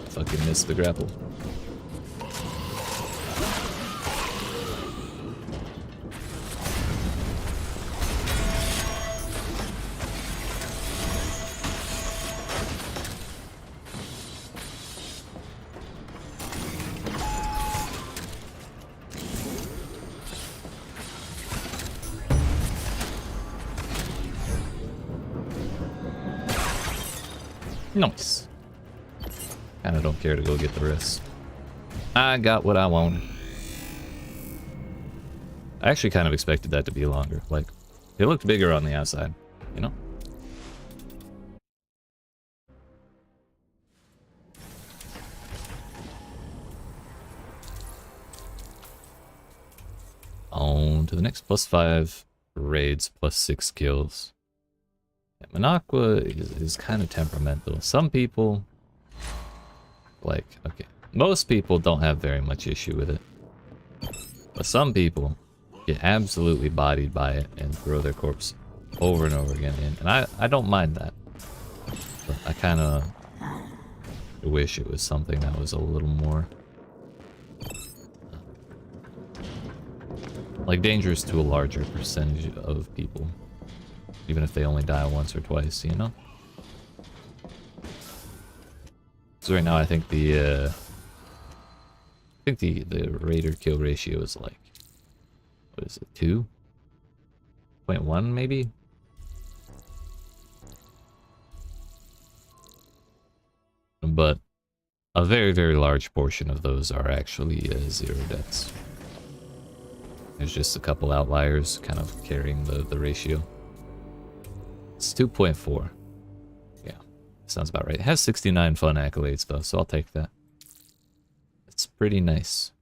Fucking missed the grapple. Nice. Kinda don't care to go get the rest. I got what I wanted. I actually kind of expected that to be longer. Like, it looked bigger on the outside, you know? On to the next. +5 raids, +6 kills. Yeah, Minocqua is kind of temperamental. Some people, like, okay, most people don't have very much issue with it. But some people get absolutely bodied by it and throw their corpse over and over again in. And I don't mind that. But I kind of wish it was something that was a little more like dangerous to a larger percentage of people. Even if they only die once or twice, you know? So right now I think the raider kill ratio is like, what is it, 2.1 maybe? But a very, very large portion of those are actually 0 deaths. There's just a couple outliers kind of carrying the ratio. It's 2.4. Yeah, sounds about right. It has 69 fun accolades though, so I'll take that. It's pretty nice.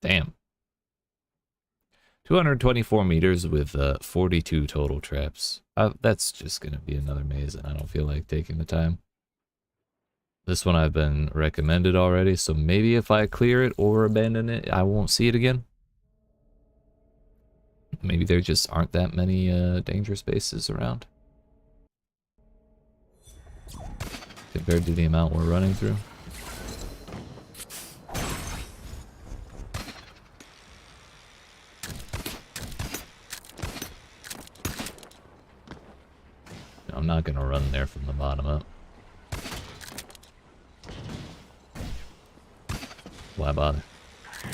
Damn. 224 meters with 42 total traps. That's just gonna be another maze, and I don't feel like taking the time. This one I've been recommended already, so maybe if I clear it or abandon it, I won't see it again. Maybe there just aren't that many danger spaces around compared to the amount we're running through. I'm not gonna run there from the bottom up. Why bother? I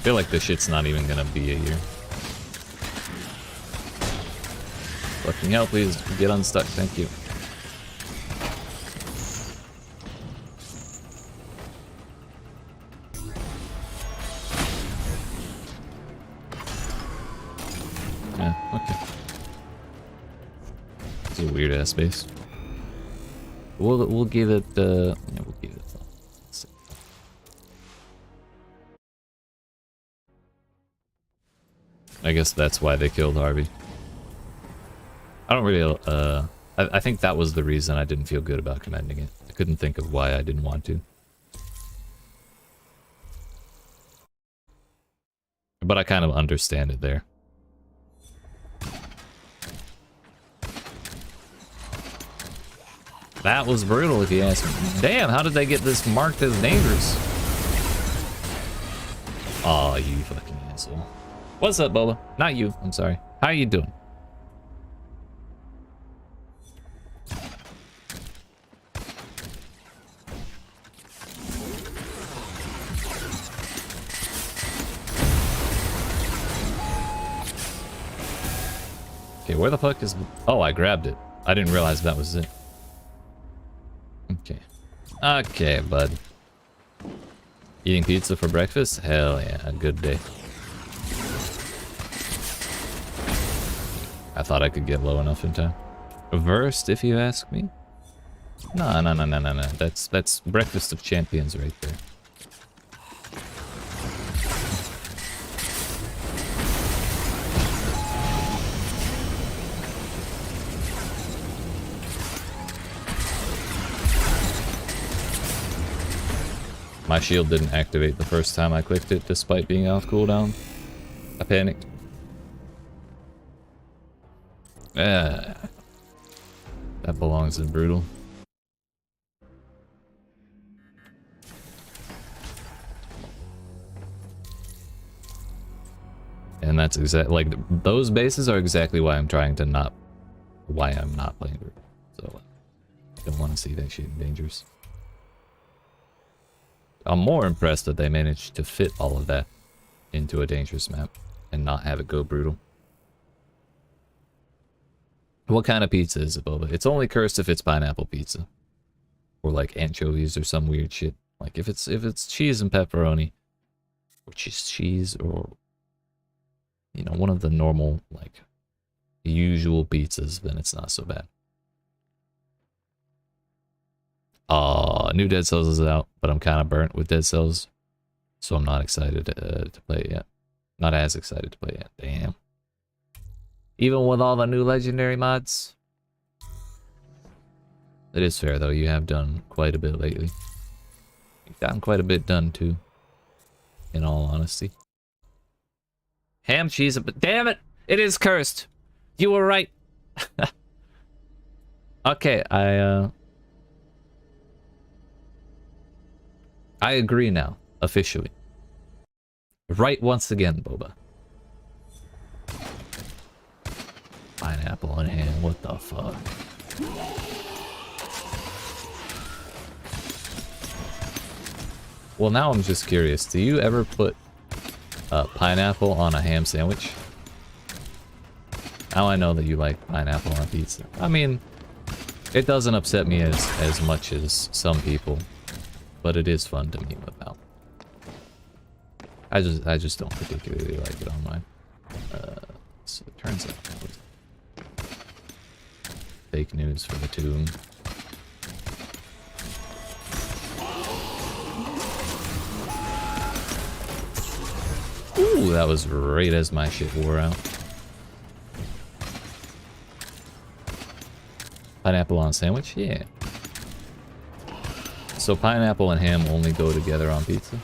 feel like this shit's not even gonna be a year. Fucking hell, please get unstuck, thank you. Yeah, okay. It's a weird ass base. We'll give it yeah, we'll give it. Let's see. I guess that's why they killed Harvey. I don't really, I think that was the reason I didn't feel good about commending it. I couldn't think of why I didn't want to. But I kind of understand it there. That was brutal, if you ask me. Damn, how did they get this marked as dangerous? Oh, you fucking asshole. What's up, Boba? Not you, I'm sorry. How you doing? Okay, where the fuck is... Oh, I grabbed it. I didn't realize that was it. Okay. Okay, bud. Eating pizza for breakfast? Hell yeah, a good day. I thought I could get low enough in time. Versed, if you ask me. No. That's breakfast of champions right there. My shield didn't activate the first time I clicked it, despite being off cooldown. I panicked. That belongs in brutal. And that's exactly like those bases are exactly why I'm trying to not, why I'm not playing brutal. So I don't want to see that shit in dangers. I'm more impressed that they managed to fit all of that into a dangerous map and not have it go brutal. What kind of pizza is it, Boba? It's only cursed if it's pineapple pizza. Or like anchovies or some weird shit. Like if it's cheese and pepperoni, or cheese, or you know, one of the normal, like usual pizzas, then it's not so bad. New Dead Cells is out, but I'm kind of burnt with Dead Cells, so I'm not excited to play it yet. Not as excited to play it yet. Damn. Even with all the new legendary mods. It is fair though, you have done quite a bit lately. You've gotten quite a bit done too, in all honesty. Ham, cheese, but damn it! It is cursed! You were right! Okay, I agree now, officially. Right once again, Boba. Pineapple and ham, what the fuck? Well, now I'm just curious. Do you ever put pineapple on a ham sandwich? Now I know that you like pineapple on pizza. I mean, it doesn't upset me as much as some people, but it is fun to meme about. I just don't particularly like it on mine. So it turns out that was fake news for the tomb. Ooh, that was right as my shit wore out. Pineapple on sandwich? Yeah. So pineapple and ham only go together on pizza?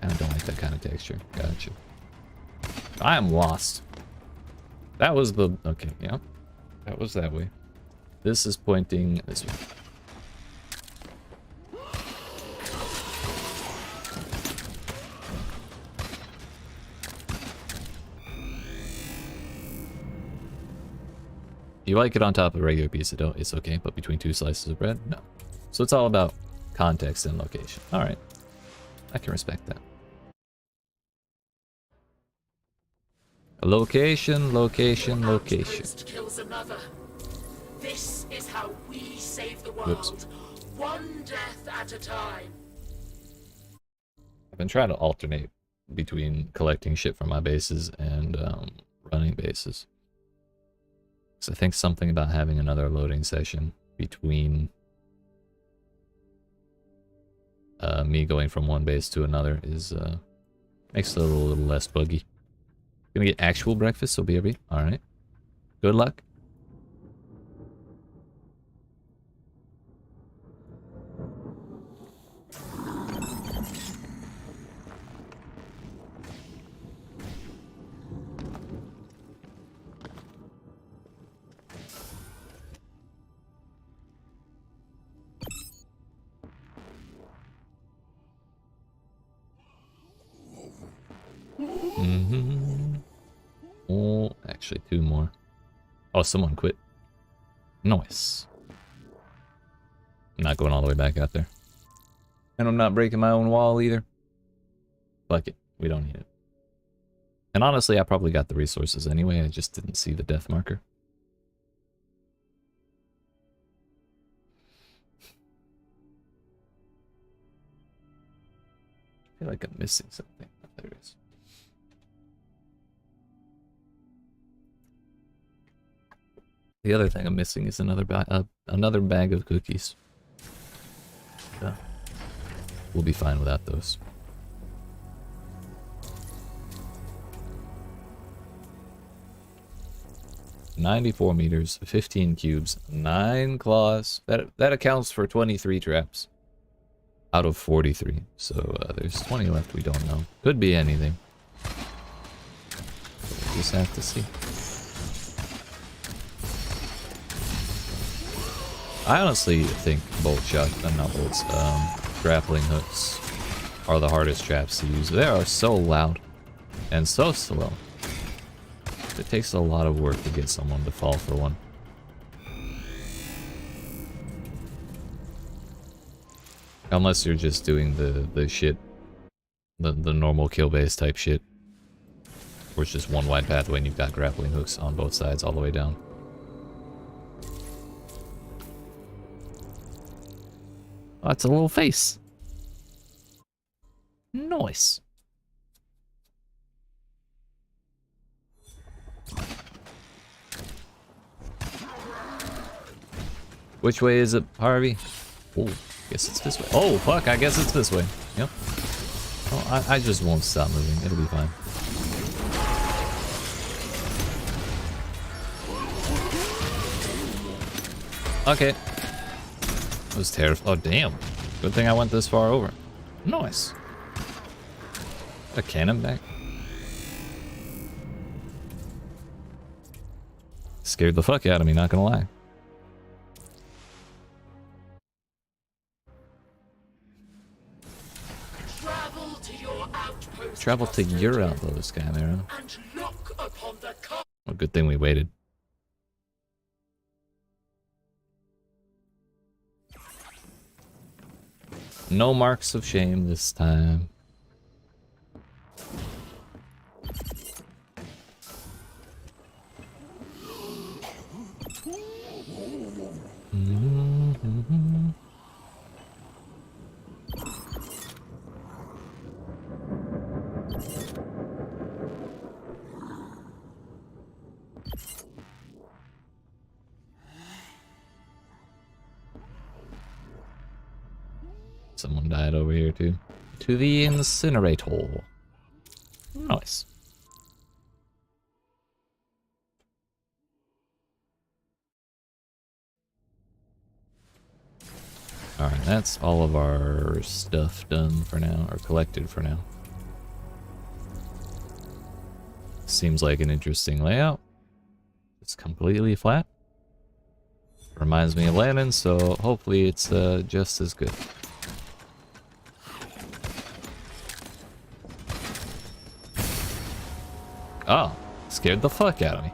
I don't like that kind of texture. Gotcha. I am lost. That was the... Okay, yeah. That was that way. This is pointing this way. You like it on top of regular pizza dough, it's okay, but between two slices of bread, no. So it's all about context and location. Alright. I can respect that. Location, location, location. Kills another. This is how we save the world. Whoops. One death at a time. I've been trying to alternate between collecting shit from my bases and running bases. So I think something about having another loading session between me going from one base to another is makes it a little less buggy. Gonna get actual breakfast, so BRB. Alright. Good luck. Oh, actually 2 more. Oh, someone quit. Nice. I'm not going all the way back out there. And I'm not breaking my own wall either. Fuck it. We don't need it. And honestly, I probably got the resources anyway. I just didn't see the death marker. I feel like I'm missing something. Oh, there it is. The other thing I'm missing is another bag of cookies. We'll be fine without those. $94 meters, 15 cubes, 9 claws. That accounts for 23 traps out of 43. So there's 20 left we don't know. Could be anything. We'll just have to see. I honestly think grappling hooks are the hardest traps to use. They are so loud and so slow. It takes a lot of work to get someone to fall for one. Unless you're just doing the shit, the normal kill-based type shit, where it's just one wide pathway and you've got grappling hooks on both sides all the way down. Oh, it's a little face. Nice. Which way is it, Harvey? Oh, guess it's this way. Oh, fuck, I guess it's this way. Yep. Oh, I just won't stop moving. It'll be fine. Okay. That was terrible. Oh, damn. Good thing I went this far over. Nice. A cannon back. Scared the fuck out of me, not gonna lie. Travel to your outpost, Chimera. Well, good thing we waited. No marks of shame this time. Someone died over here too. To the incinerator. Nice. Alright, that's all of our stuff done for now, or collected for now. Seems like an interesting layout. It's completely flat. Reminds me of Lannon, so hopefully it's just as good. Oh, scared the fuck out of me.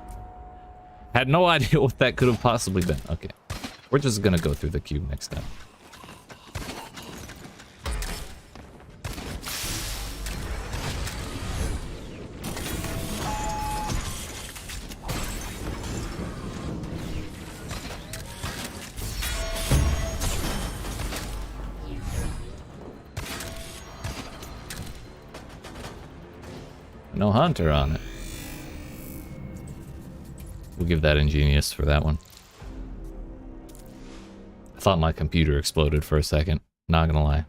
Had no idea what that could have possibly been. Okay, we're just gonna go through the cube next time. No hunter on it. We'll give that ingenious for that one. I thought my computer exploded for a second. Not gonna lie.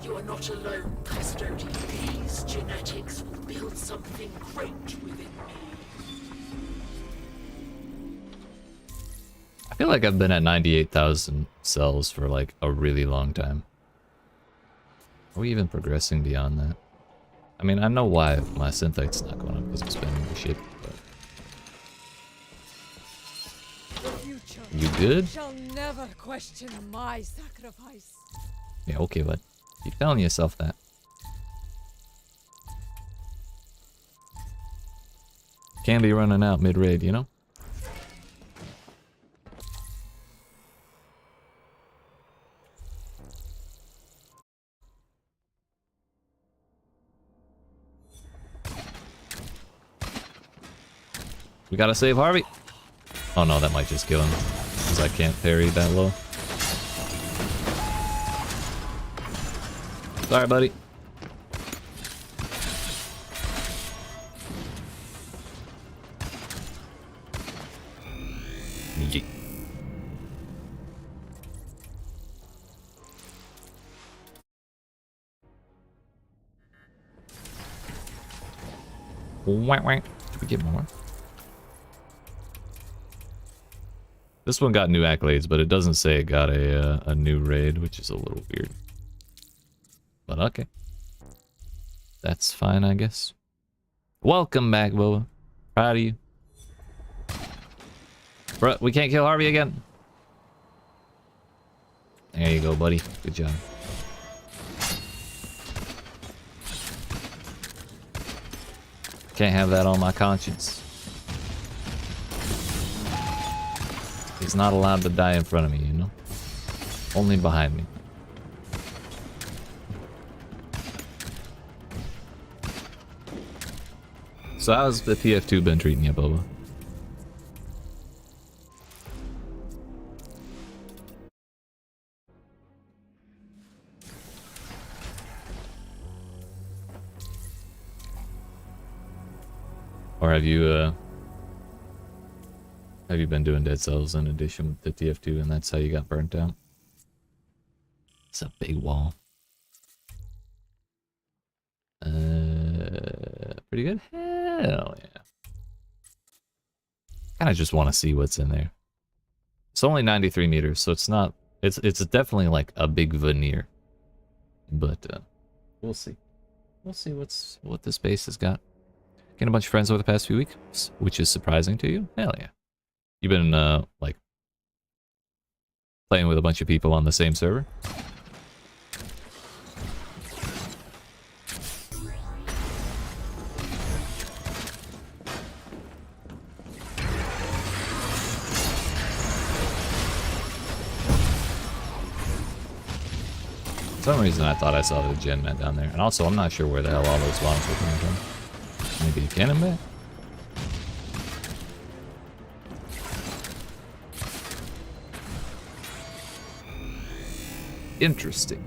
You are not alone, custodian. These genetics will build something great within me. I feel like I've been at 98,000 cells for like a really long time. Are we even progressing beyond that? I mean, I know why my synthite's not going up because I'm spending the shit, but... You good? Shall never question my sacrifice. Yeah, okay, bud. Keep telling yourself that. Can't be running out mid-raid, you know? We gotta save Harvey. Oh no, that might just kill him. Because I can't parry that low. Sorry, buddy. Yeet. Wank, wank. Did we get more? This one got new accolades, but it doesn't say it got a new raid, which is a little weird. But okay. That's fine, I guess. Welcome back, Boa. Proud of you. Bro, we can't kill Harvey again. There you go, buddy. Good job. Can't have that on my conscience. He's not allowed to die in front of me, you know? Only behind me. So how's the TF2 been treating you, Boba? Or have you been doing Dead Cells in addition to TF2 and that's how you got burnt out? It's a big wall. Pretty good? Hell yeah. Kinda just want to see what's in there. It's only 93 meters, so it's not... It's definitely like a big veneer. But, we'll see. We'll see what this base has got. Getting a bunch of friends over the past few weeks, which is surprising to you? Hell yeah. You've been, like, playing with a bunch of people on the same server? For some reason I thought I saw the GenMat down there. And also, I'm not sure where the hell all those bombs were coming from. Maybe a cannon bat? Interesting.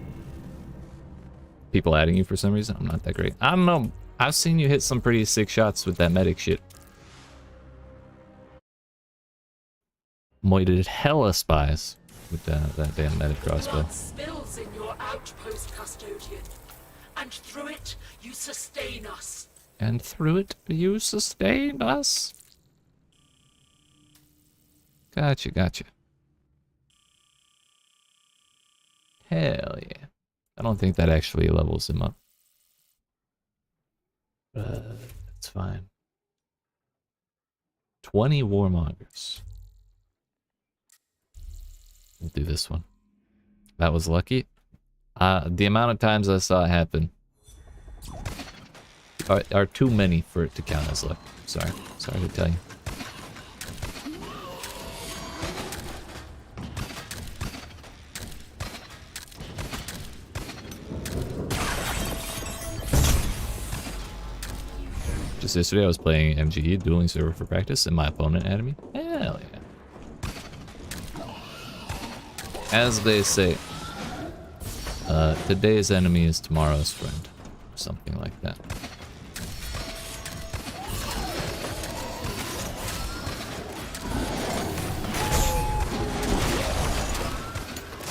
People adding you for some reason? I'm not that great. I don't know. I've seen you hit some pretty sick shots with that medic shit. Moited hella spies with that damn medic crossbow. Blood spills in your outpost, custodian, and through it you sustain us. And through it, you sustained us. Gotcha, gotcha. Hell yeah. I don't think that actually levels him up. That's fine. 20 warmongers. We'll do this one. That was lucky. The amount of times I saw it happen are too many for it to count as luck. Sorry to tell you. Just yesterday I was playing MGE, dueling server for practice, and my opponent added me. Hell yeah. As they say, today's enemy is tomorrow's friend. Something like that.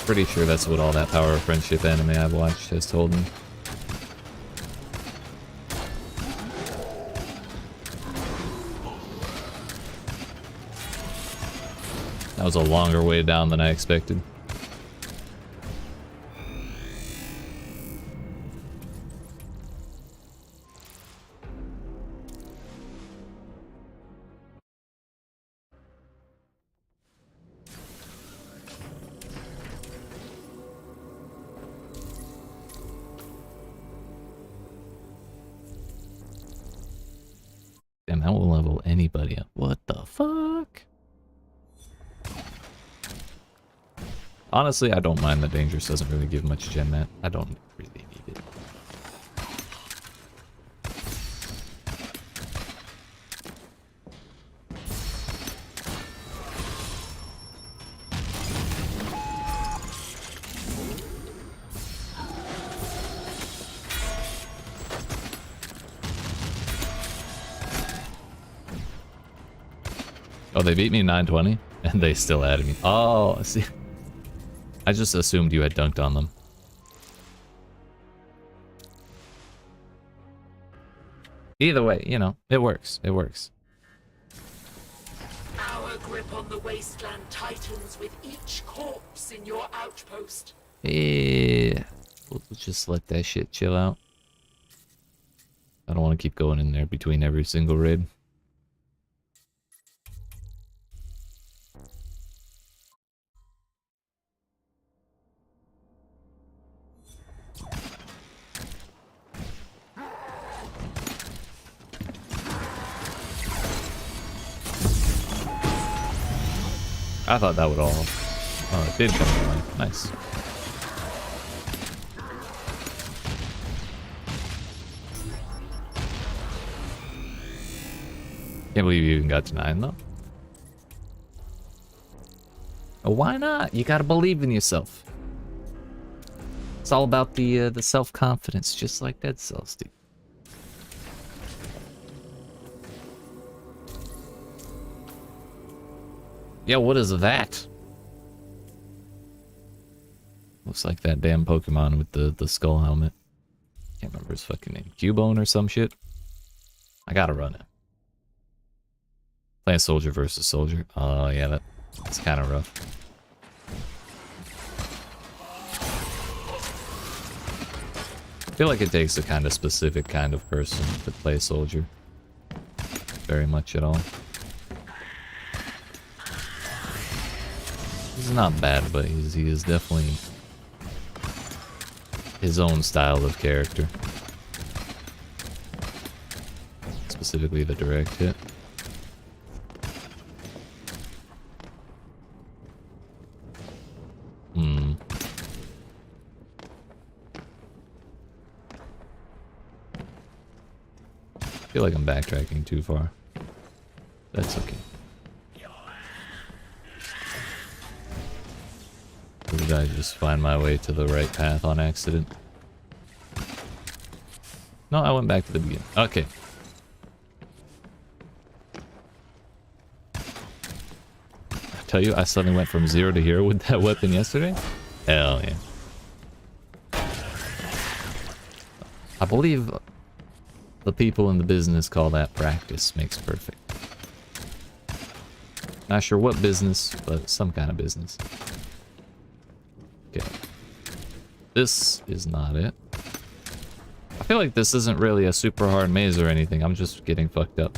Pretty sure that's what all that Power of Friendship anime I've watched has told me. That was a longer way down than I expected. level anybody up. What the fuck? Honestly, I don't mind that dangerous doesn't really give much GenMat. I don't really need it. Oh, they beat me 920 and they still added me. Oh, see. I just assumed you had dunked on them. Either way, you know, it works. It works. Our grip on the wasteland tightens with each corpse in your outpost. Yeah. We'll just let that shit chill out. I don't want to keep going in there between every single raid. I thought that would all... Oh, it did come to life. Nice. Can't believe you even got to 9 though. Oh, why not? You gotta believe in yourself. It's all about the self-confidence, just like Dead Cells do. Yo, what is that? Looks like that damn Pokemon with the skull helmet. Can't remember his fucking name. Cubone or some shit. I gotta run it. Playing soldier versus soldier. Oh yeah, that's kind of rough. I feel like it takes a kind of specific kind of person to play soldier. Very much at all. He's not bad, but he is definitely his own style of character. Specifically the direct hit. I feel like I'm backtracking too far. That's okay. Or did I just find my way to the right path on accident? No, I went back to the beginning. Okay. I tell you, I suddenly went from 0 to hero with that weapon yesterday. Hell yeah. I believe the people in the business call that practice makes perfect. Not sure what business, but some kind of business. Okay. This is not it. I feel like this isn't really a super hard maze or anything. I'm just getting fucked up.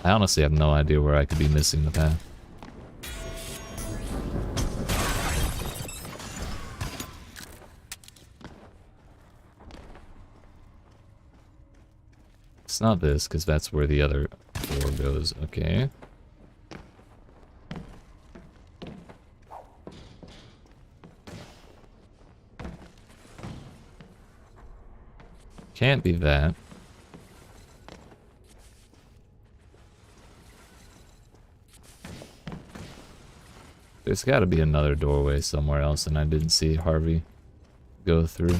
I honestly have no idea where I could be missing the path. It's not this, because that's where the other door goes. Okay. Can't be that. There's got to be another doorway somewhere else, and I didn't see Harvey go through.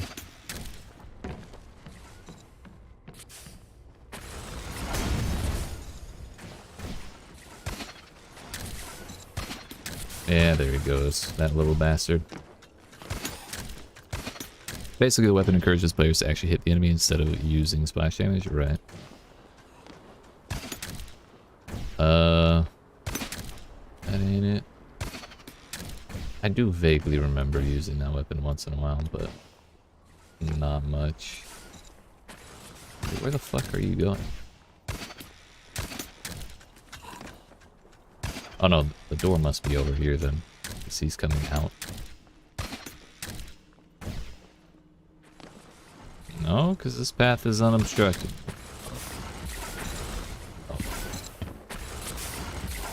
Yeah, there he goes. That little bastard. Basically, the weapon encourages players to actually hit the enemy instead of using splash damage. You're right. That ain't it. I do vaguely remember using that weapon once in a while, but not much. Where the fuck are you going? Oh no, the door must be over here then, because he's coming out. No, because this path is unobstructed. Oh.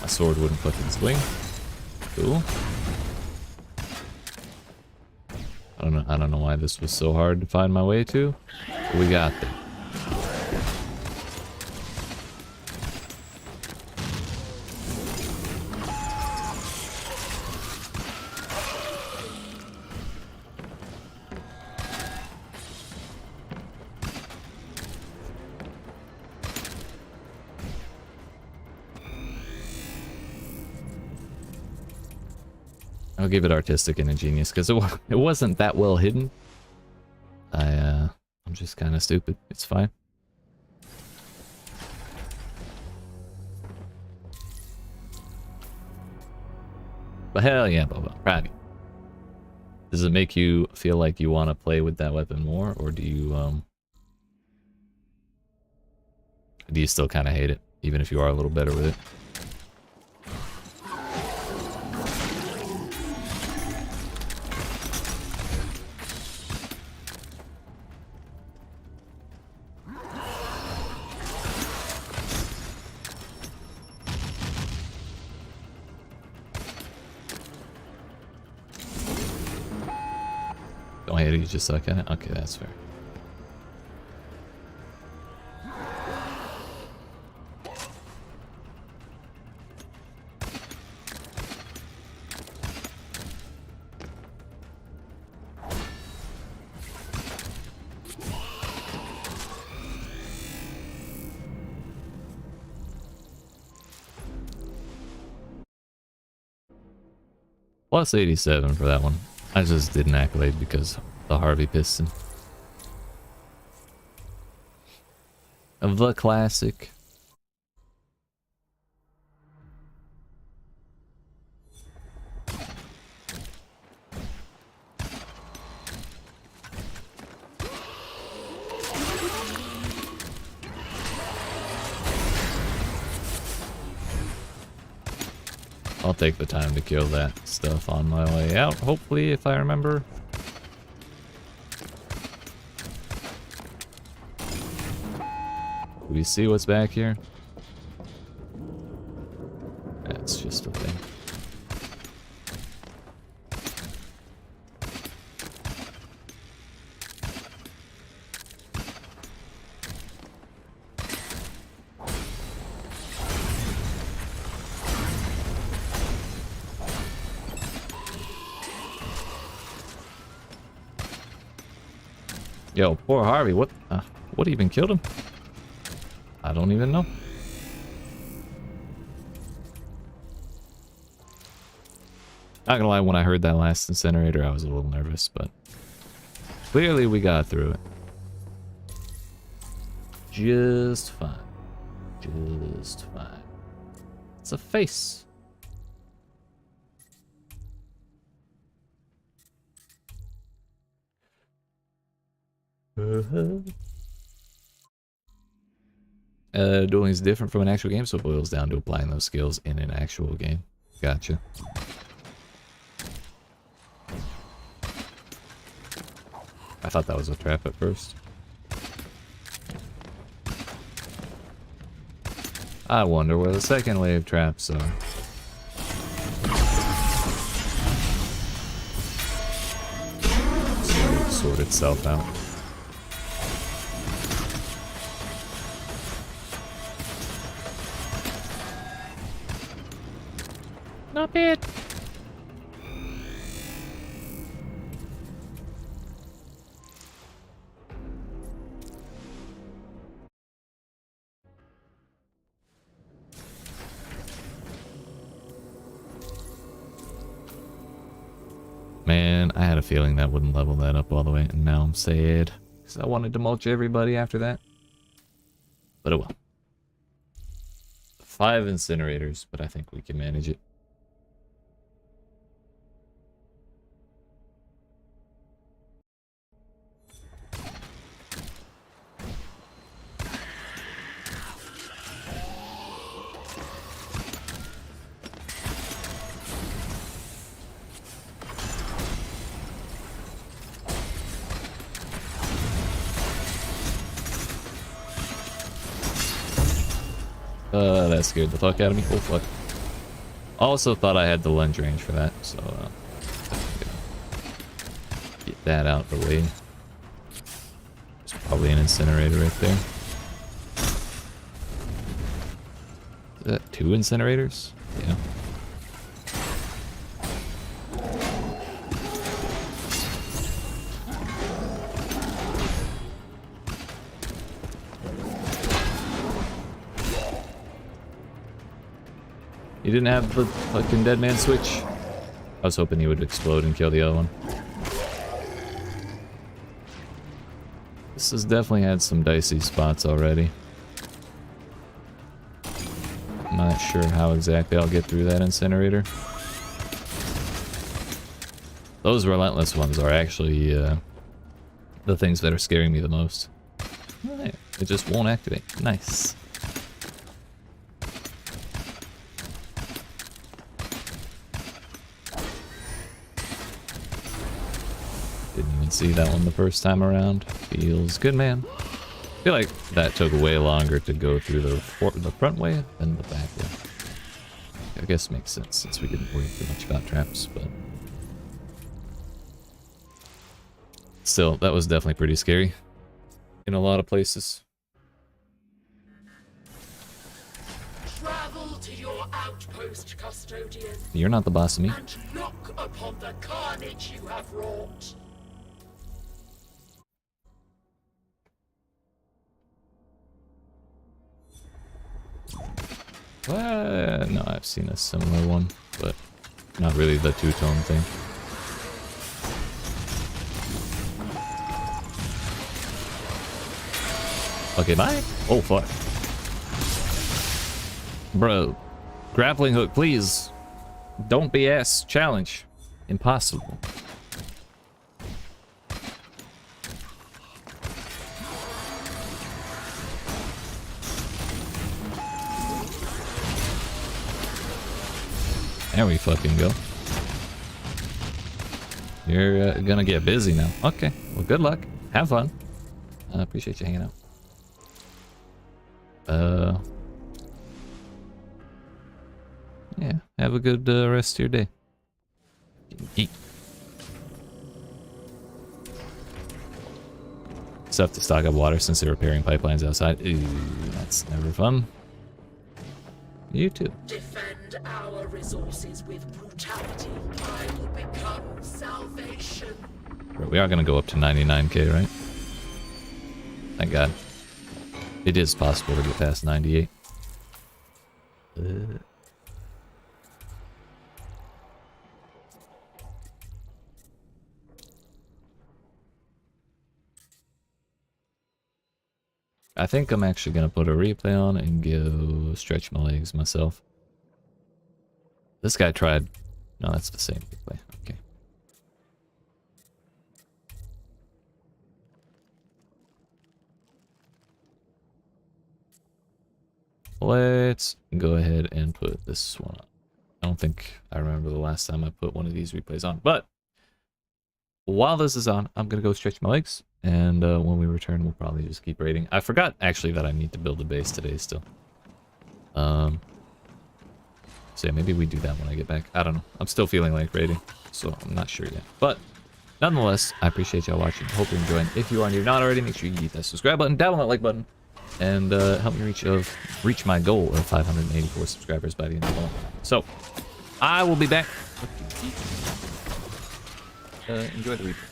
My sword wouldn't fucking swing. Cool. I don't know why this was so hard to find my way to, but we got there. I'll give it artistic and ingenious because it wasn't that well hidden. I'm just kind of stupid. It's fine. But hell yeah, Boba. Proud of you. Does it make you feel like you want to play with that weapon more, or do you still kind of hate it, even if you are a little better with it? Don't hate it, you just suck at it? Okay, that's fair. Plus 87 for that one. I just did an accolade because of the Harvey piston. Of the classic. I'll take the time to kill that stuff on my way out, hopefully, if I remember. Do we see what's back here? That's just a thing. Yo, poor Harvey. What even killed him? I don't even know. Not gonna lie, when I heard that last incinerator, I was a little nervous, but clearly we got through it. Just fine. Just fine. It's a face. Dueling is different from an actual game, so it boils down to applying those skills in an actual game. Gotcha. I thought that was a trap at first. I wonder where the second wave traps are. Sort itself out. Not bad. Man, I had a feeling that wouldn't level that up all the way, and now I'm sad because I wanted to mulch everybody after that. But it will. 5 incinerators, but I think we can manage it. That scared the fuck out of me. Oh fuck. Also thought I had the lunge range for that, so get that out of the way. There's probably an incinerator right there. Is that 2 incinerators? Yeah. You didn't have the fucking dead man switch? I was hoping he would explode and kill the other one. This has definitely had some dicey spots already. I'm not sure how exactly I'll get through that incinerator. Those relentless ones are actually the things that are scaring me the most. Alright, it just won't activate. Nice. Didn't even see that one the first time around. Feels good, man. I feel like that took way longer to go through the front way than the back way. I guess makes sense since we didn't worry too much about traps, but still, that was definitely pretty scary in a lot of places. Travel to your outpost, custodian, You're not the boss of me. and look upon the carnage you have wrought. No, I've seen a similar one, but not really the two-tone thing. Okay, bye. Oh, fuck. Bro, grappling hook, please. Don't BS. Challenge. Impossible. There we fucking go. You're gonna get busy now. Okay, well, good luck. Have fun. I appreciate you hanging out. Yeah, have a good rest of your day. Eat. Stuff to stock up water since they're repairing pipelines outside. Ooh, that's never fun. You too. Defend our resources with brutality. I will become salvation. We are gonna go up to 99k, right? Thank God. It is possible to get past 98. I think I'm actually gonna put a replay on and go stretch my legs myself. This guy tried. No, that's the same replay. Okay. Let's go ahead and put this one on. I don't think I remember the last time I put one of these replays on, but while this is on, I'm gonna go stretch my legs, and when we return, we'll probably just keep raiding. I forgot actually that I need to build a base today still. So yeah, maybe we do that when I get back. I don't know. I'm still feeling like raiding, so I'm not sure yet. But nonetheless, I appreciate y'all watching. Hope you're enjoying. If you are and you're not already, make sure you hit that subscribe button, down on that like button, and help me reach my goal of 584 subscribers by the end of the month. So I will be back. Enjoy the replay.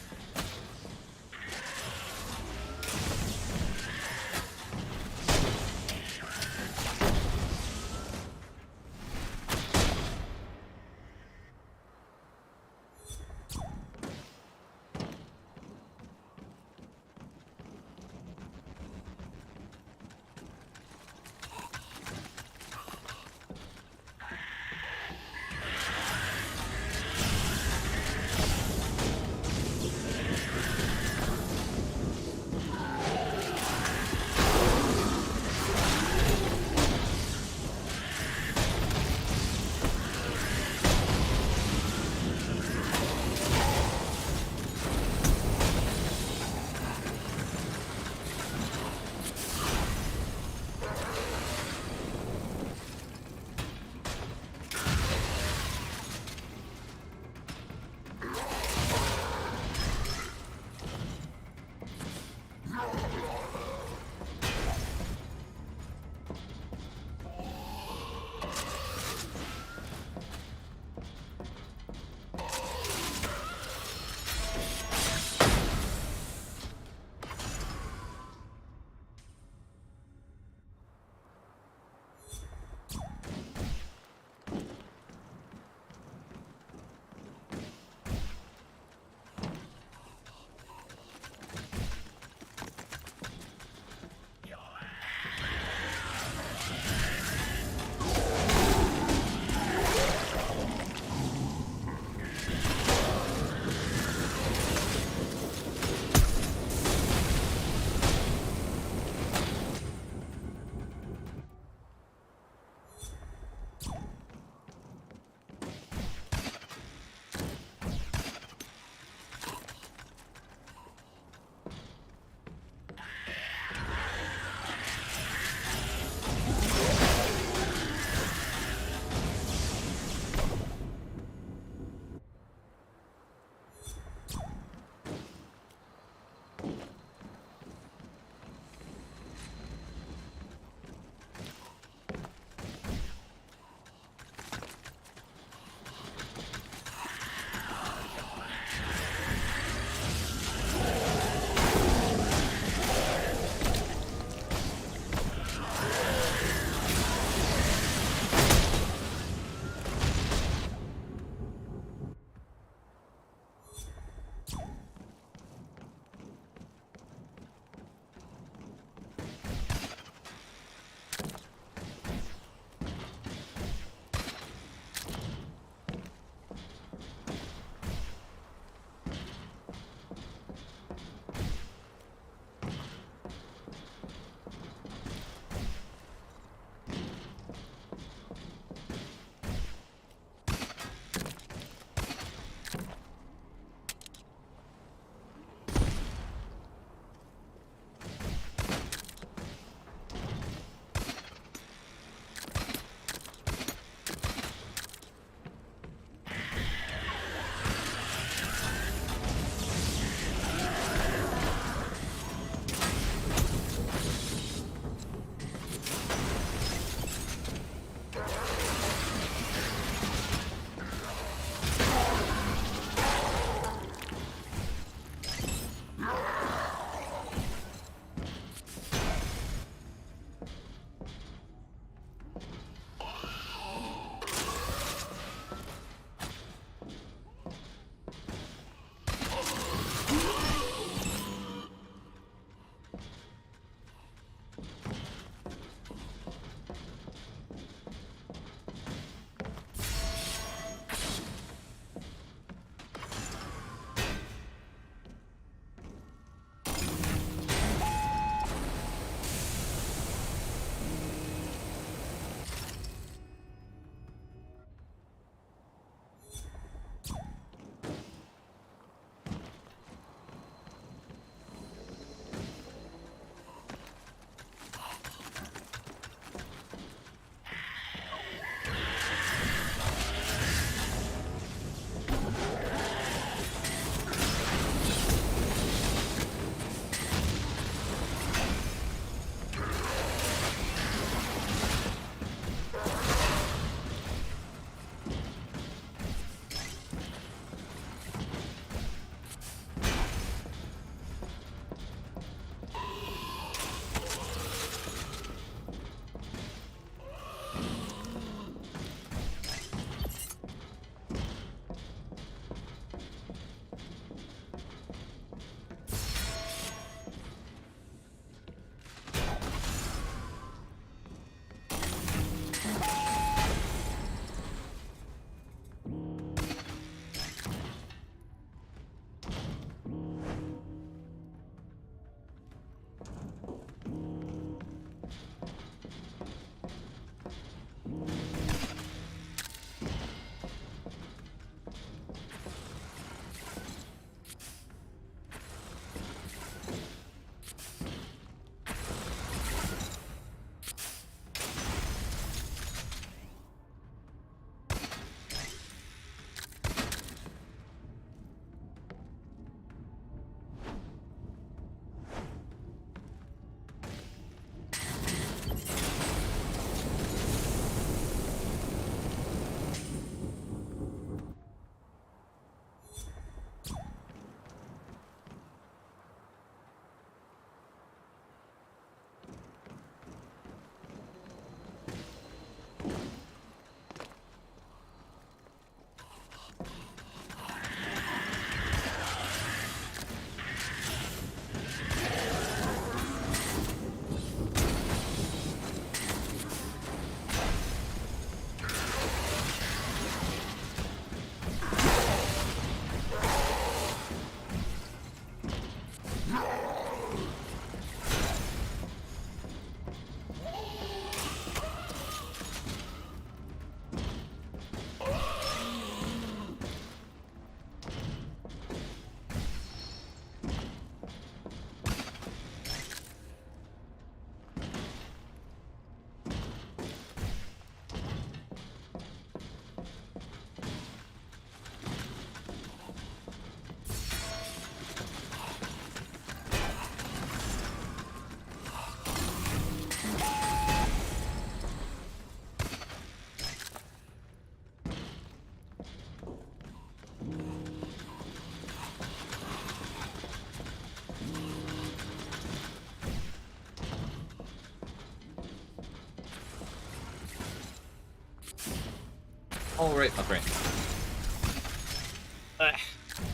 All right, my friend.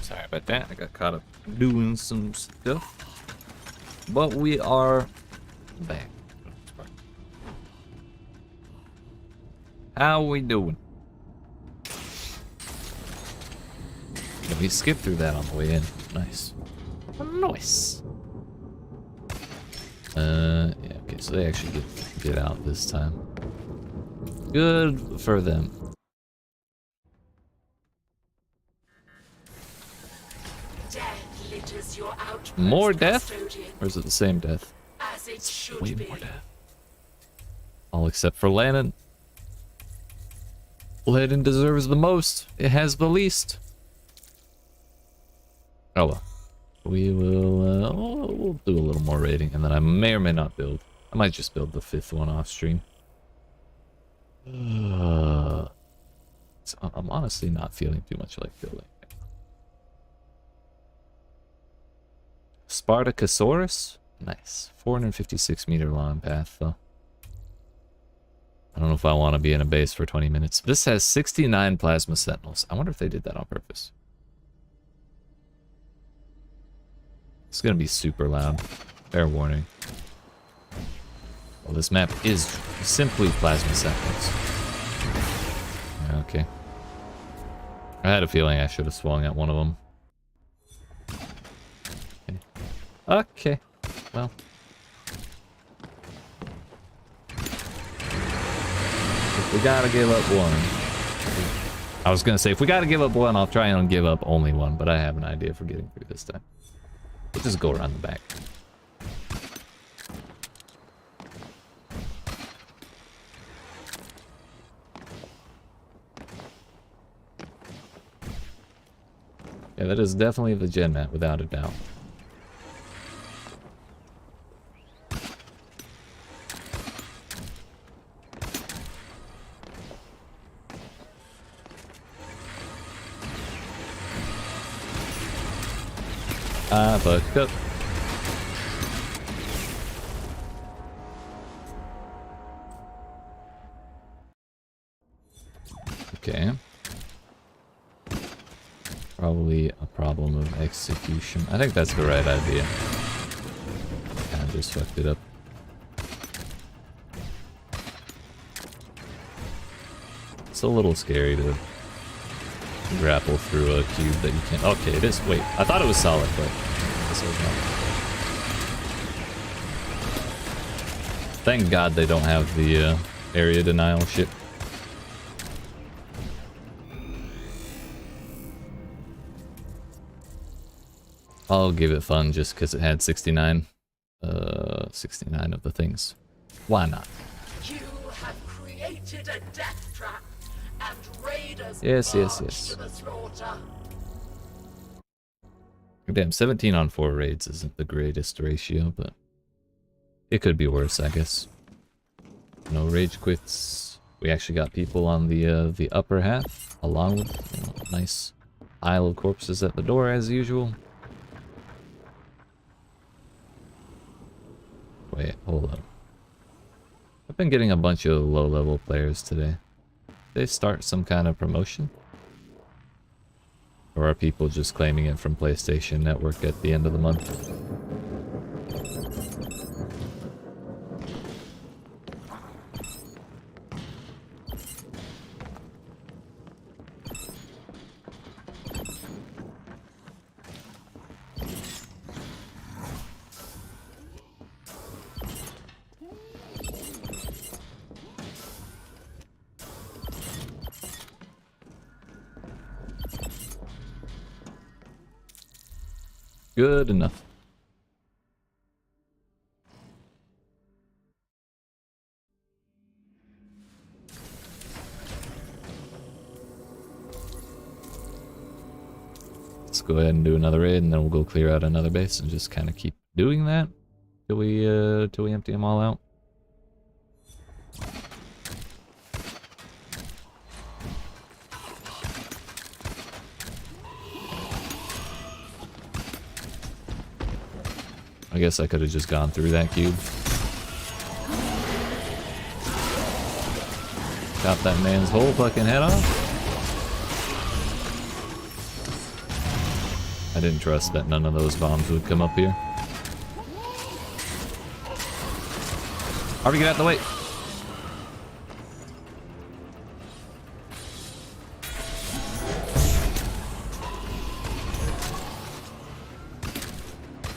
Sorry about that. I got caught up doing some stuff. But we are back. How we doing? Yeah, we skipped through that on the way in. Nice. Nice. Yeah, okay, so they actually get out this time. Good for them. Death litters your outpost, More death? custodian, Or is it the same death? as it should Way be. more death. All except for Lannon. Lannon deserves the most. It has the least. Oh well. We will, we'll do a little more raiding, and then I may or may not build. I might just build the 5th one off stream. So I'm honestly not feeling too much like building. Spartacosaurus? Nice. 456 meter long path, though. I don't know if I want to be in a base for 20 minutes. This has 69 plasma sentinels. I wonder if they did that on purpose. It's gonna be super loud. Fair warning. Well, this map is simply plasma sentinels. Okay. I had a feeling I should have swung at one of them. Okay. Well. If we gotta give up one. I was gonna say, if we gotta give up one, I'll try and give up only one, but I have an idea for getting through this time. We'll just go around the back. Yeah, that is definitely the GenMat, without a doubt. I fucked up. Okay. Probably a problem of execution. I think that's the right idea. I just fucked it up. It's a little scary to grapple through a cube that you can't. Okay, it is. Wait, I thought it was solid, but this was not. Thank God they don't have the area denial shit. I'll give it fun just because it had 69. 69 of the things. Why not? You have created a death trap, and raiders Yes. march to the slaughter. Damn, 17 on 4 raids isn't the greatest ratio, but it could be worse, I guess. No rage quits. We actually got people on the upper half, along with nice pile of corpses at the door as usual. Wait, hold up. I've been getting a bunch of low-level players today. Did they start some kind of promotion? Or are people just claiming it from PlayStation Network at the end of the month? Good enough. Let's go ahead and do another raid, and then we'll go clear out another base and just kind of keep doing that till we empty them all out. I guess I could have just gone through that cube. Chop that man's whole fucking head off. I didn't trust that none of those bombs would come up here. Harvey, get out of the way!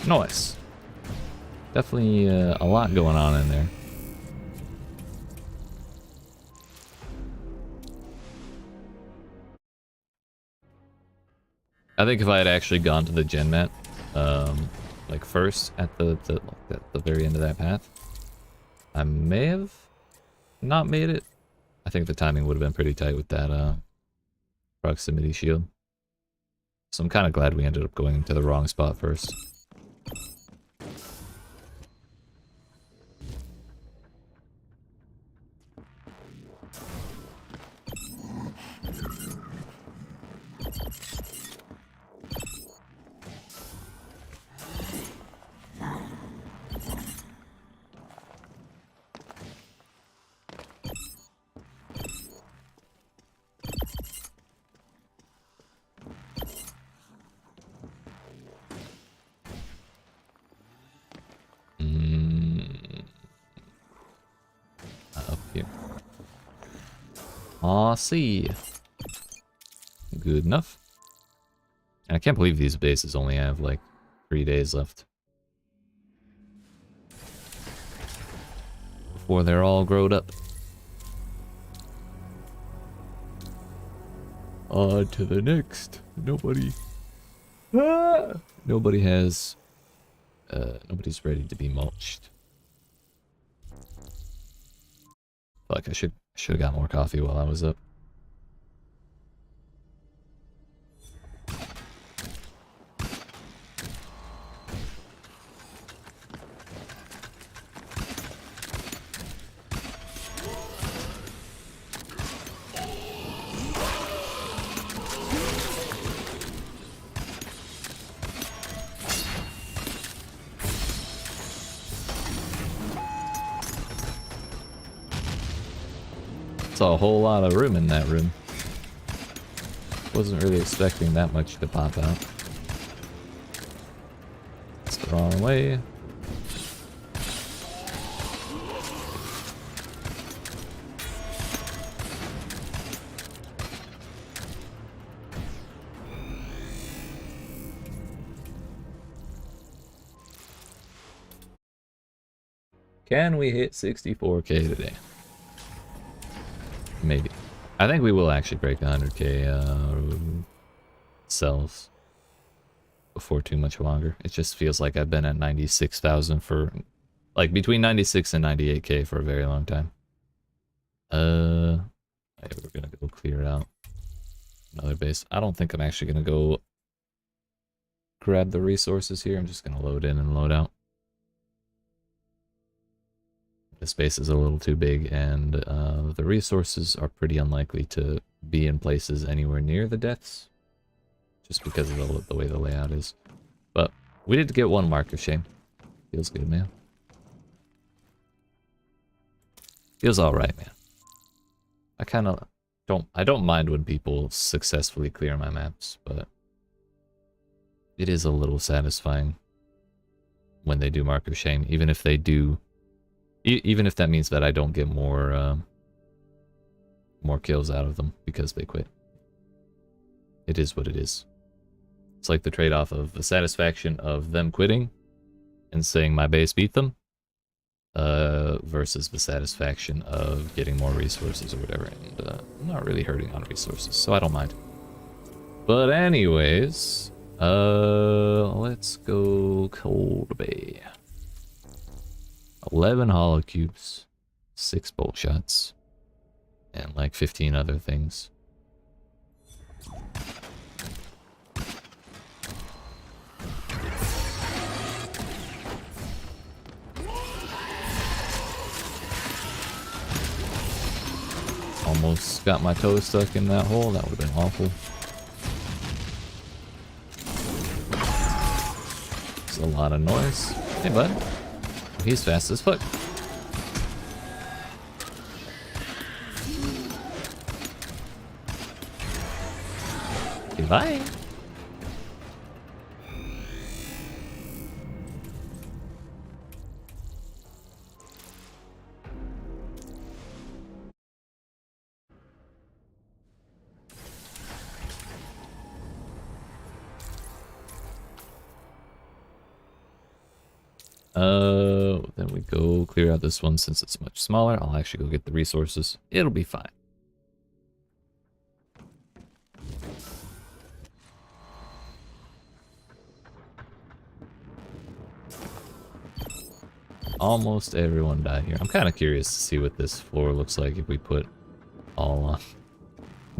Nice. Definitely a lot going on in there. I think if I had actually gone to the GenMat, like first at the very end of that path, I may have not made it. I think the timing would have been pretty tight with that proximity shield. So I'm kind of glad we ended up going to the wrong spot first. Up here. Aw, see. Good enough. And I can't believe these bases only have like 3 days left before they're all growed up. On to the next. Nobody has nobody's ready to be mulched. Fuck, I should have got more coffee while I was up. Saw a whole lot of room in that room. Wasn't really expecting that much to pop out. It's the wrong way. Can we hit 64k today? Maybe. I think we will actually break 100k cells before too much longer. It just feels like I've been at 96,000 for like between 96 and 98k for a very long time. We're gonna go clear out another base. I don't think I'm actually gonna go grab the resources here. I'm just gonna load in and load out. This base is a little too big, and the resources are pretty unlikely to be in places anywhere near the deaths, just because of the way the layout is. But we did get one mark of shame. Feels good, man. Feels alright, man. I kind of don't mind when people successfully clear my maps, but it is a little satisfying when they do mark of shame, even if they do. Even if that means that I don't get more kills out of them because they quit. It is what it is. It's like the trade-off of the satisfaction of them quitting and saying my base beat them versus the satisfaction of getting more resources or whatever. And I'm not really hurting on resources, so I don't mind. But anyways, let's go Cold Bay. 11 hollow cubes, 6 bolt shots, and like 15 other things. Almost got my toe stuck in that hole. That would have been awful. It's a lot of noise. Hey, bud. He's fast as fuck. Goodbye. Then we go clear out this one since it's much smaller. I'll actually go get the resources. It'll be fine. Almost everyone died here. I'm kind of curious to see what this floor looks like if we put all on.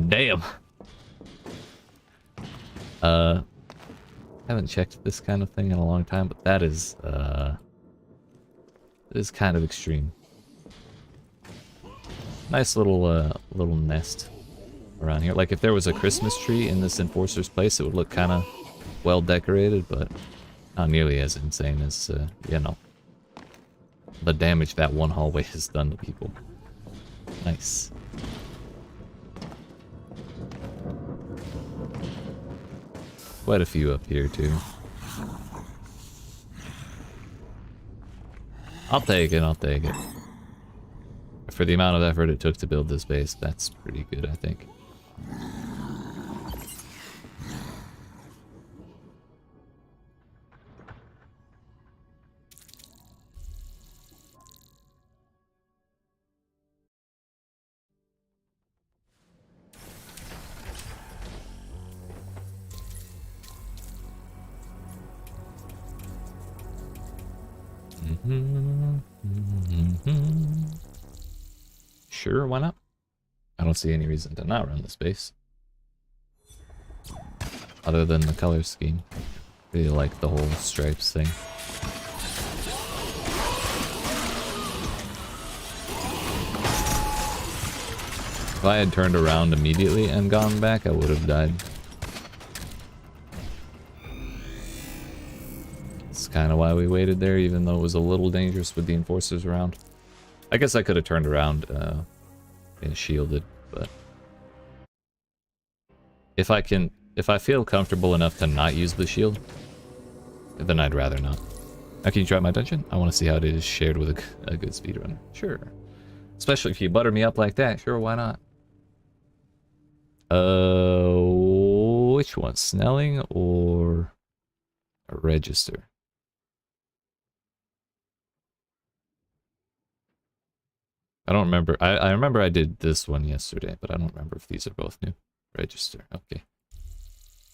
Damn! Haven't checked this kind of thing in a long time, but that is kind of extreme. Nice little little nest around here. Like if there was a Christmas tree in this enforcer's place, it would look kind of well decorated, but not nearly as insane as you know, the damage that one hallway has done to people. Nice. Quite a few up here too. I'll take it, I'll take it. For the amount of effort it took to build this base, that's pretty good, I think. Sure, why not? I don't see any reason to not run this base. Other than the color scheme. Really like the whole stripes thing. If I had turned around immediately and gone back, I would have died. That's kind of why we waited there, even though it was a little dangerous with the enforcers around. I guess I could have turned around and shielded, but if I feel comfortable enough to not use the shield, then I'd rather not. Now, can you try my dungeon? I want to see how it is shared with a good speedrunner. Sure. Especially if you butter me up like that. Sure, why not? Which one? Snelling or a register? I don't remember. I remember I did this one yesterday, but I don't remember if these are both new. Register. Okay.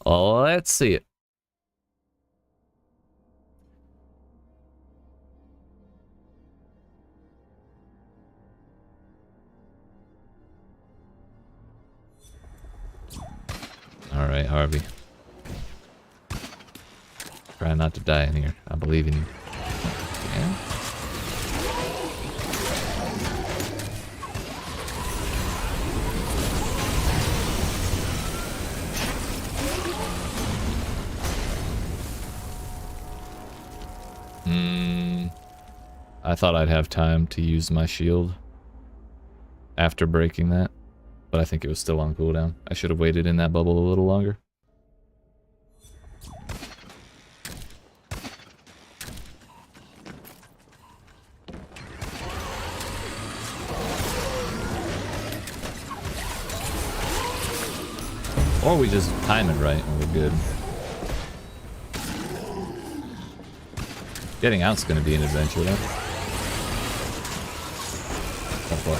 Let's see it. Alright, Harvey. Try not to die in here. I believe in you. Yeah. I thought I'd have time to use my shield after breaking that, but I think it was still on cooldown. I should have waited in that bubble a little longer. Or we just time it right and we're good. Getting out's gonna be an adventure though. Oh boy.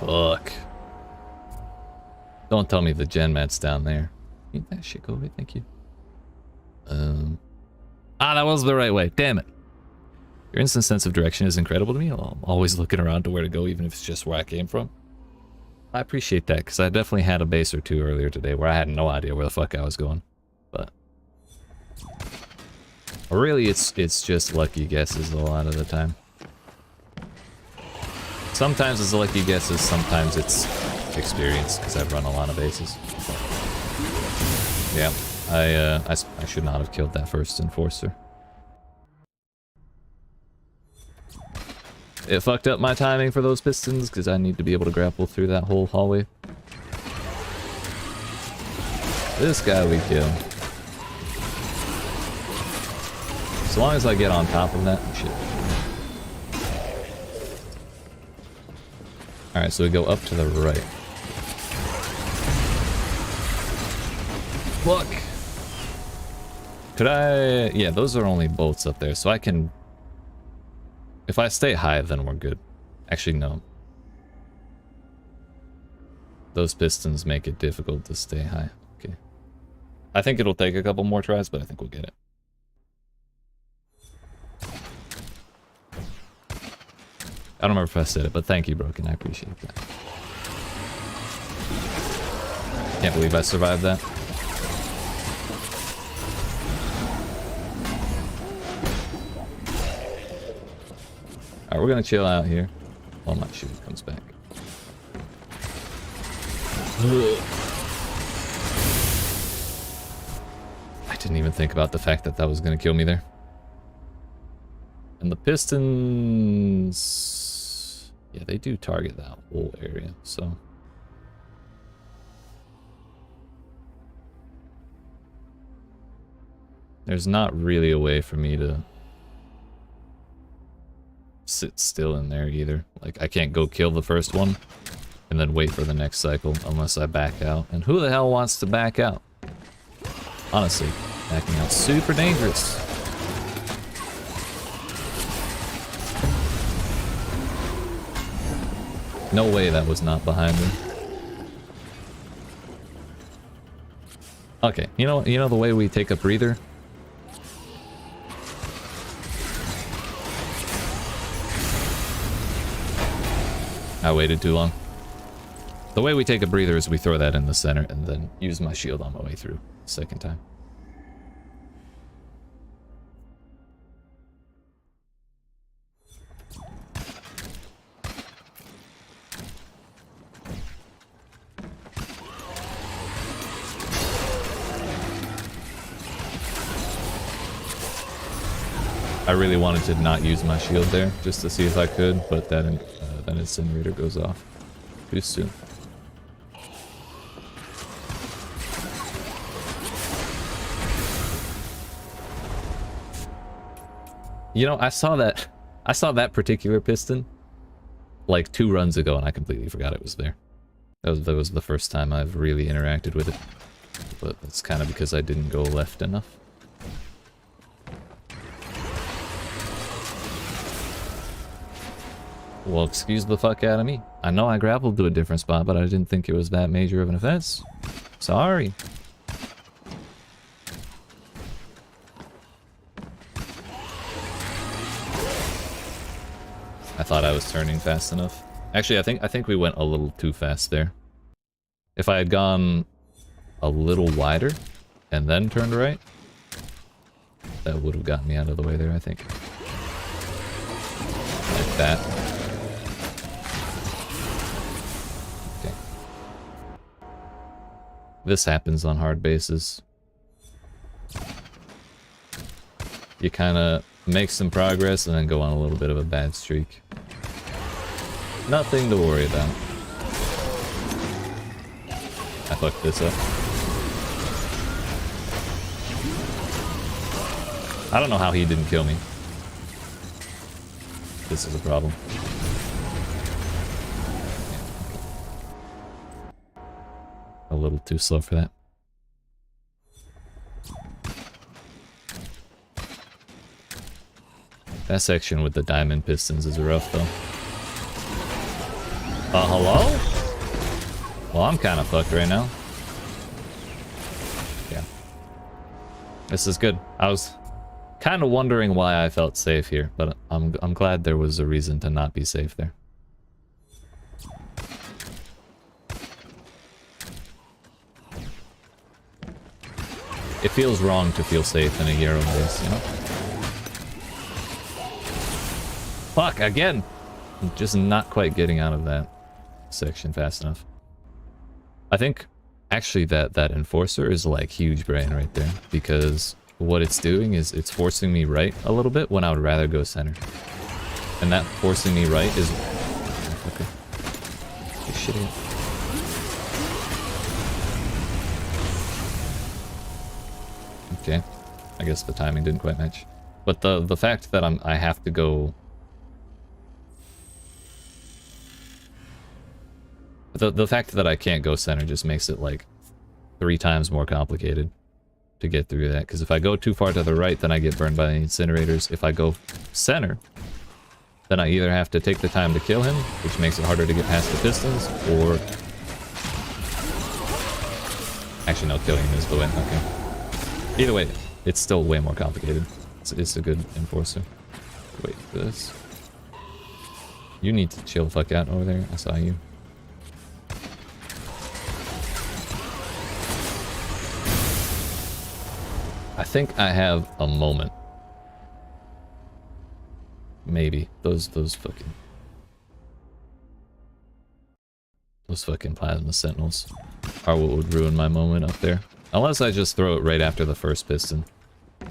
Fuck. Don't tell me the GenMat's down there. Ain't that shit go away? Thank you. That was the right way. Damn it. Your instant sense of direction is incredible to me. I'm always looking around to where to go, even if it's just where I came from. I appreciate that, because I definitely had a base or two earlier today where I had no idea where the fuck I was going. But really, it's just lucky guesses a lot of the time. Sometimes it's lucky guesses, sometimes it's experience, because I've run a lot of bases. Yeah, I should not have killed that first enforcer. It fucked up my timing for those pistons, because I need to be able to grapple through that whole hallway. This guy we kill. As long as I get on top of that, shit. Alright, so we go up to the right. Fuck! Could I... Yeah, those are only bolts up there, so I can... If I stay high, then we're good. Actually, no. Those pistons make it difficult to stay high. Okay. I think it'll take a couple more tries, but I think we'll get it. I don't remember if I said it, but thank you, Broken. I appreciate that. Can't believe I survived that. Alright, we're gonna chill out here while my shield comes back. I didn't even think about the fact that that was gonna kill me there. And the pistons... Yeah, they do target that whole area, so... There's not really a way for me to sit still in there either. Like, I can't go kill the first one and then wait for the next cycle unless I back out. And who the hell wants to back out? Honestly, backing out's super dangerous. No way that was not behind me. Okay, you know the way we take a breather? I waited too long. The way we take a breather is we throw that in the center and then use my shield on my way through the second time. I really wanted to not use my shield there, just to see if I could, but that incinerator goes off too soon. You know, I saw that particular piston like 2 runs ago, and I completely forgot it was there. That was the first time I've really interacted with it, but that's kind of because I didn't go left enough. Well, excuse the fuck out of me. I know I grappled to a different spot, but I didn't think it was that major of an offense. Sorry. I thought I was turning fast enough. Actually, I think we went a little too fast there. If I had gone a little wider and then turned right, that would have gotten me out of the way there, I think. Like that. This happens on hard bases. You kind of make some progress and then go on a little bit of a bad streak. Nothing to worry about. I fucked this up. I don't know how he didn't kill me. This is a problem. A little too slow for that. That section with the diamond pistons is rough, though. Hello? Well, I'm kind of fucked right now. Yeah. This is good. I was kind of wondering why I felt safe here, but I'm glad there was a reason to not be safe there. It feels wrong to feel safe in a Euro base, you know? Fuck, again! I'm just not quite getting out of that section fast enough. I think, actually, that Enforcer is like huge brain right there, because what it's doing is it's forcing me right a little bit when I would rather go center. And that forcing me right is... Okay. You're shitting. Okay, I guess the timing didn't quite match. But the fact that I have to go... The fact that I can't go center just makes it like 3 times more complicated. to get through that, because if I go too far to the right, then I get burned by the incinerators. If I go center, then I either have to take the time to kill him, which makes it harder to get past the pistons, or... Actually, no, killing him is the way. Okay. Either way, it's still way more complicated. It's a good enforcer. Wait, this... You need to chill the fuck out over there. I saw you. I think I have a moment. Maybe. Those fucking plasma sentinels are what would ruin my moment up there. Unless I just throw it right after the first piston. That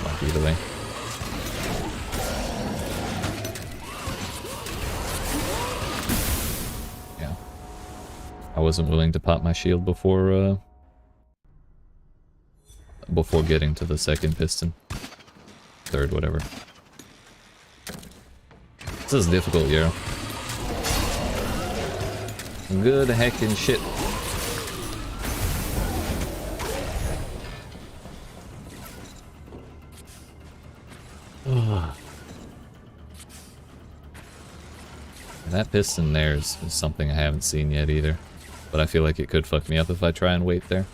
might be the way. Yeah. I wasn't willing to pop my shield before getting to the second piston. Third, whatever. This is difficult, yo. Good heckin' shit. That piston there is something I haven't seen yet either. But I feel like it could fuck me up if I try and wait there.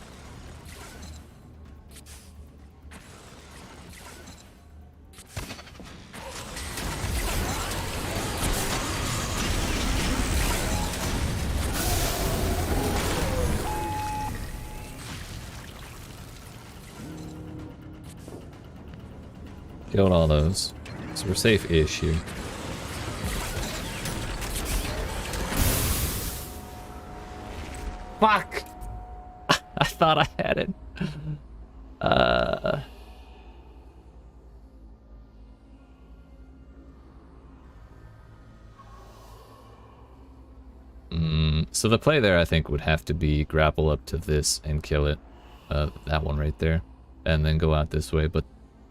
Killed all those. So we're safe-ish here. Fuck! I thought I had it. So the play there, I think, would have to be grapple up to this and kill it. That one right there. And then go out this way. But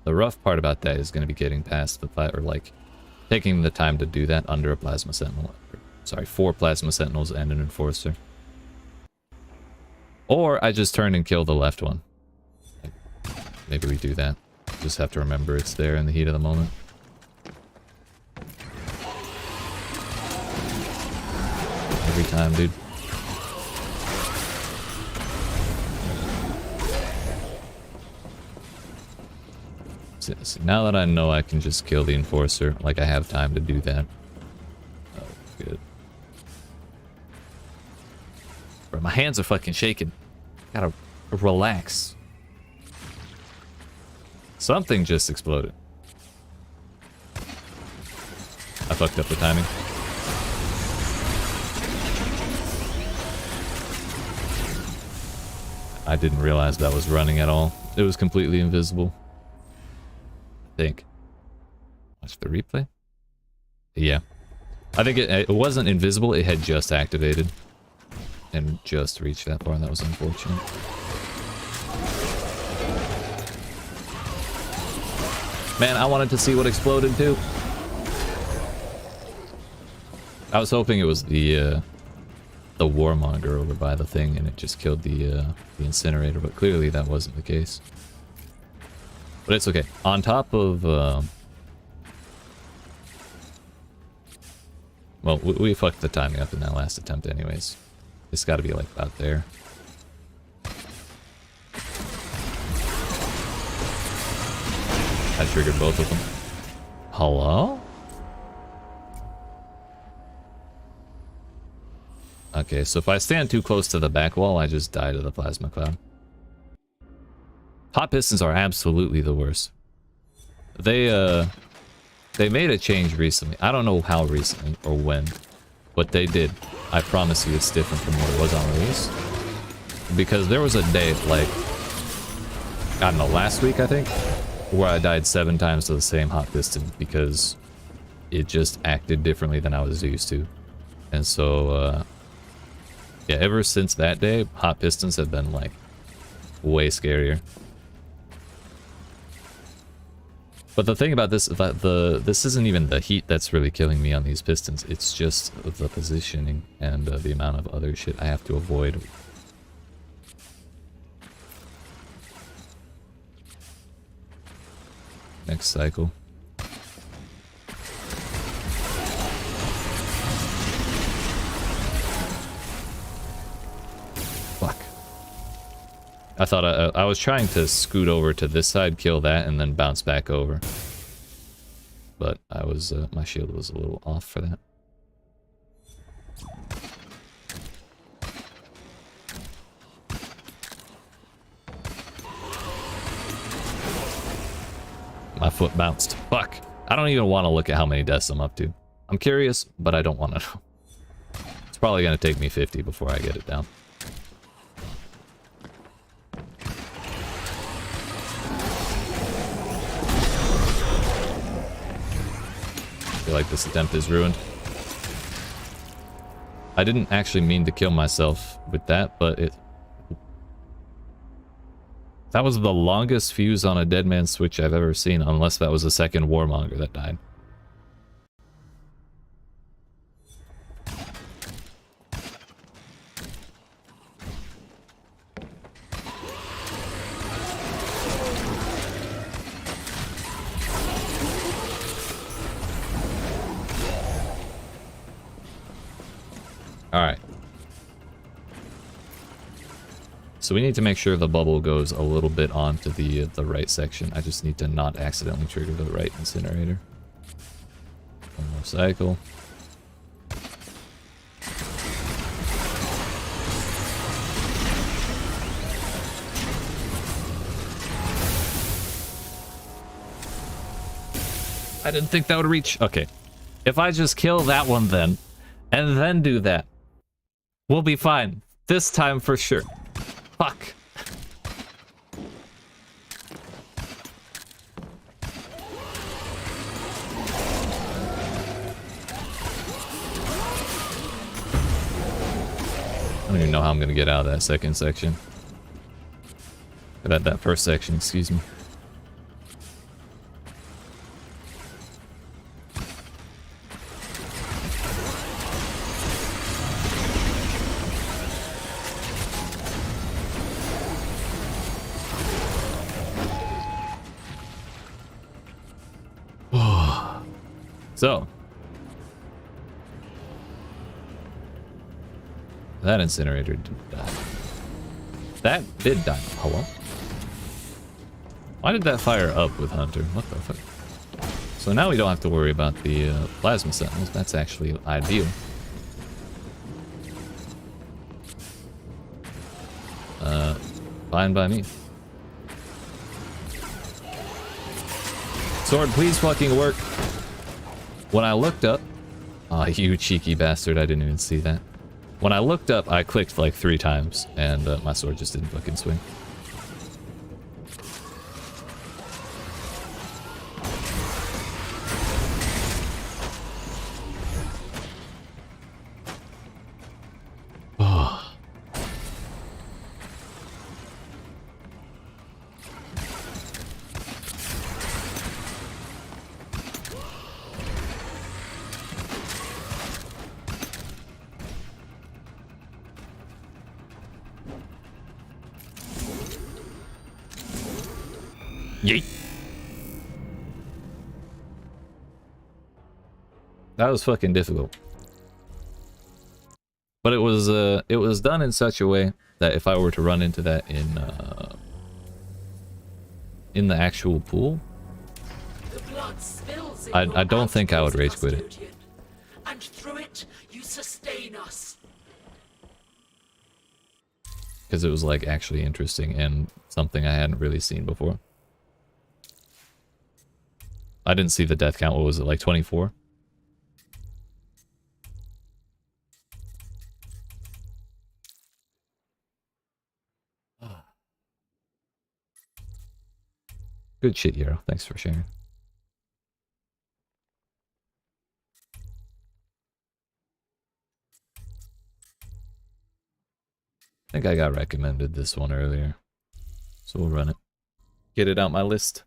the rough part about that is going to be getting past the or like taking the time to do that under a plasma sentinel. Sorry, 4 plasma sentinels and an enforcer. Or I just turn and kill the left one. Maybe we do that. Just have to remember it's there in the heat of the moment. Every time, dude. See, now that I know I can just kill the enforcer, like I have time to do that. Oh, good. Bro, my hands are fucking shaking. Gotta relax. Something just exploded. I fucked up the timing. I didn't realize that was running at all. It was completely invisible. I think. Watch the replay? Yeah. I think it wasn't invisible, it had just activated. And just reached that far, and that was unfortunate. Man, I wanted to see what exploded too. I was hoping it was the warmonger over by the thing, and it just killed the incinerator, but clearly that wasn't the case. But it's okay. On top of well, we fucked the timing up in that last attempt anyways. It's got to be like about there. I triggered both of them. Hello? Okay, so if I stand too close to the back wall, I just die to the plasma cloud. Hot pistons are absolutely the worst. They made a change recently. I don't know how recently or when, but they did. I promise you it's different from what it was on release. Because there was a day, like, I don't know, last week I think, where I died 7 times to the same hot piston because it just acted differently than I was used to. And so, yeah, ever since that day, hot pistons have been, like, way scarier. But the thing about this is that this isn't even the heat that's really killing me on these pistons. It's just the positioning and the amount of other shit I have to avoid. next cycle. Fuck. I thought I was trying to scoot over to this side, kill that, and then bounce back over. But I was, my shield was a little off for that. My foot bounced. Fuck. I don't even want to look at how many deaths I'm up to. I'm curious, but I don't want to know. It's probably going to take me 50 before I get it down. I feel like this attempt is ruined. I didn't actually mean to kill myself with that, but it... That was the longest fuse on a dead man's switch I've ever seen, unless that was a second warmonger that died. Alright. So we need to make sure the bubble goes a little bit onto the right section. I just need to not accidentally trigger the right incinerator. One more cycle. I didn't think that would reach. Okay. If I just kill that one then, and then do that, we'll be fine. This time for sure. Fuck. I don't even know how I'm gonna get out of that second section. That first section, excuse me. So, that incinerator did die. That did die. Hello? Why did that fire up with Hunter? What the fuck? So now we don't have to worry about the plasma sentinels. That's actually ideal. Fine by me. Sword, please fucking work. When I looked up... Aw, you cheeky bastard, I didn't even see that. When I looked up, I clicked like 3 times, and my sword just didn't fucking swing. Oh. Yeet. That was fucking difficult. But it was done in such a way that if I were to run into that in the actual pool, I don't think I would rage quit it. And through it, you sustain us. Because it was like actually interesting and something I hadn't really seen before. I didn't see the death count. What was it, like 24? Good shit, Hero. Thanks for sharing. I think I got recommended this one earlier. So we'll run it. Get it out my list.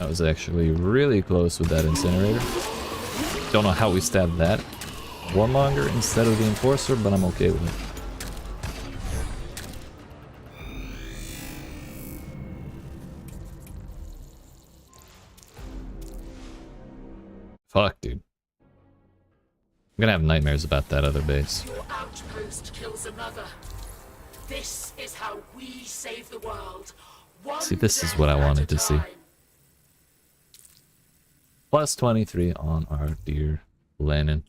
I was actually really close with that incinerator. Don't know how we stabbed that one longer instead of the enforcer, but I'm okay with it. Fuck, dude. I'm gonna have nightmares about that other base. Your outpost kills another. This is how we save the world. See, this is what I wanted to see. Plus 23 on our dear Lennon.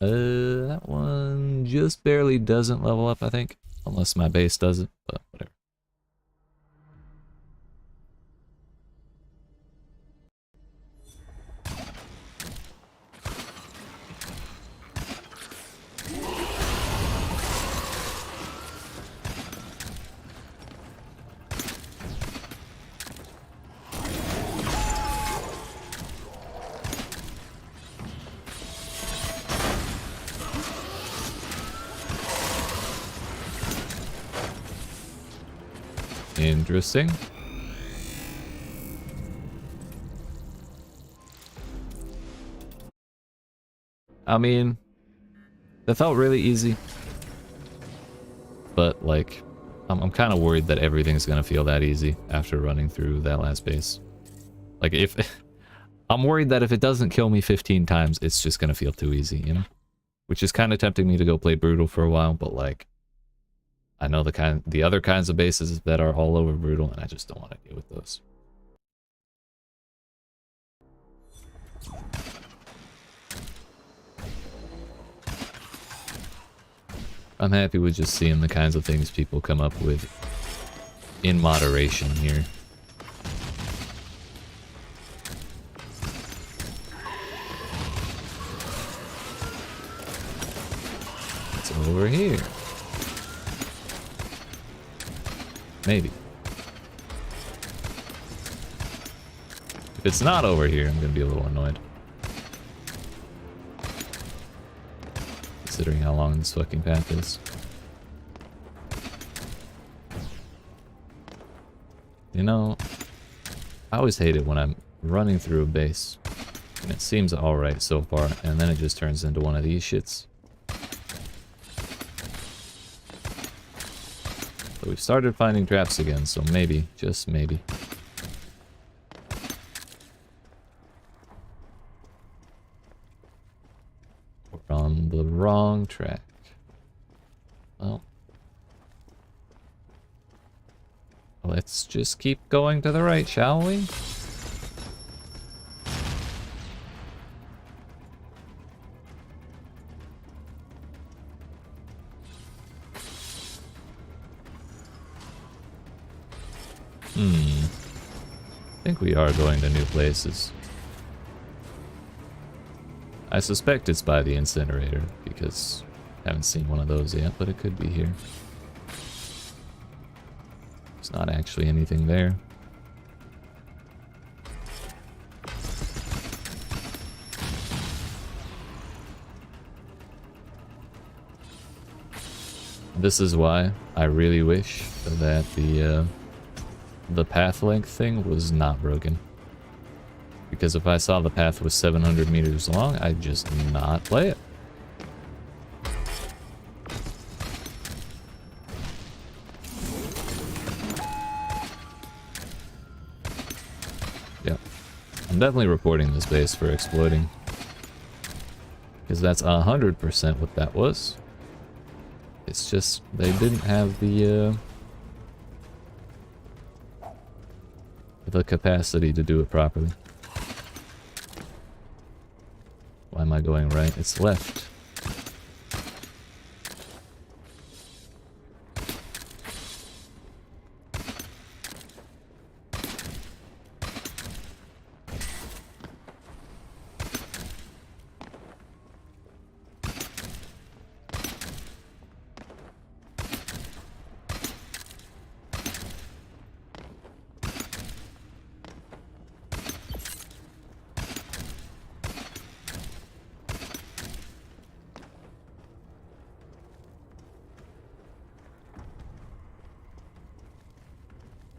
That one just barely doesn't level up, I think. Unless my base does it, but whatever. Interesting. I mean, that felt really easy. But, like, I'm kind of worried that everything's going to feel that easy after running through that last base. Like, if... I'm worried that if it doesn't kill me 15 times, it's just going to feel too easy, you know? Which is kind of tempting me to go play Brutal for a while, but, like... I know the other kinds of bases that are all over Brutal, and I just don't want to deal with those. I'm happy with just seeing the kinds of things people come up with in moderation here. It's over here. Maybe. If it's not over here, I'm gonna be a little annoyed. Considering how long this fucking path is. You know, I always hate it when I'm running through a base and it seems alright so far, and then it just turns into one of these shits. But we've started finding traps again, so maybe, just maybe. We're on the wrong track. Well, let's just keep going to the right, shall we? I think we are going to new places. I suspect it's by the incinerator, because I haven't seen one of those yet, but it could be here. There's not actually anything there. This is why I really wish that the path length thing was not broken. Because if I saw the path was 700 meters long, I'd just not play it. Yep. I'm definitely reporting this base for exploiting. Because that's 100% what that was. It's just, they didn't have the capacity to do it properly. Why am I going right? It's left.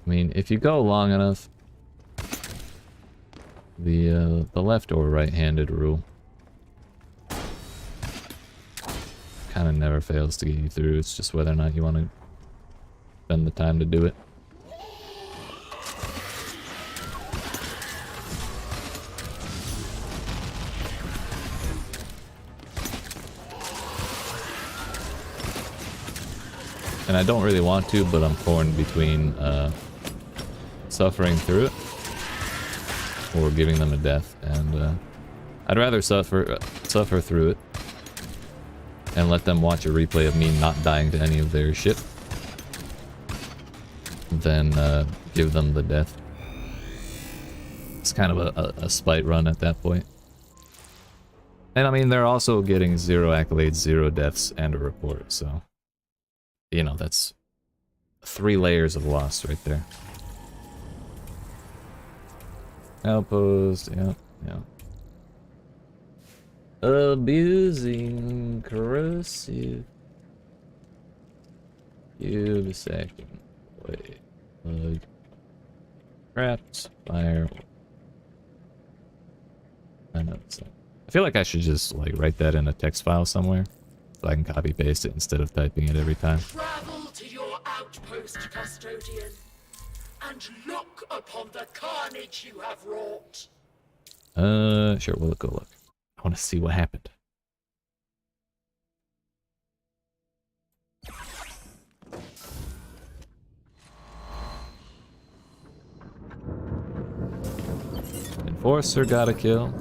I mean, if you go long enough, the left or right-handed rule kind of never fails to get you through. It's just whether or not you want to spend the time to do it. And I don't really want to, but I'm torn between suffering through it or giving them a death, and I'd rather suffer through it and let them watch a replay of me not dying to any of their shit than give them the death. It's kind of a spite run at that point. And I mean, they're also getting 0 accolades, 0 deaths, and a report, so you know, that's 3 layers of loss right there. Outpost, yeah. Abusing, corrosive. Cube, second. Wait. Plug. Traps, fire. I know it's not. I feel like I should just like write that in a text file somewhere so I can copy paste it instead of typing it every time. Travel to your outpost, custodian, and look upon the carnage you have wrought. Sure, we'll go look. I want to see what happened. Enforcer got a kill.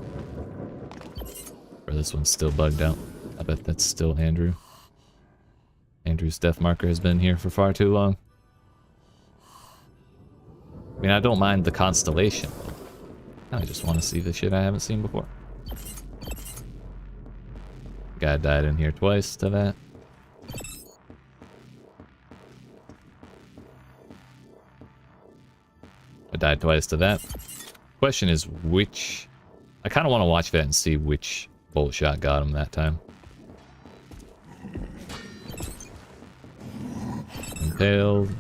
Or this one's still bugged out. I bet that's still Andrew. Andrew's death marker has been here for far too long. I mean, I don't mind the constellation. I just want to see the shit I haven't seen before. Guy died in here twice to that. I died twice to that. Question is which... I kind of want to watch that and see which bolt shot got him that time. Impaled.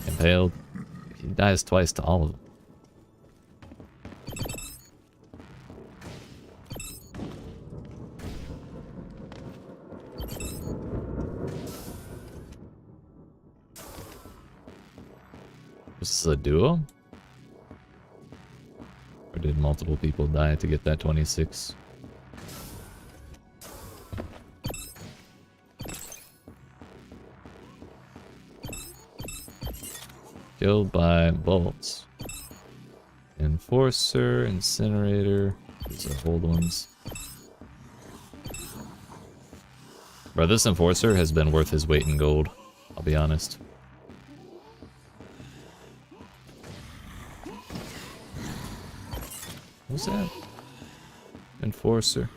Impaled. He dies twice to all of them. Was this a duo? Or did multiple people die to get that 26? Killed by bolts. Enforcer, incinerator. These are old ones. Bro, this enforcer has been worth his weight in gold. I'll be honest. What's that? Enforcer.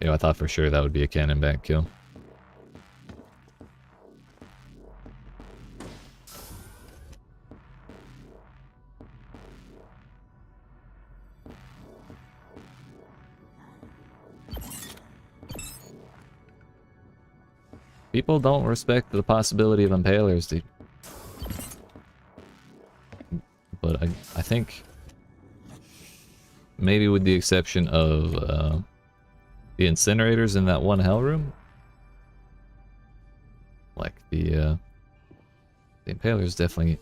Yo, I thought for sure that would be a cannon back kill. People don't respect the possibility of impalers, dude. But I think maybe with the exception of the incinerators in that one hell room, like the impalers definitely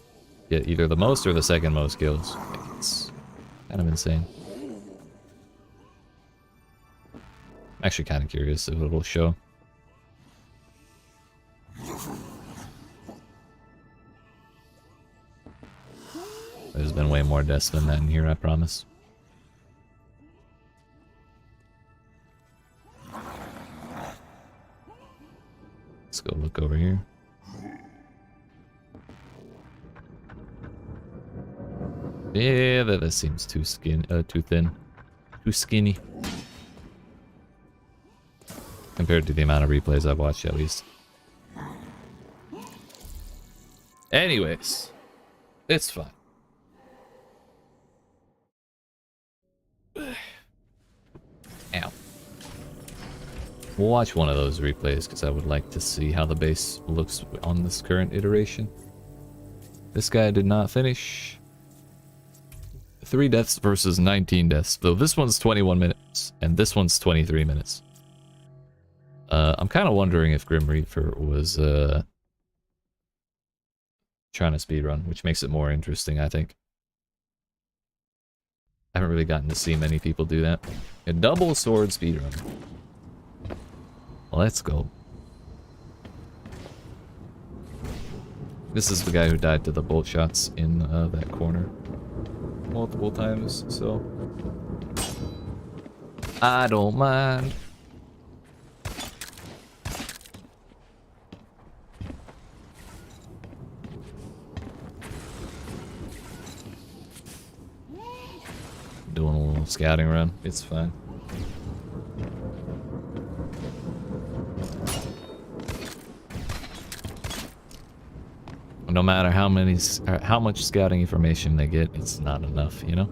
get either the most or the second most kills. Like, it's kind of insane. I'm actually kind of curious if it'll show. There's been way more deaths than that in here, I promise. Let's go look over here. Yeah, that seems too too thin. Too skinny. Compared to the amount of replays I've watched, at least. Anyways, it's fine. We'll watch one of those replays because I would like to see how the base looks on this current iteration. This guy did not finish. 3 deaths versus 19 deaths. Though this one's 21 minutes and this one's 23 minutes. I'm kind of wondering if Grim Reaper was trying to speedrun, which makes it more interesting, I think. I haven't really gotten to see many people do that. A double sword speedrun. Let's go. This is the guy who died to the bolt shots in that corner multiple times, so I don't mind. Doing a little scouting run, it's fine. No matter how much scouting information they get, it's not enough, you know?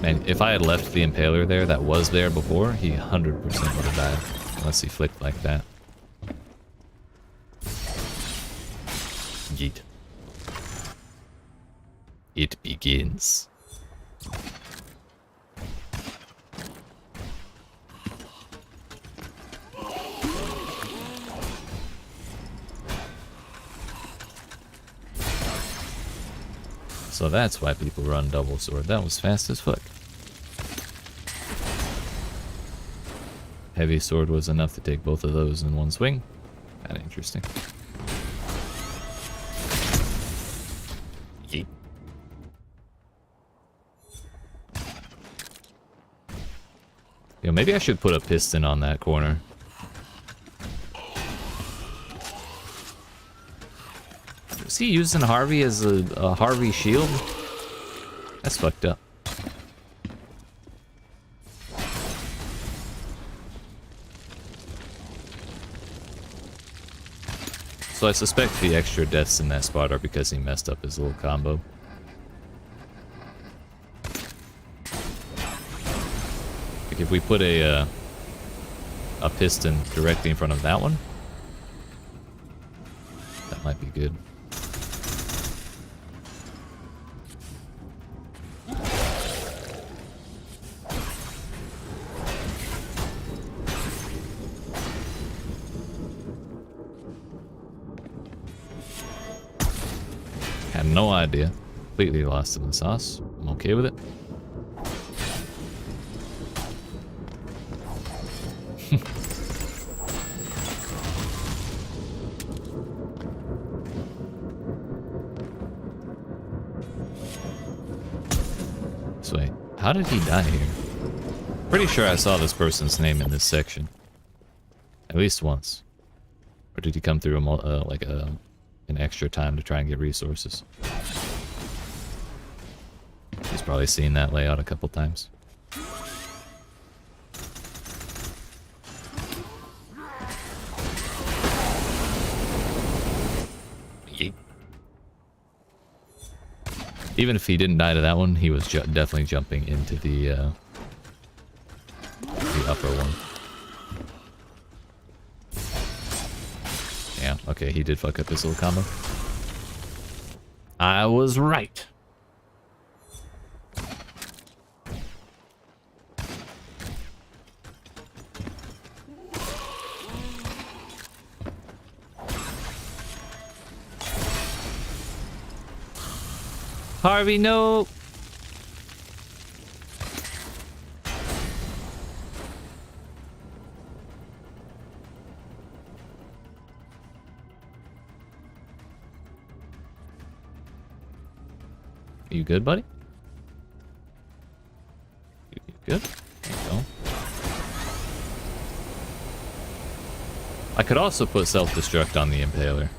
Man, if I had left the Impaler there that was there before, he 100% would have died. Unless he flicked like that. Yeet. It begins. So that's why people run double sword. That was fast as fuck. Heavy sword was enough to take both of those in one swing. Kinda interesting. Yeet. Yo, maybe I should put a piston on that corner. Is he using Harvey as a Harvey shield? That's fucked up. So I suspect the extra deaths in that spot are because he messed up his little combo. Like if we put a piston directly in front of that one, that might be good. Had no idea. Completely lost in the sauce. I'm okay with it. So wait, how did he die here? Pretty sure I saw this person's name in this section. At least once. Or did he come through an extra time to try and get resources? He's probably seen that layout a couple times. Yeet. Even if he didn't die to that one, he was definitely jumping into the upper one. Yeah, okay, he did fuck up his little combo. I was right. Harvey, no. You good, buddy? You good? There you go. I could also put self-destruct on the Impaler,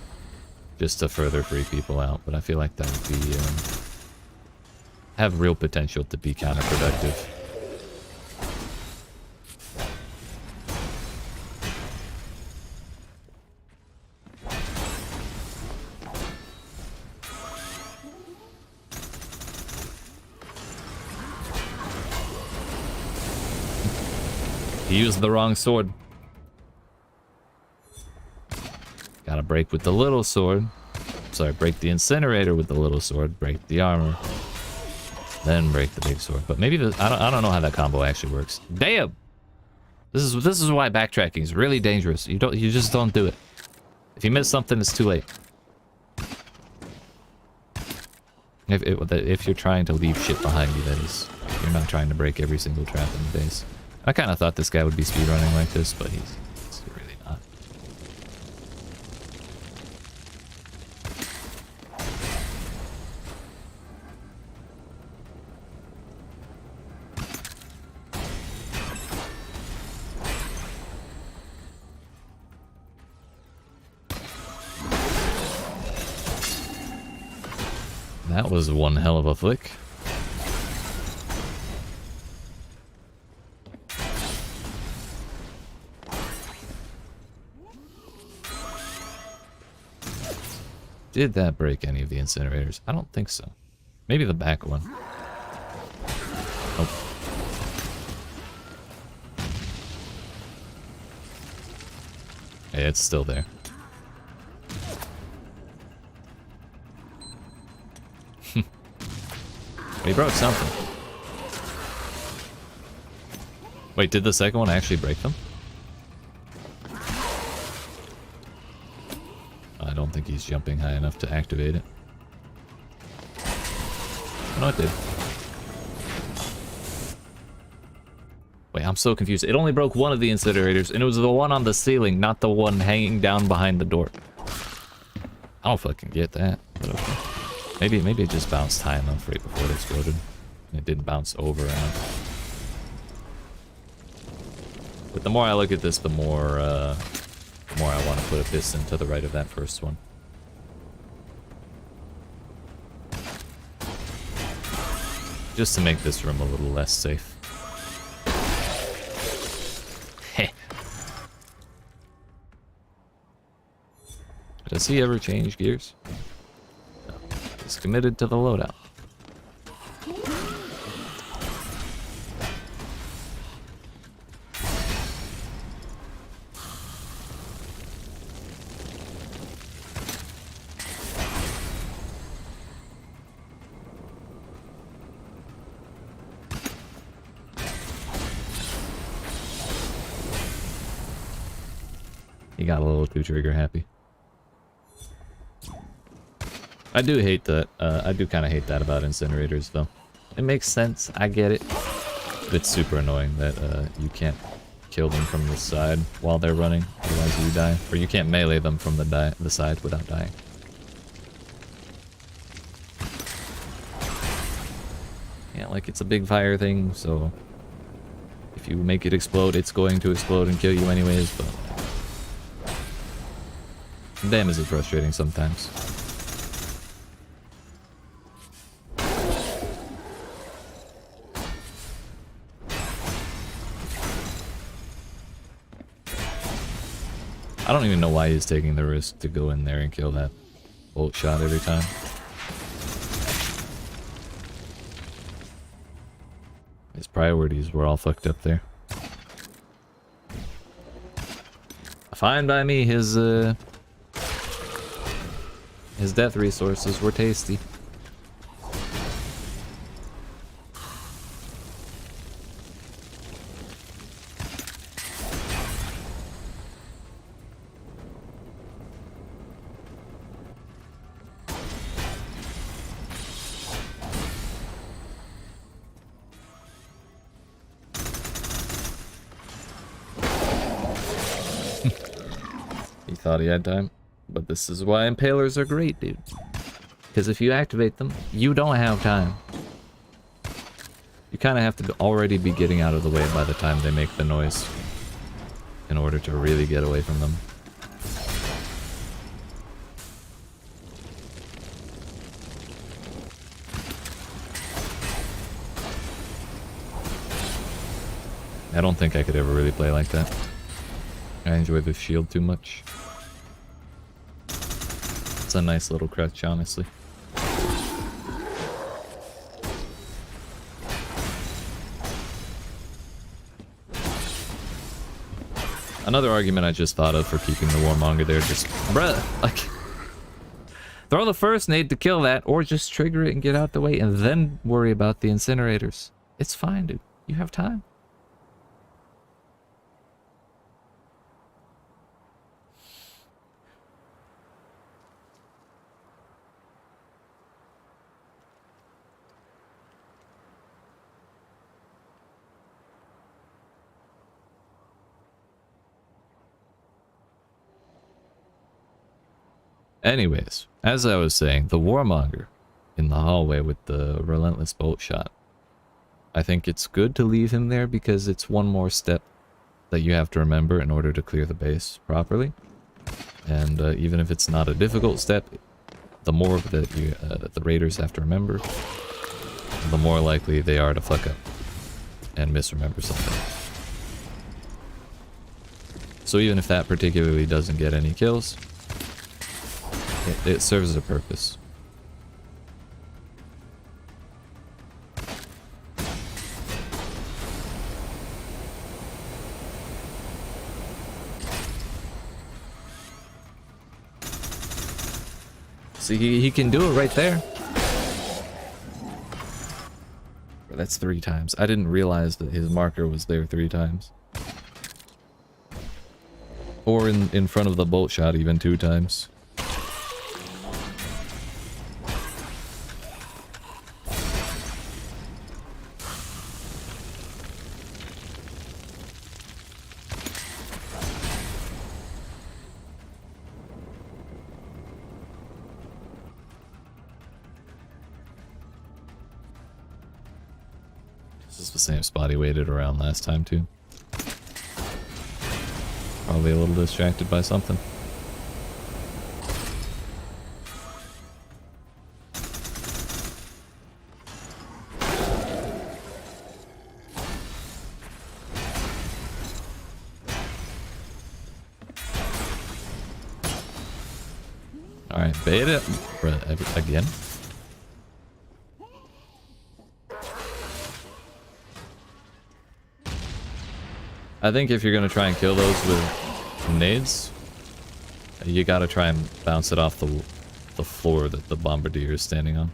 just to further free people out, but I feel like that would be have real potential to be counterproductive. He used the wrong sword. Gotta break with the little sword. Sorry, break the incinerator with the little sword, break the armor, then break the big sword. But maybe I don't know how that combo actually works. Damn! This is why backtracking is really dangerous. You just don't do it. If you miss something, it's too late. If you're trying to leave shit behind you, that is. You're not trying to break every single trap in the base. I kind of thought this guy would be speedrunning like this, but he's really not. That was one hell of a flick. Did that break any of the incinerators? I don't think so. Maybe the back one. Oh. Hey, it's still there. He broke something. Wait, did the second one actually break them? I don't think he's jumping high enough to activate it. No, it did. Wait, I'm so confused. It only broke one of the incinerators, and it was the one on the ceiling, not the one hanging down behind the door. I don't fucking get that. But okay. Maybe it just bounced high enough right before it exploded. It didn't bounce over enough. But the more I look at this, the more I want to put a piston to the right of that first one. Just to make this room a little less safe. Heh. Does he ever change gears? No. He's committed to the loadout. He got a little too trigger happy. I do hate that. I do kind of hate that about incinerators, though. It makes sense. I get it. But it's super annoying that you can't kill them from the side while they're running. Otherwise you die. Or you can't melee them from the side without dying. Yeah, like it's a big fire thing, so if you make it explode, it's going to explode and kill you anyways, but damn, is it frustrating sometimes. I don't even know why he's taking the risk to go in there and kill that bolt shot every time. His priorities were all fucked up there. Fine by me, his death resources were tasty. He thought he had time. But this is why impalers are great, dude. Because if you activate them, you don't have time. You kind of have to already be getting out of the way by the time they make the noise in order to really get away from them. I don't think I could ever really play like that. I enjoy the shield too much. It's a nice little crutch, honestly. Another argument I just thought of for keeping the warmonger there, just, bruh, like, throw the first nade to kill that, or just trigger it and get out the way, and then worry about the incinerators. It's fine, dude. You have time. Anyways, as I was saying, the warmonger in the hallway with the relentless bolt shot. I think it's good to leave him there because it's one more step that you have to remember in order to clear the base properly. And even if it's not a difficult step, the more that the raiders have to remember, the more likely they are to fuck up and misremember something. So even if that particularly doesn't get any kills, it serves a purpose. See, he can do it right there. That's 3 times. I didn't realize that his marker was there 3 times. Or in front of the bolt shot even 2 times. The same spot he waited around last time too. Probably a little distracted by something. Alright, beta again. I think if you're gonna try and kill those with nades, you gotta try and bounce it off the floor that the bombardier is standing on.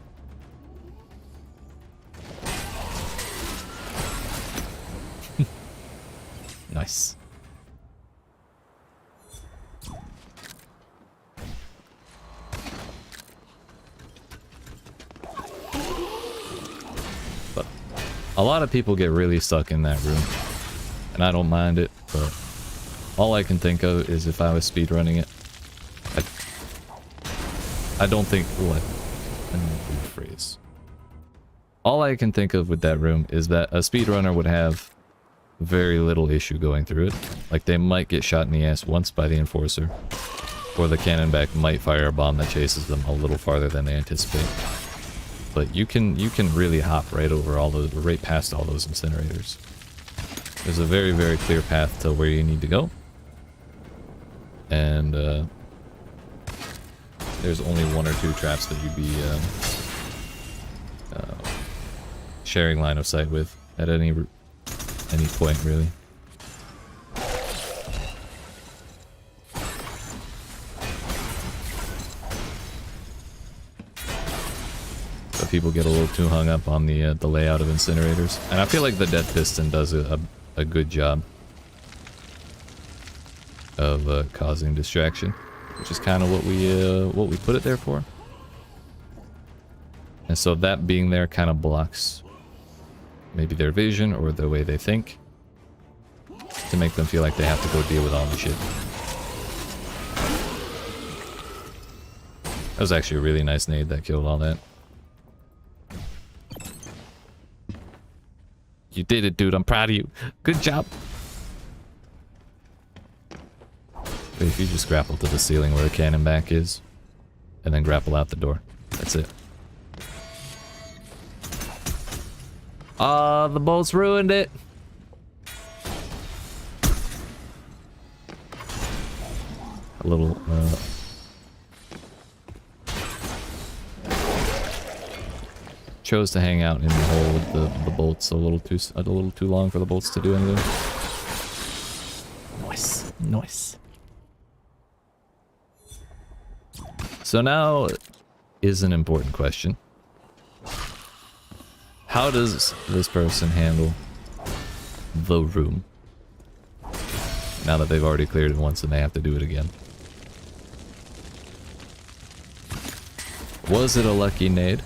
Nice. But a lot of people get really stuck in that room. And I don't mind it, but all I can think of is if I was speedrunning it, I don't think, let me rephrase. All I can think of with that room is that a speedrunner would have very little issue going through it. Like, they might get shot in the ass once by the enforcer, or the cannonback might fire a bomb that chases them a little farther than they anticipate. But you can really hop right over all those, right past all those incinerators. There's a very, very clear path to where you need to go. And there's only 1 or 2 traps that you'd be sharing line of sight with at any point, really. But people get a little too hung up on the layout of incinerators. And I feel like the death piston does a good job of causing distraction, which is kind of what we put it there for. And so that being there kind of blocks maybe their vision or the way they think, to make them feel like they have to go deal with all the shit. That was actually a really nice nade that killed all that. You did it, dude. I'm proud of you. Good job. Wait, if you just grapple to the ceiling where the cannon back is, and then grapple out the door. That's it. The bolts ruined it. A little, chose to hang out in the hole with the bolts a little too long for the bolts to do anything. Nice. Nice. So now is an important question. How does this person handle the room? Now that they've already cleared it once and they have to do it again. Was it a lucky nade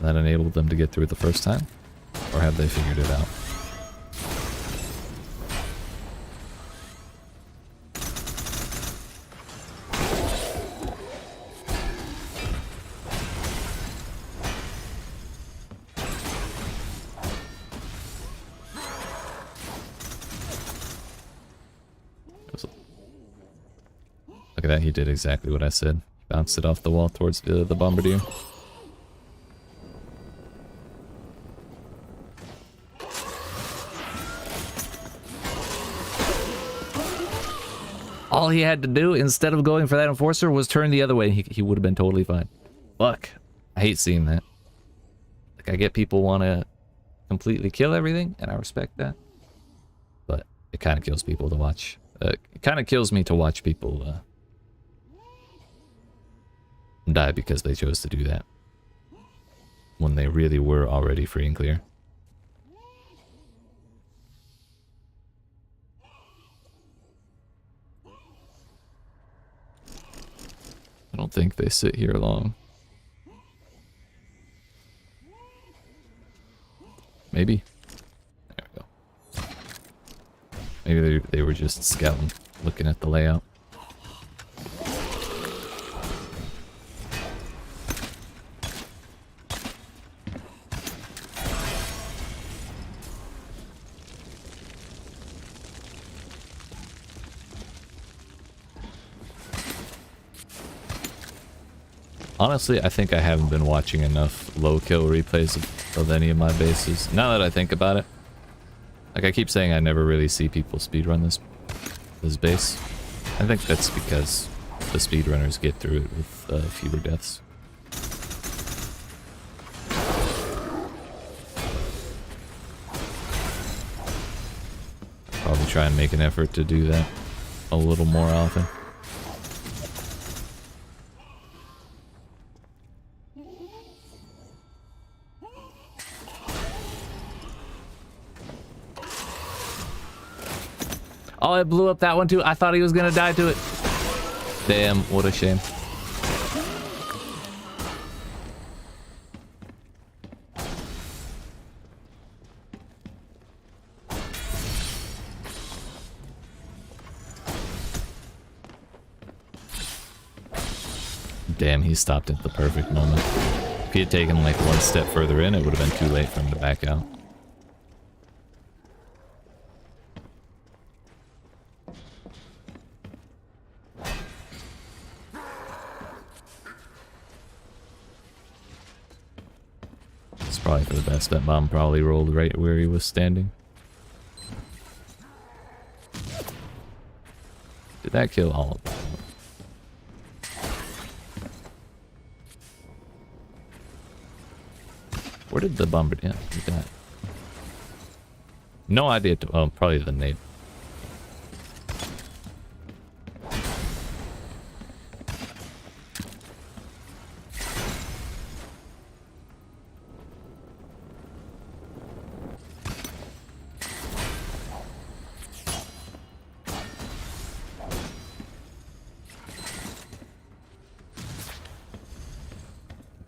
that enabled them to get through it the first time? Or have they figured it out? Look at that, he did exactly what I said. Bounced it off the wall towards the bombardier. All he had to do, instead of going for that enforcer, was turn the other way. He would have been totally fine. Fuck. I hate seeing that. Like, I get people want to completely kill everything, and I respect that. But it kind of kills people to watch. It kind of kills me to watch people die because they chose to do that. When they really were already free and clear. I don't think they sit here long. Maybe. There we go. Maybe they were just scouting, looking at the layout. Honestly, I think I haven't been watching enough low kill replays of any of my bases. Now that I think about it, like I keep saying, I never really see people speedrun this base. I think that's because the speedrunners get through it with fewer deaths. Probably try and make an effort to do that a little more often. Oh, it blew up that one too. I thought he was gonna die to it. Damn, what a shame. Damn, he stopped at the perfect moment. If he had taken like one step further in, it would have been too late for him to back out. Probably for the best. That bomb probably rolled right where he was standing. Did that kill all of them? Where did the bomber... Yeah, look at that. No idea. Oh, probably the nade.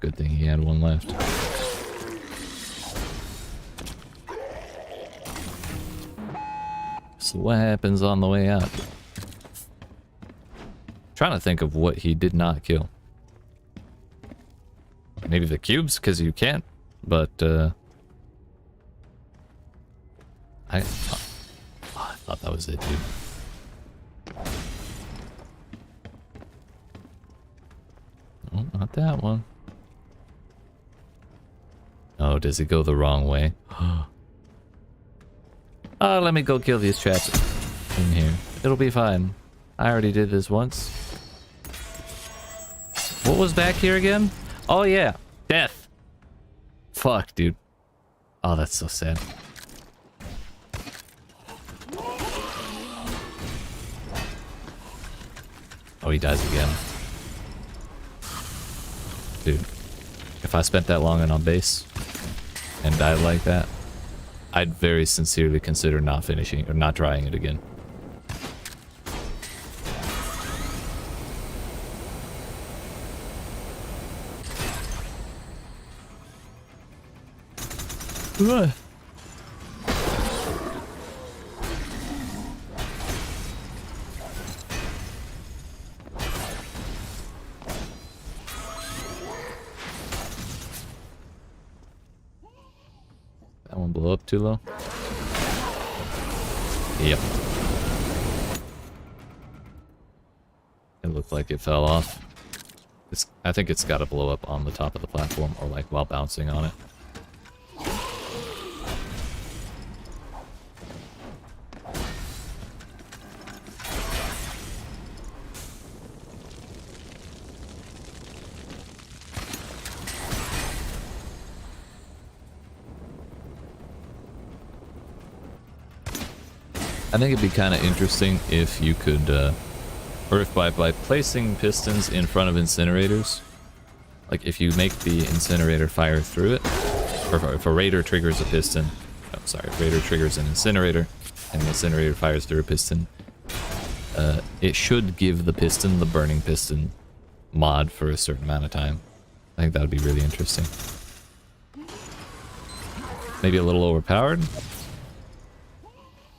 Good thing he had one left. So what happens on the way out? Trying to think of what he did not kill. Maybe the cubes, because you can't. But I thought that was it, dude. Oh, not that one. Oh, does it go the wrong way? Oh, let me go kill these traps in here. It'll be fine. I already did this once. What was back here again? Oh, yeah. Death. Fuck, dude. Oh, that's so sad. Oh, he dies again. Dude, if I spent that long on base and died like that, I'd very sincerely consider not finishing or not trying it again. Ugh. That one blow up too low? Yep. It looked like it fell off. I think it's got to blow up on the top of the platform or like while bouncing on it. I think it'd be kind of interesting if you could, or if by placing pistons in front of incinerators, like if you make the incinerator fire through it, or if a raider triggers a piston, oh sorry, if raider triggers an incinerator, and the incinerator fires through a piston, it should give the piston the burning piston mod for a certain amount of time. I think that would be really interesting. Maybe a little overpowered,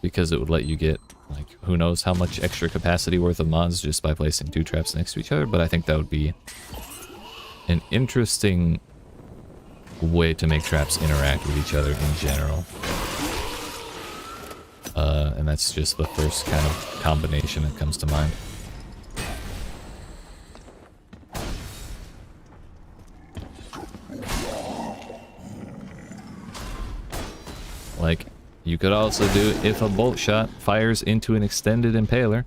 because it would let you get, like, who knows how much extra capacity worth of mods just by placing two traps next to each other, but I think that would be an interesting way to make traps interact with each other in general. And that's just the first kind of combination that comes to mind. Like, you could also do, if a bolt shot fires into an extended impaler,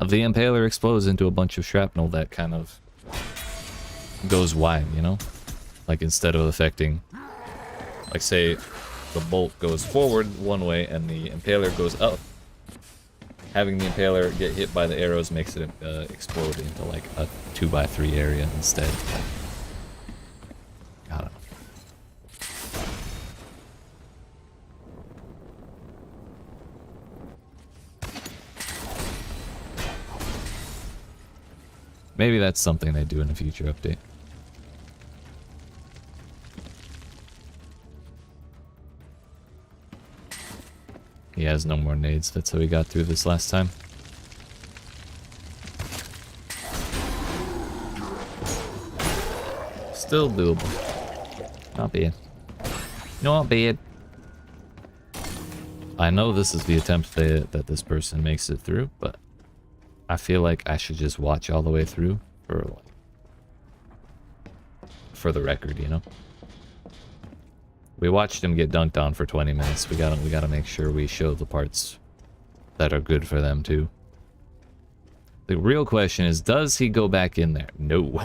the impaler explodes into a bunch of shrapnel that kind of goes wide, you know? Like, instead of affecting, like, say the bolt goes forward one way and the impaler goes up, having the impaler get hit by the arrows makes it explode into like a 2x3 area instead. I don't know. Maybe that's something they do in a future update. He has no more nades. That's how we got through this last time. Still doable. Not bad. Not bad. I know this is the attempt that this person makes it through, but I feel like I should just watch all the way through for the record, you know? We watched him get dunked on for 20 minutes. We gotta make sure we show the parts that are good for them too. The real question is, does he go back in there? No.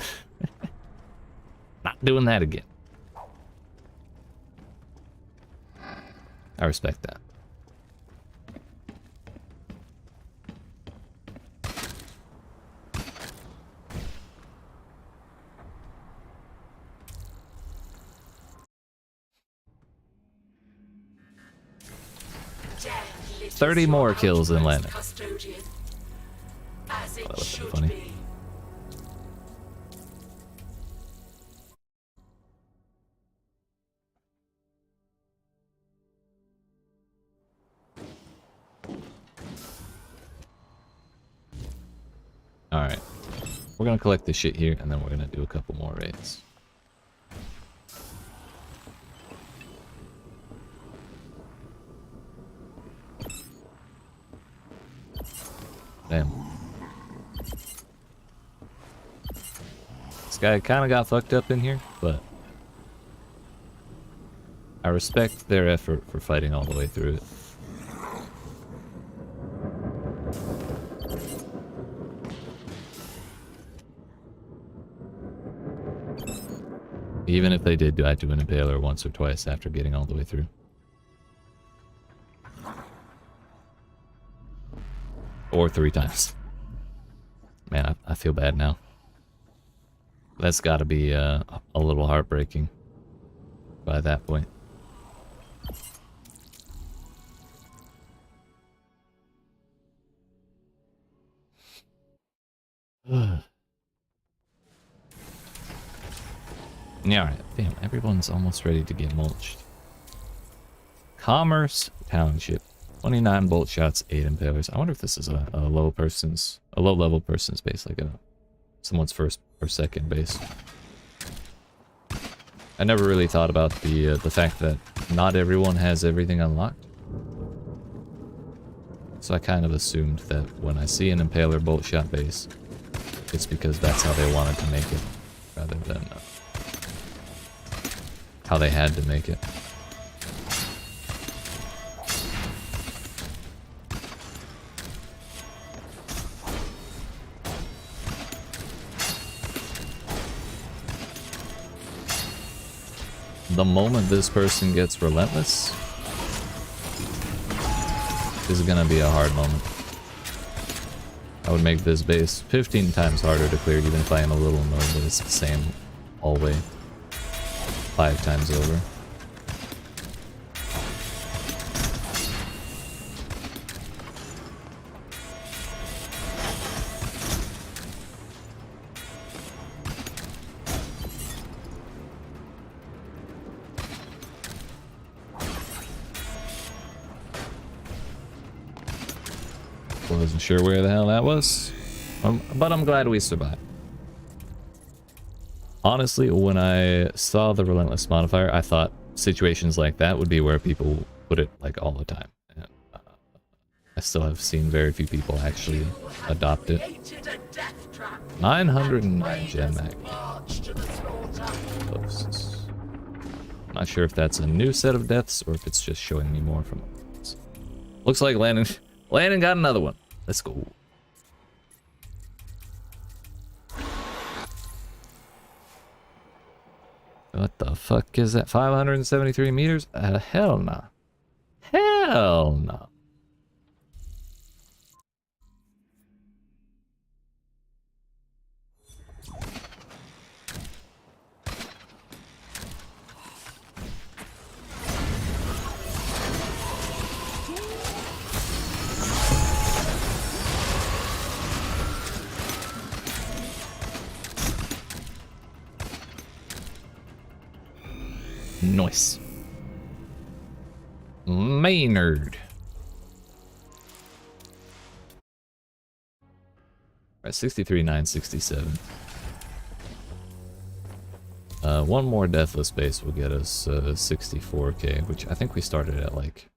Not doing that again. I respect that. Death litters 30 your more kills than outpost Lennon. custodian, as it that would've been should funny. be. Alright. We're gonna collect this shit here, and then we're gonna do a couple more raids. Damn. This guy kind of got fucked up in here, but I respect their effort for fighting all the way through it. Even if they did die to an impaler once or twice after getting all the way through. Or 3 times. Man, I feel bad now. That's got to be a little heartbreaking by that point. Yeah, alright. Damn, everyone's almost ready to get mulched. Commerce Township. 29 bolt shots, 8 impalers. I wonder if this is a low level person's base, like someone's first or second base. I never really thought about the fact that not everyone has everything unlocked. So I kind of assumed that when I see an impaler bolt shot base, it's because that's how they wanted to make it, rather than how they had to make it. The moment this person gets relentless is gonna be a hard moment. I would make this base 15 times harder to clear even if I am a little annoyed that it's the same all way. 5 times over. Wasn't sure where the hell that was, but I'm glad we survived. Honestly, when I saw the relentless modifier, I thought situations like that would be where people put it like all the time. And, I still have seen very few people actually adopt it. 909 GenMat posts. Not sure if that's a new set of deaths or if it's just showing me more from others. Looks like Landon got another one. Let's go. What the fuck is that? 573 meters? Hell no. Hell no. Nice. Maynard. Alright, 63,967. One more deathless base will get us 64k, which I think we started at like...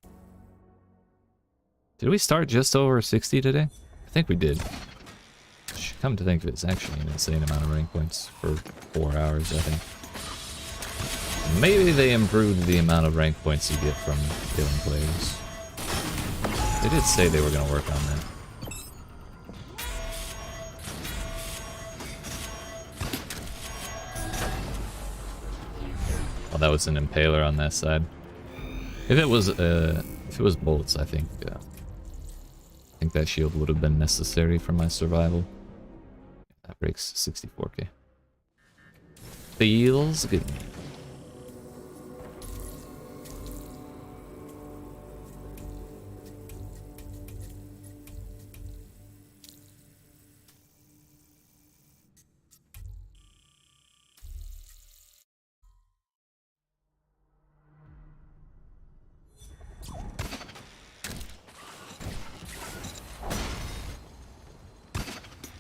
Did we start just over 60 today? I think we did. Come to think of it, it's actually an insane amount of rank points for 4 hours, I think. Maybe they improved the amount of rank points you get from killing players. They did say they were going to work on that. Oh, that was an impaler on that side. If it was bolts, I think that shield would have been necessary for my survival. That breaks 64k. Feels good.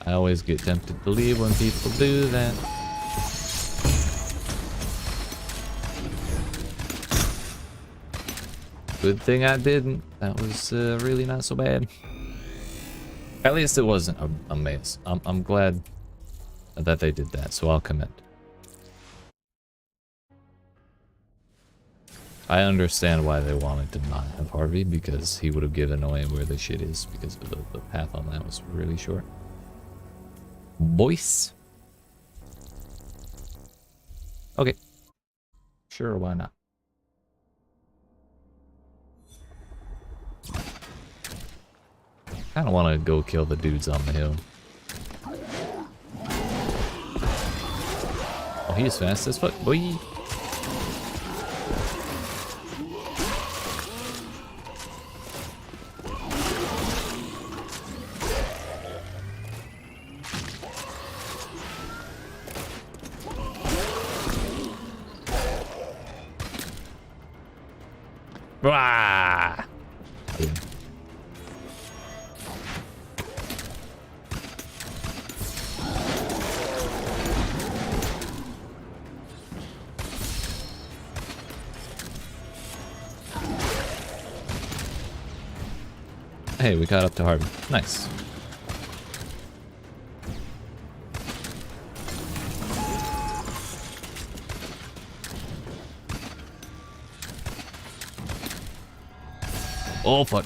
I always get tempted to leave when people do that. Good thing I didn't. That was really not so bad. At least it wasn't a mess. I'm glad that they did that, so I'll commend. I understand why they wanted to not have Harvey, because he would have given away where the shit is, because of the path on that was really short. Boys. Okay. Sure, why not? Kinda wanna go kill the dudes on the hill. Oh, he's fast as fuck, boy. Wah! Yeah. Hey, we got up to Harvey. Nice. Oh, fuck.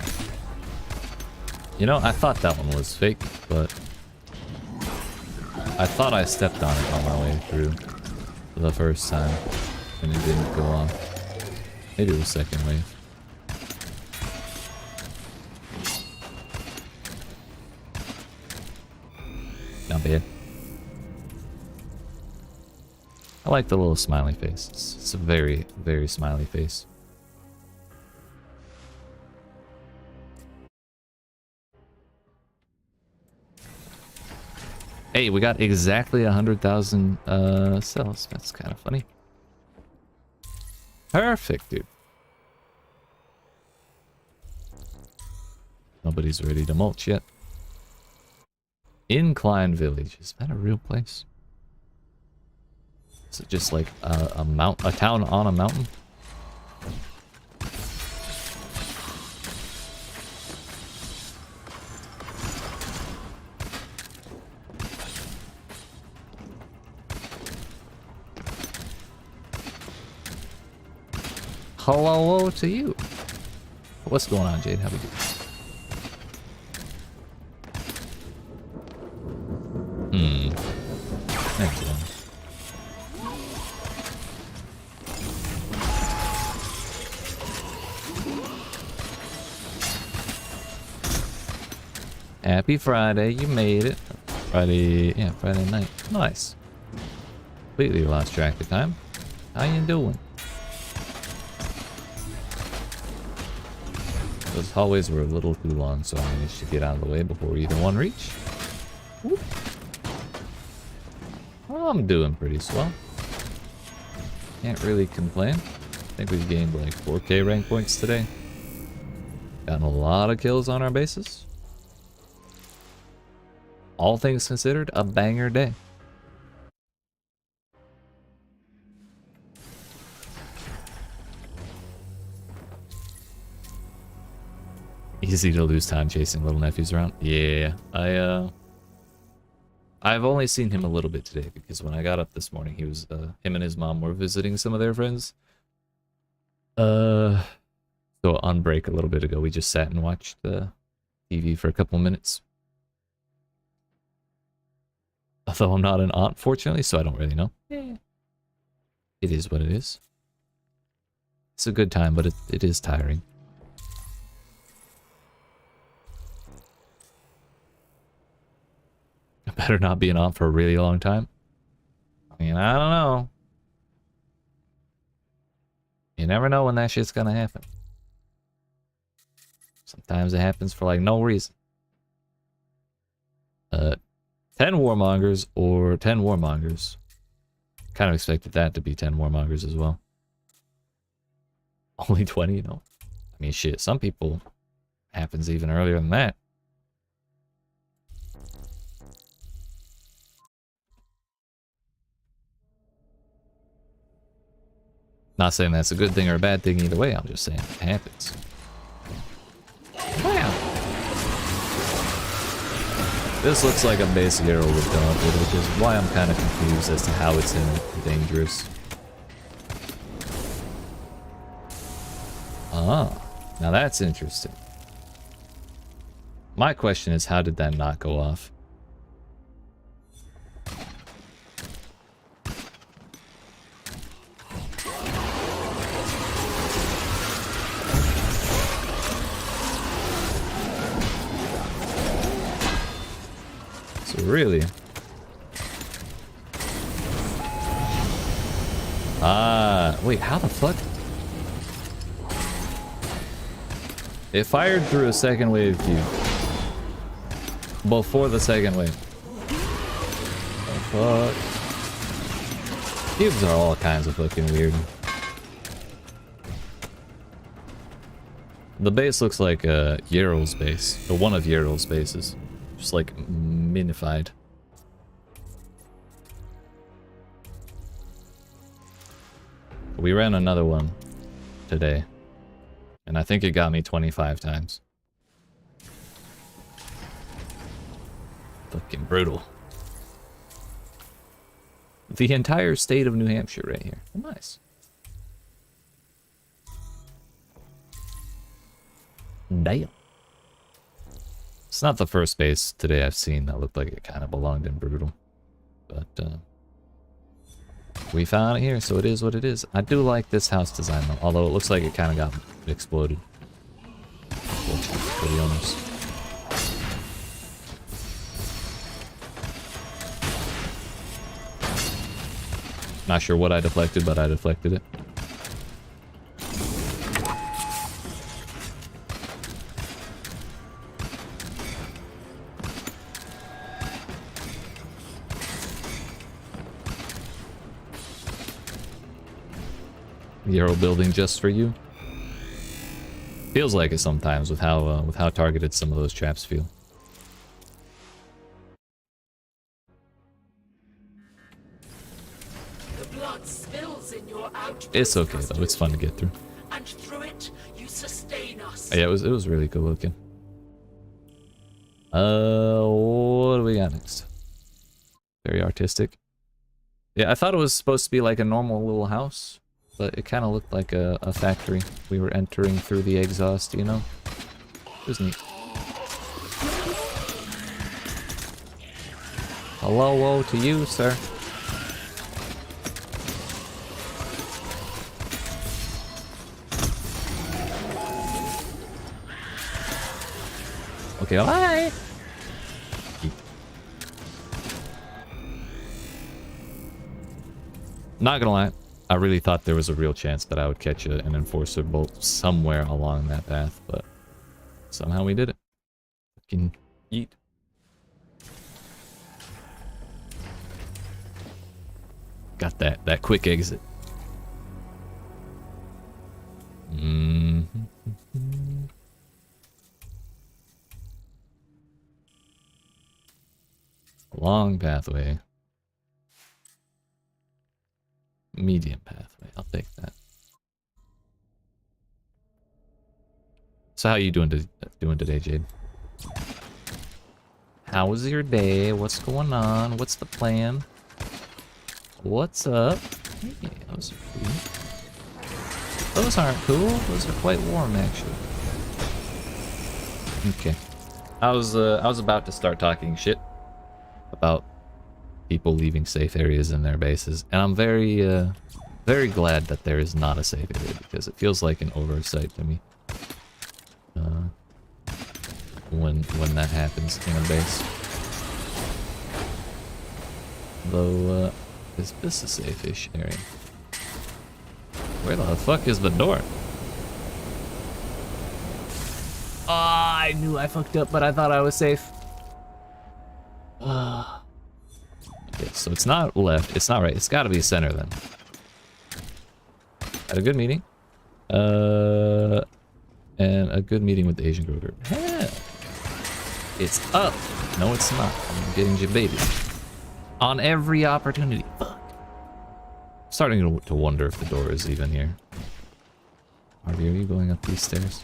You know, I thought that one was fake, but I thought I stepped on it on my way through for the first time, and it didn't go off. Maybe it was second wave. Not bad. I like the little smiley face. It's a very, very smiley face. Hey, we got exactly 100,000 cells. That's kind of funny. Perfect, dude. Nobody's ready to mulch yet. Incline Village. Is that a real place? Is it just like a town on a mountain? Hello to you. What's going on, Jade? How we doing? Thanks, man. Happy Friday, you made it. Friday night. Nice. Completely lost track of time. How you doing? Those hallways were a little too long, so I managed to get out of the way before either one reached. Whoop. Well, I'm doing pretty swell. Can't really complain. I think we've gained like 4K rank points today. Gotten a lot of kills on our bases. All things considered, a banger day. Easy to lose time chasing little nephews around. Yeah, I've only seen him a little bit today because when I got up this morning, he was him and his mom were visiting some of their friends. So on break a little bit ago, we just sat and watched TV for a couple minutes. Although I'm not an aunt, fortunately, so I don't really know. Yeah. It is what it is. It's a good time, but it is tiring. I better not be an aunt for a really long time. I mean, I don't know. You never know when that shit's gonna happen. Sometimes it happens for like no reason. 10 warmongers or 10 warmongers. Kind of expected that to be 10 warmongers as well. Only 20, you know. I mean, shit, some people happens even earlier than that. Not saying that's a good thing or a bad thing either way, I'm just saying it happens. Wow. This looks like a basic arrow with Daunted, which is why I'm kind of confused as to how it's dangerous. Ah, now that's interesting. My question is, how did that not go off? So really, Ah, wait, how the fuck? It fired through a second wave cube. Before the second wave. Oh, fuck. Cubes are all kinds of fucking weird. The base looks like Yarrow's base. Or one of Yarrow's bases. Just like minified. We ran another one today. And I think it got me 25 times. Fucking brutal. The entire state of New Hampshire right here. Nice. Damn. It's not the first base today I've seen that looked like it kind of belonged in brutal. But, we found it here, so it is what it is. I do like this house design, though, although it looks like it kind of got exploded. For the owners. Not sure what I deflected, but I deflected it. Yarrow building just for you. Feels like it sometimes with how targeted some of those traps feel. The blood spills in your outpost. It's okay though. It's fun to get through. And through it, you sustain us. Yeah, it was really good looking. What do we got next? Very artistic. Yeah, I thought it was supposed to be like a normal little house. But it kind of looked like a factory. We were entering through the exhaust, you know? It was neat. Hello to you, sir. Okay, bye! Not gonna lie. I really thought there was a real chance that I would catch an enforcer bolt somewhere along that path, but somehow we did it. Fucking yeet. Got that quick exit. Long pathway. Medium pathway. I'll take that. So how you doing today, Jade? How was your day? What's going on? What's the plan? What's up? Hey, those are cool. Those aren't cool. Those are quite warm, actually. Okay. I was about to start talking shit about people leaving safe areas in their bases, and I'm very glad that there is not a safe area, because it feels like an oversight to me when that happens in a base. Though, is this a safe-ish area? Where the fuck is the door? Oh, I knew I fucked up, but I thought I was safe. Okay, so it's not left, it's not right, it's gotta be center then. Had a good meeting. And a good meeting with the Asian girl group. Yeah. It's up. No, it's not. I'm getting debated. On every opportunity. Fuck. Starting to wonder if the door is even here. Harvey, are you going up these stairs?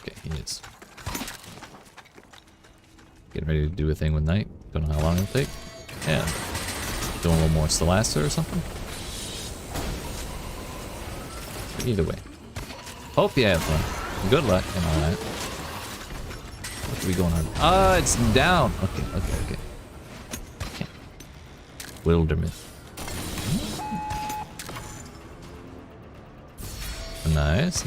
Okay, he is. Getting ready to do a thing with Night. Don't know how long it'll take. And doing a little more Celasta or something. Either way. Hope you have fun. Good luck and all that. What are we going on? Ah, it's down. Okay. Wildermyth. Nice.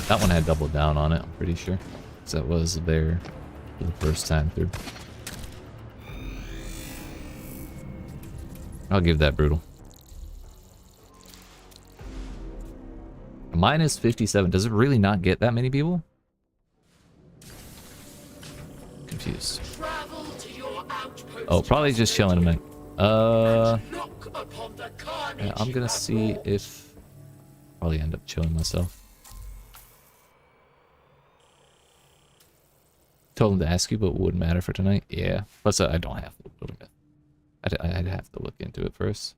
That one had double down on it, I'm pretty sure. Because that was there for the first time through. I'll give that brutal. Minus 57. Does it really not get that many people? Confused. Travel to your outpost. Oh, probably just chilling tonight. Look upon the carnage Yeah, I'm you gonna have see wrought. if probably end up chilling myself. Told him to ask you, but it wouldn't matter for tonight. Yeah. Plus, I don't have to build a myth. I'd have to look into it first.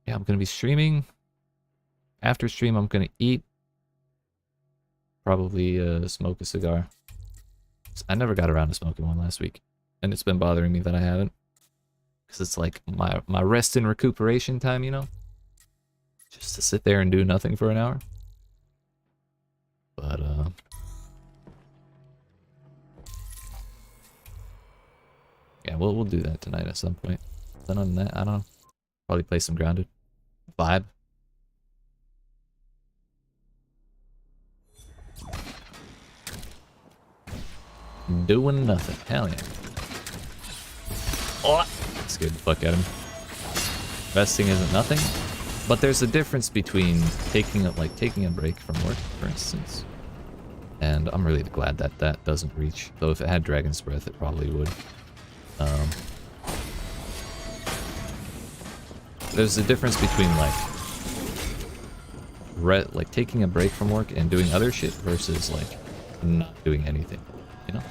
Yeah, I'm gonna be streaming. After stream, I'm gonna eat. Probably smoke a cigar. I never got around to smoking one last week, and it's been bothering me that I haven't. Because it's like my rest and recuperation time, you know? Just to sit there and do nothing for an hour. But, yeah, we'll do that tonight at some point. Other than that, I don't know. Probably play some Grounded. Vibe. Doing nothing. Hell yeah. Oh! Scared the fuck out of me. Resting isn't nothing. But there's a difference between taking a break from work, for instance. And I'm really glad that that doesn't reach. Though if it had Dragon's Breath, it probably would. There's a difference between like taking a break from work and doing other shit versus like not doing anything, you know?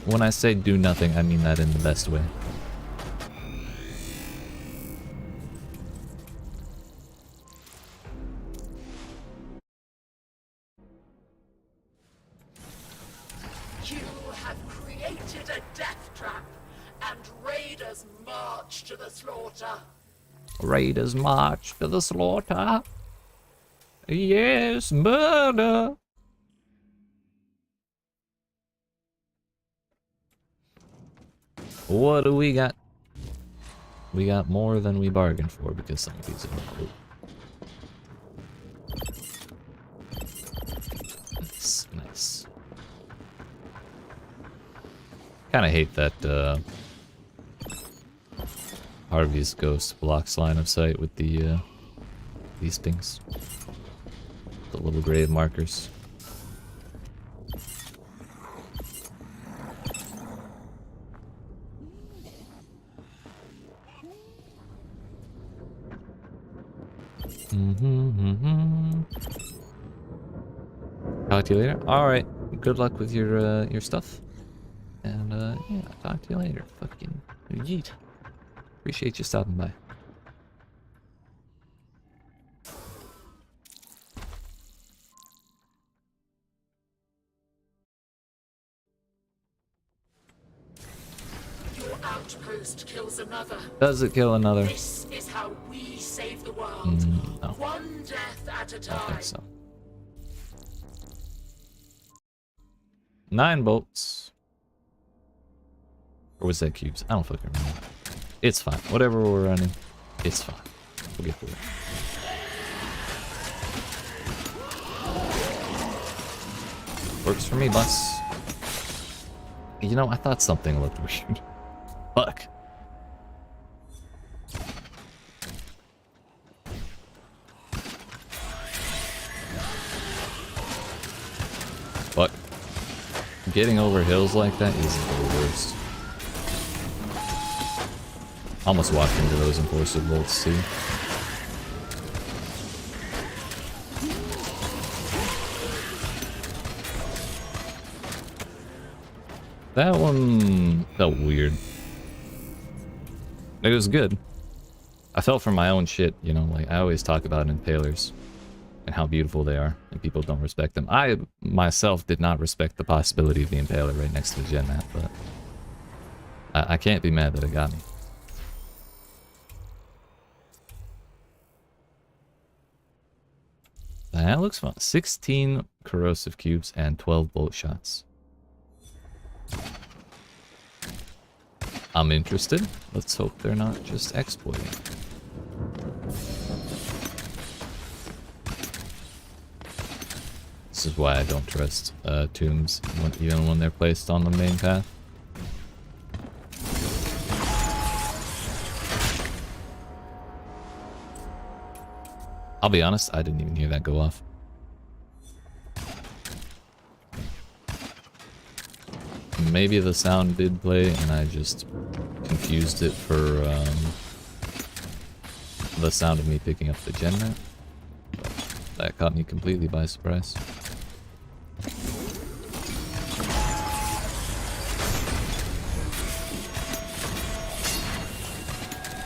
When I say do nothing, I mean that in the best way. You have created a death trap, and raiders march to the slaughter. Raiders march to the slaughter. Yes, murder. What do we got? We got more than we bargained for because some of these are cool. Nice, nice. Kind of hate that Harvey's ghost blocks line of sight with the these things, the little grave markers. Talk to you later. All right. Good luck with your stuff. And yeah, talk to you later. Fucking yeet. Appreciate you stopping by. Your outpost kills another. Does it kill another? This is how we save the world. No. One death at a I don't time. think so. 9 bolts. Or was that cubes? I don't fucking remember. It's fine. Whatever we're running, it's fine. We'll get through it. Works for me, boss. You know, I thought something looked weird. Fuck. Fuck. Getting over hills like that is the worst. Almost walked into those enforcer bolts too. That one felt weird. It was good. I felt for my own shit, you know, like I always talk about impalers and how beautiful they are, and people don't respect them. I myself did not respect the possibility of the impaler right next to the GenMat, but I can't be mad that it got me. That looks fun. 16 corrosive cubes and 12 bolt shots. I'm interested. Let's hope they're not just exploiting. This is why I don't trust tombs, even when they're placed on the main path. I'll be honest, I didn't even hear that go off. Maybe the sound did play and I just confused it for the sound of me picking up the GenMat. That caught me completely by surprise.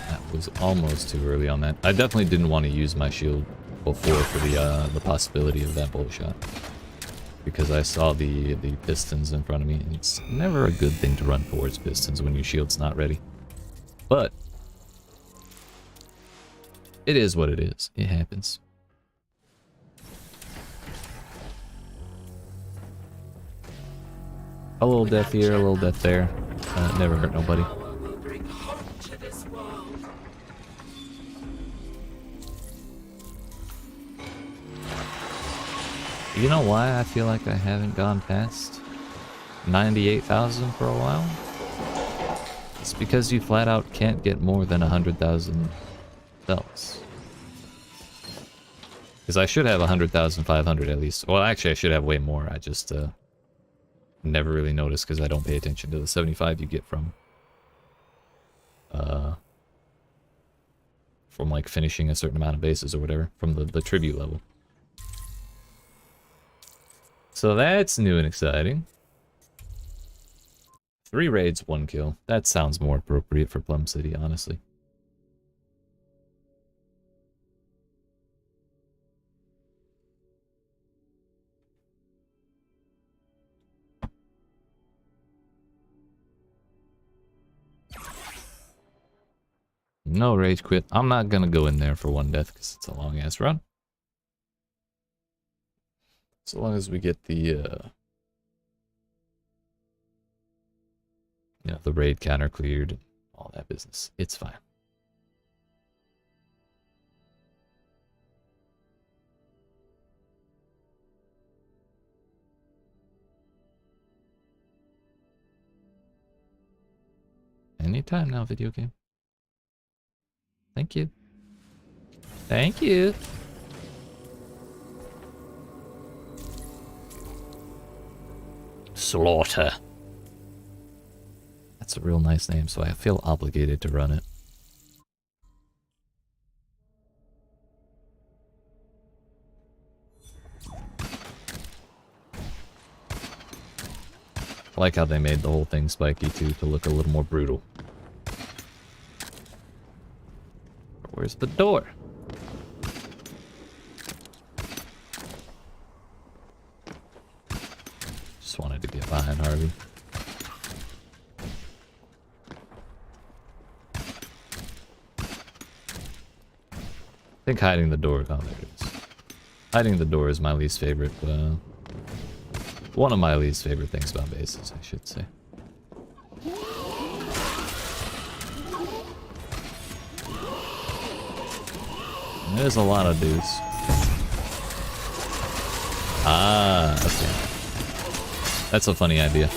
That was almost too early on that. I definitely didn't want to use my shield before for the possibility of that bolt shot, because I saw the pistons in front of me, and it's never a good thing to run towards pistons when your shield's not ready. But it is what it is. It happens. A little death here, a little death there. Never hurt nobody. Will bring hope to this world. You know why I feel like I haven't gone past 98,000 for a while? It's because you flat out can't get more than 100,000 bells. Because I should have 100,500 at least. Well, actually, I should have way more. I just never really noticed because I don't pay attention to the 75 you get from like finishing a certain amount of bases or whatever from the tribute level. So that's new and exciting. 3 raids, 1 kill. That sounds more appropriate for Plum City, honestly. No rage quit. I'm not gonna go in there for 1 death because it's a long ass run. So long as we get the the raid counter cleared and all that business, it's fine. Anytime now, video game. Thank you. Thank you. Slaughter. That's a real nice name, so I feel obligated to run it. I like how they made the whole thing spiky too, to look a little more brutal. Where's the door? Just wanted to get behind Harvey. I think hiding the door. Oh, there it is. Hiding the door is my least favorite. One of my least favorite things about bases, I should say. There's a lot of dudes. Ah, okay. That's a funny idea.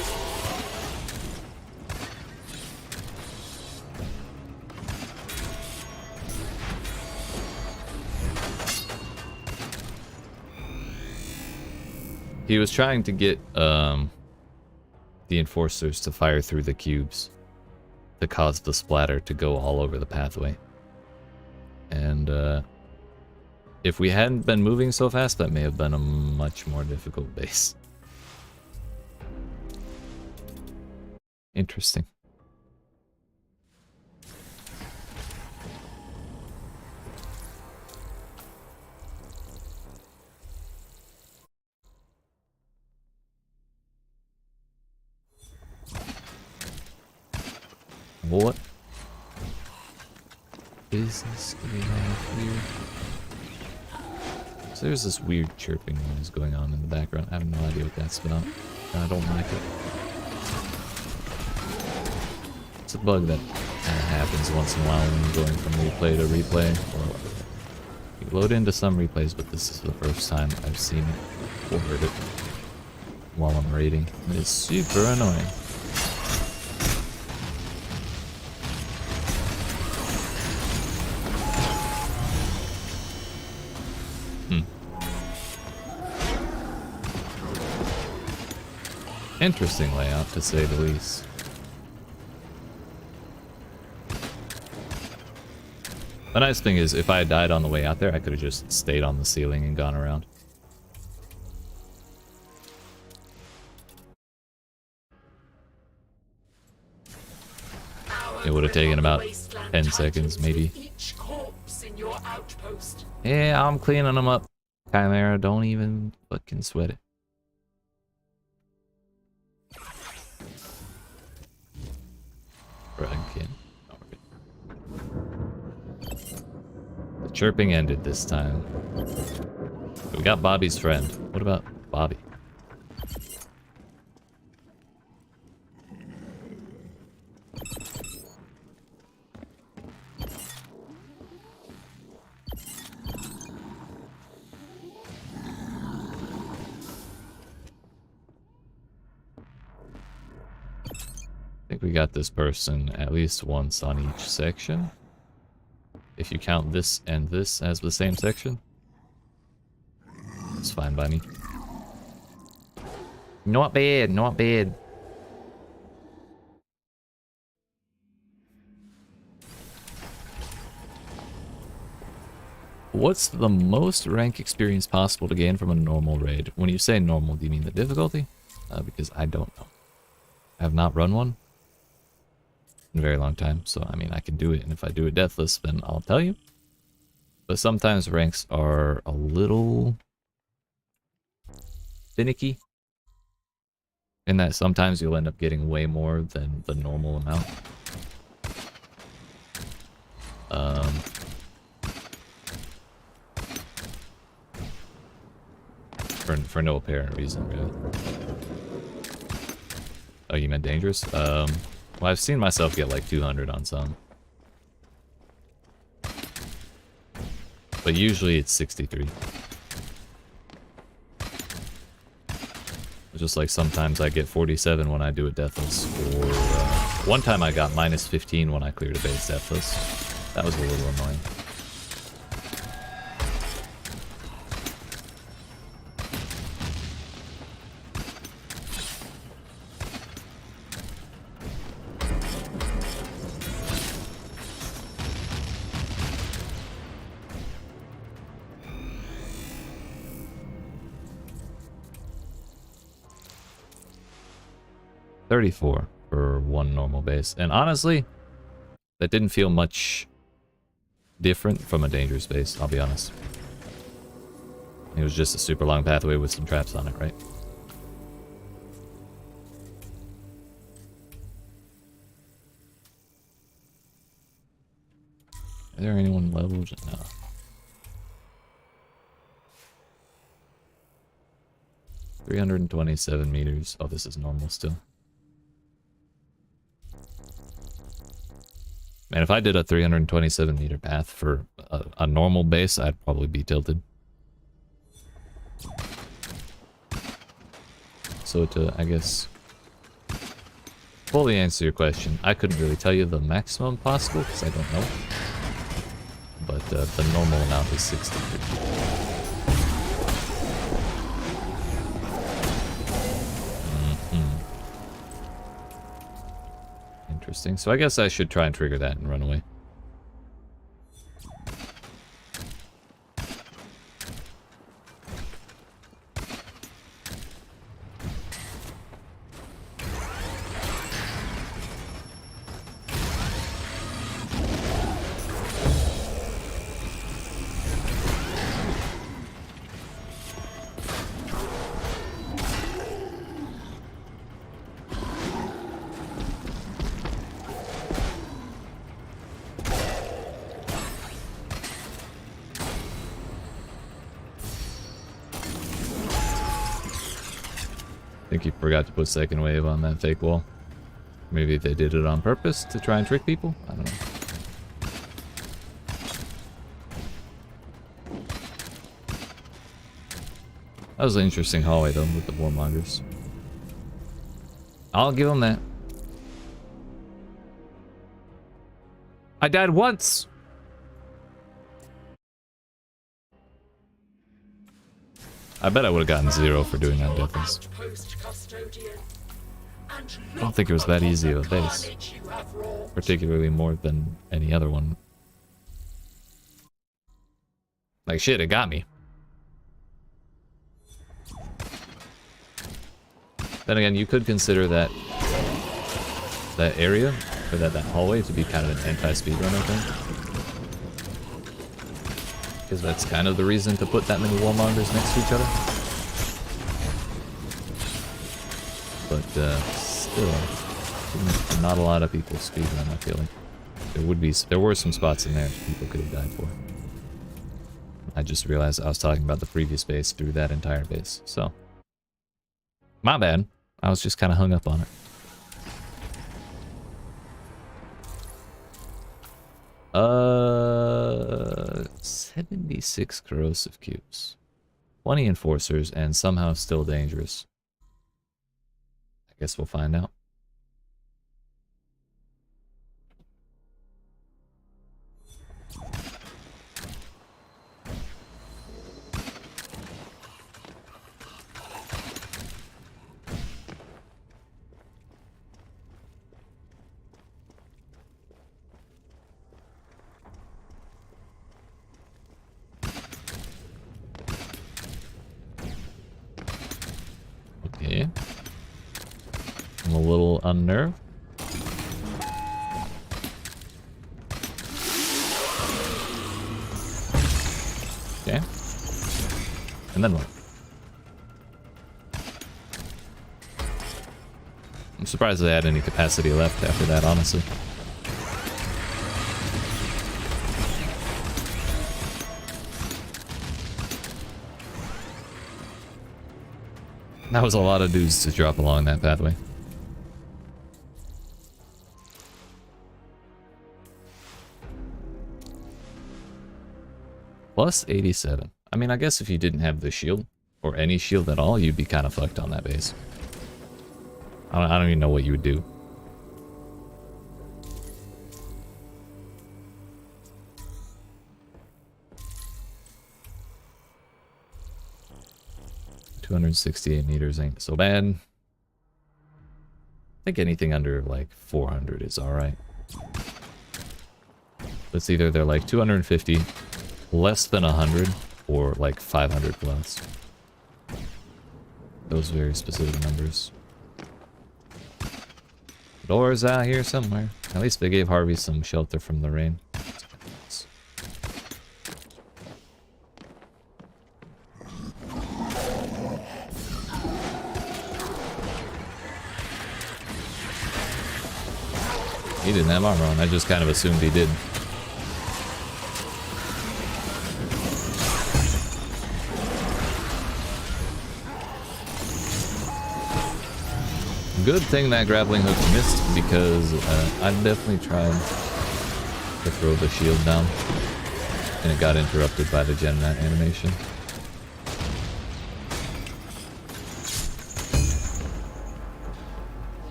He was trying to get the enforcers to fire through the cubes to cause the splatter to go all over the pathway. And if we hadn't been moving so fast, that may have been a much more difficult base. Interesting. What business do we have here? So there's this weird chirping noise going on in the background. I have no idea what that's about. I don't like it. It's a bug that kind of happens once in a while when you're going from replay to replay. Or you load into some replays, but this is the first time I've seen it. word it while I'm raiding. It's super annoying. Interesting layout, to say the least. The nice thing is, if I had died on the way out there, I could have just stayed on the ceiling and gone around. It would have taken about 10 seconds, maybe. Each corpse in your outpost. Yeah, I'm cleaning them up. Chimera, don't even fucking sweat it. Again. Oh, the chirping ended this time. We got Bobby's friend. What about Bobby? I think we got this person at least once on each section. If you count this and this as the same section. It's fine by me. Not bad, not bad. What's the most rank experience possible to gain from a normal raid? When you say normal, do you mean the difficulty? Because I don't know. I have not run one in a very long time, so I mean I can do it, and if I do it deathless then I'll tell you. But sometimes ranks are a little finicky in that sometimes you'll end up getting way more than the normal amount. For no apparent reason, really. Oh, you meant dangerous? Well, I've seen myself get like 200 on some. But usually it's 63. Just like sometimes I get 47 when I do it deathless. Or one time I got minus 15 when I cleared a base deathless. That was a little annoying. $34 for one normal base. And honestly, that didn't feel much different from a dangerous base, I'll be honest. It was just a super long pathway with some traps on it, right? Is there anyone leveled? No. $327 meters. Oh, this is normal still. Man, if I did a 327 meter path for a normal base, I'd probably be tilted. So to, I guess, fully answer your question, I couldn't really tell you the maximum possible because I don't know. But the normal amount is 63. Interesting. So I guess I should try and trigger that and run away. I think he forgot to put second wave on that fake wall. Maybe they did it on purpose to try and trick people? I don't know. That was an interesting hallway though with the warmongers. I'll give them that. I died once. I bet I would have gotten 0 for doing that deathless. I don't think it was that easy of a base. Particularly more than any other one. Like shit, it got me. Then again, you could consider that area, or that hallway, to be kind of an anti-speedrun, I think. Because that's kind of the reason to put that many wallmongers next to each other. But still, not a lot of people speedrun, I feel like. There were some spots in there people could have died for. I just realized I was talking about the previous base through that entire base, so. My bad. I was just kind of hung up on it. 76 corrosive cubes. 20 enforcers, and somehow still dangerous. I guess we'll find out. Okay. I'm a little unnerved. Okay. And then what? I'm surprised they had any capacity left after that, honestly. That was a lot of dudes to drop along that pathway. Plus 87. I mean, I guess if you didn't have the shield, or any shield at all, you'd be kind of fucked on that base. I don't even know what you would do. $268 meters ain't so bad. I think anything under like 400 is alright. It's either they're like 250, less than 100, or like 500 plus. Those very specific numbers. Doors out here somewhere. At least they gave Harvey some shelter from the rain. He didn't have armor on. I just kind of assumed he did. Good thing that grappling hook missed, because I definitely tried to throw the shield down and it got interrupted by the GenMat animation.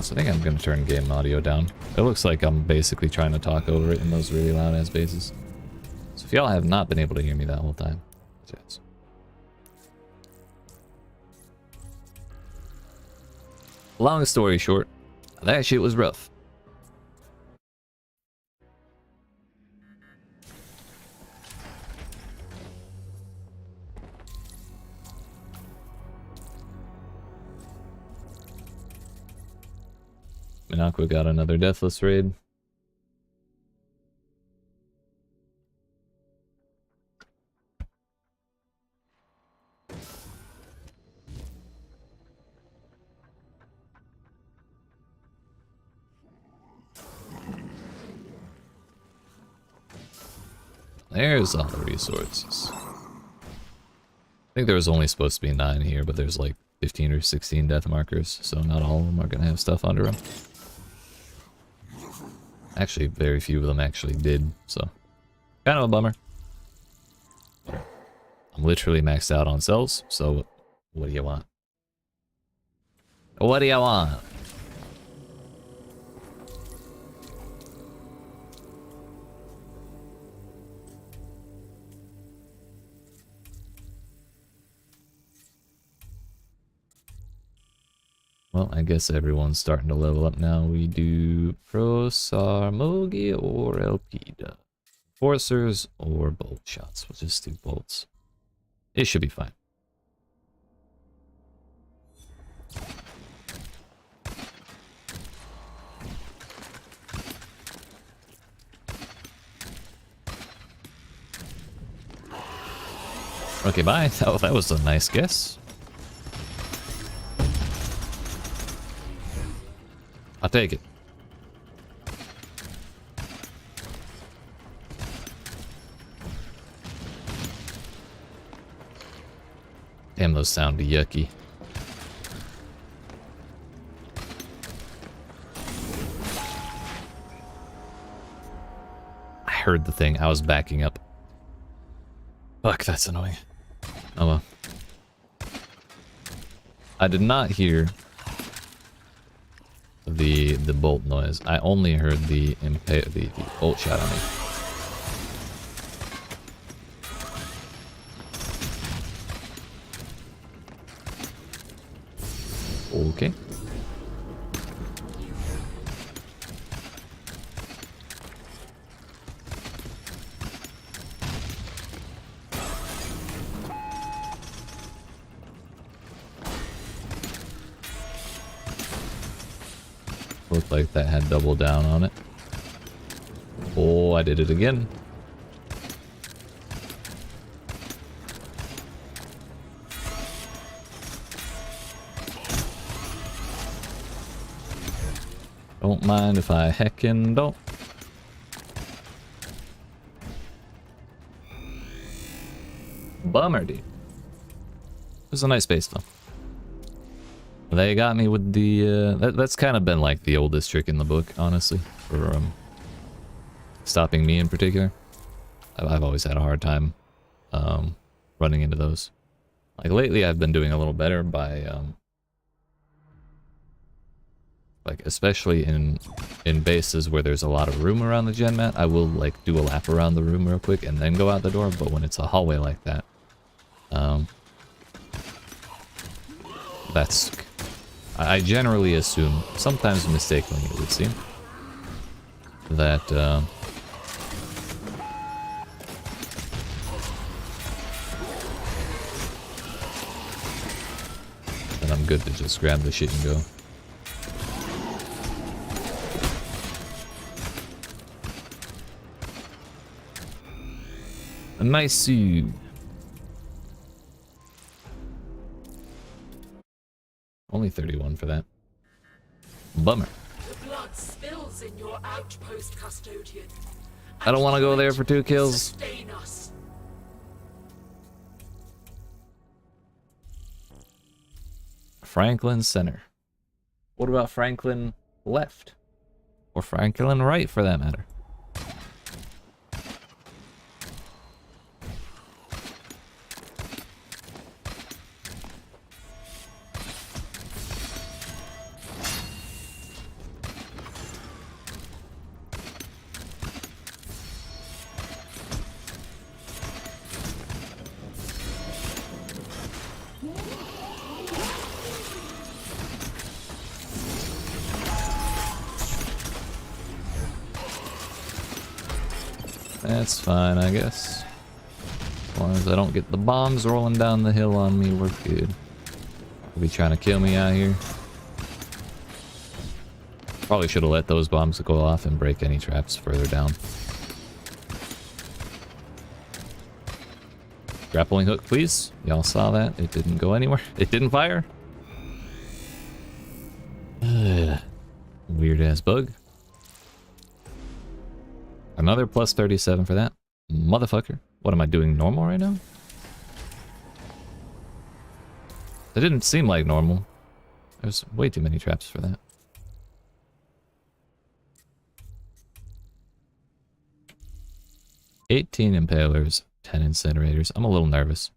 So I think I'm going to turn game audio down. It looks like I'm basically trying to talk over it in those really loud ass bases. So if y'all have not been able to hear me that whole time, yes. Long story short, that shit was rough. Minakwa got another deathless raid. There's all the resources. I think there was only supposed to be 9 here, but there's like 15 or 16 death markers, so not all of them are gonna have stuff under them. Actually, very few of them actually did, so kind of a bummer. I'm literally maxed out on cells, so What do you want? What do you want? Well, I guess everyone's starting to level up now. We do Prosarmogi or Elpida. Forcers or bolt shots. We'll just do bolts. It should be fine. Okay, bye. Oh, that was a nice guess. I'll take it. Damn, those sound yucky. I heard the thing. I was backing up. Fuck, that's annoying. Oh well. I did not hear the bolt noise. I only heard the bolt shot on me. Okay. Looked like that had double down on it. Oh, I did it again. Don't mind if I heckin' don't. Bummer, dude. It was a nice base, though. They got me with the, that's kind of been like the oldest trick in the book, honestly, for stopping me in particular. I've always had a hard time running into those. Like lately I've been doing a little better by, like especially in bases where there's a lot of room around the GenMat, I will like do a lap around the room real quick and then go out the door, but when it's a hallway like that, that's... I generally assume, sometimes mistakenly it would seem, that that I'm good to just grab the shit and go. A nice suit. Only 31 for that. Bummer. The blood spills in your outpost, custodian. I don't want to go there for 2 kills. Sustain us. Franklin center. What about Franklin left? Or Franklin right, for that matter? That's fine, I guess. As long as I don't get the bombs rolling down the hill on me, we're good. They'll be trying to kill me out here. Probably should have let those bombs go off and break any traps further down. Grappling hook, please. Y'all saw that. It didn't go anywhere. It didn't fire. Weird ass bug. Another plus 37 for that. Motherfucker. What am I doing, normal right now? It didn't seem like normal. There's way too many traps for that. $18 impalers, 10 incinerators. I'm a little nervous.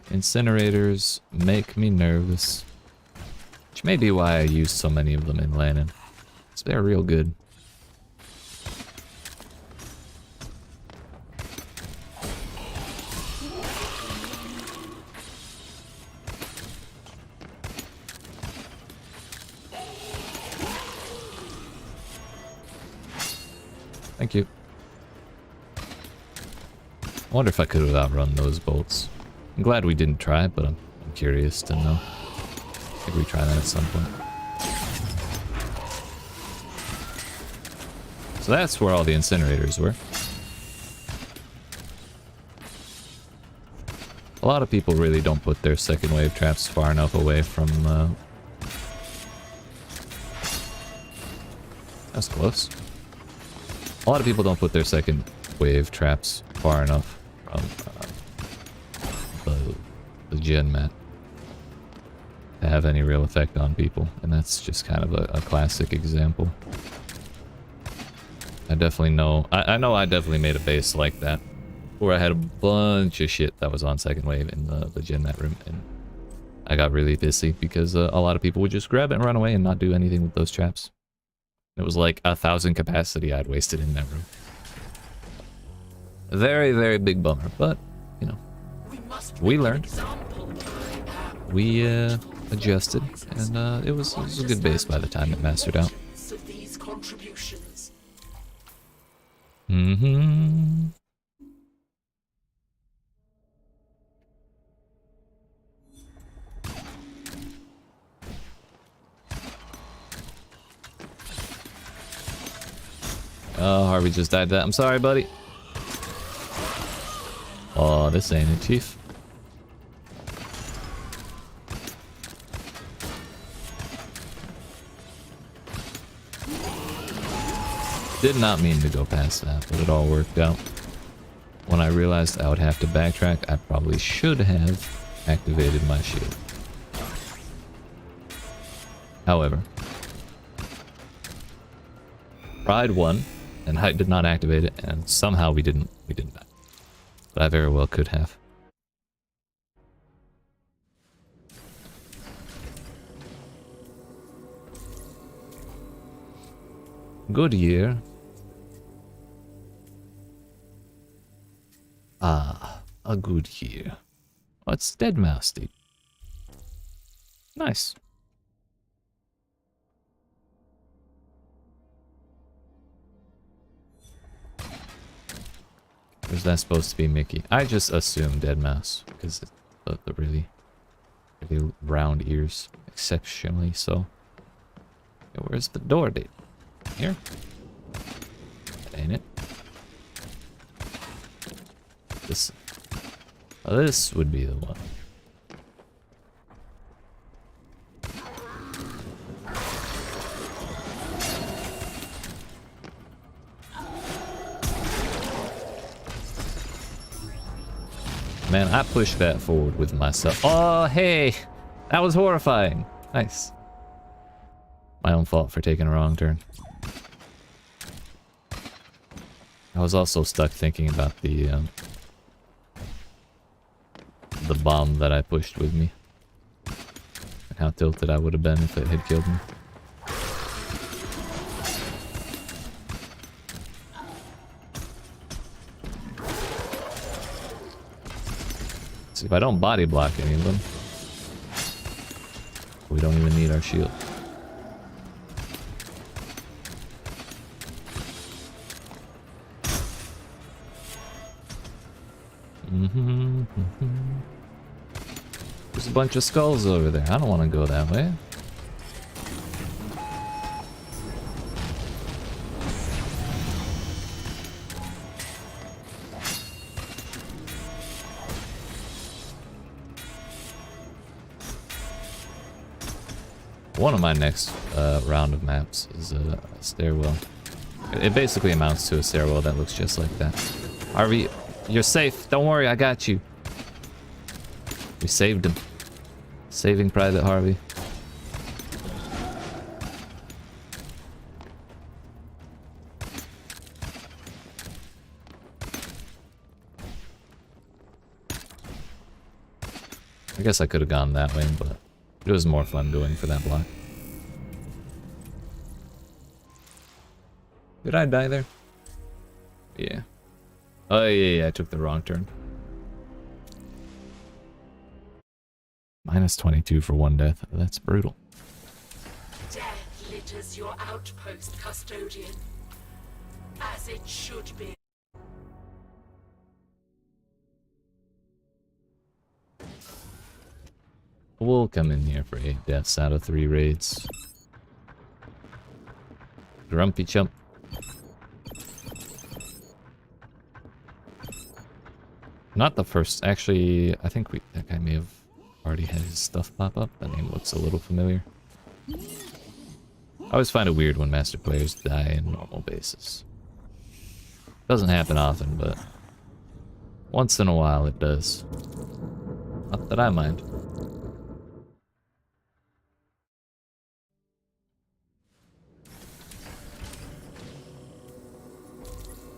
Incinerators make me nervous. Which may be why I use so many of them in Lannon. So they're real good. Thank you. I wonder if I could have outrun those bolts. I'm glad we didn't try, but I'm curious to know. Maybe we try that at some point. So that's where all the incinerators were. A lot of people really don't put their second wave traps far enough away from... That's close. A lot of people don't put their second wave traps far enough from the GenMat to have any real effect on people, and that's just kind of a classic example. I definitely know, I know I definitely made a base like that, where I had a bunch of shit that was on second wave in the GenMat room, and I got really pissy because a lot of people would just grab it and run away and not do anything with those traps. It was like 1,000 capacity I'd wasted in that room. A very, very big bummer, but, you know, we learned. We adjusted, and it was a good base by the time it mastered out. Mm-hmm. Oh, Harvey just died to that. I'm sorry, buddy. Oh, this ain't it, Chief. Did not mean to go past that, but it all worked out. When I realized I would have to backtrack, I probably should have activated my shield. However, Pride won, and I did not activate it, and somehow we didn't die. But I very well could have. Good year. Ah, a good year. Oh, it's dead mouse, dude. Nice. Or is that supposed to be Mickey? I just assume dead mouse because the really round ears, exceptionally so. Okay, where's the door, dude? Here? That ain't it. This. Oh, this would be the one. Man, I pushed that forward with myself. Oh, hey! That was horrifying. Nice. My own fault for taking a wrong turn. I was also stuck thinking about the bomb that I pushed with me. And how tilted I would have been if it had killed me. See, if I don't body block any of them, we don't even need our shield. There's a bunch of skulls over there. I don't want to go that way. One of my next round of maps is a stairwell. It basically amounts to a stairwell that looks just like that. Harvey, you're safe. Don't worry, I got you. We saved him. Saving Private Harvey. I guess I could have gone that way, but it was more fun going for that block. Did I die there? Yeah. Oh, yeah, I took the wrong turn. Minus 22 for one death. That's brutal. Death litters your outpost, custodian. As it should be. We'll come in here for 8 deaths out of 3 raids. Grumpy chump. Not the first. Actually, I think that guy may have already had his stuff pop up. That name looks a little familiar. I always find it weird when master players die in normal bases. Doesn't happen often, but once in a while it does. Not that I mind.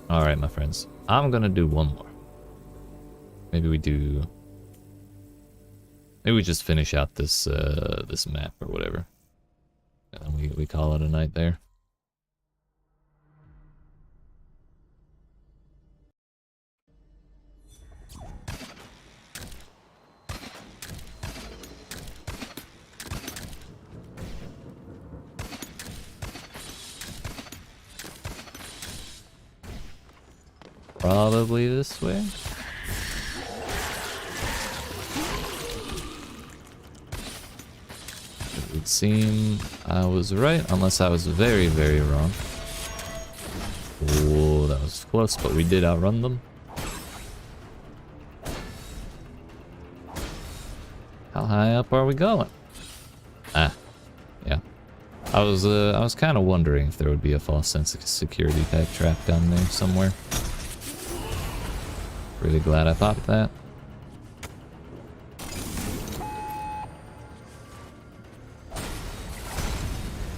Alright, my friends. I'm gonna do one more. Maybe we just finish out this this map or whatever. And then we call it a night there. Probably this way. It would seem I was right, unless I was very, very wrong. Oh, that was close, but we did outrun them. How high up are we going? Ah, yeah. I was kind of wondering if there would be a false sense of security type trap down there somewhere. Really glad I popped that.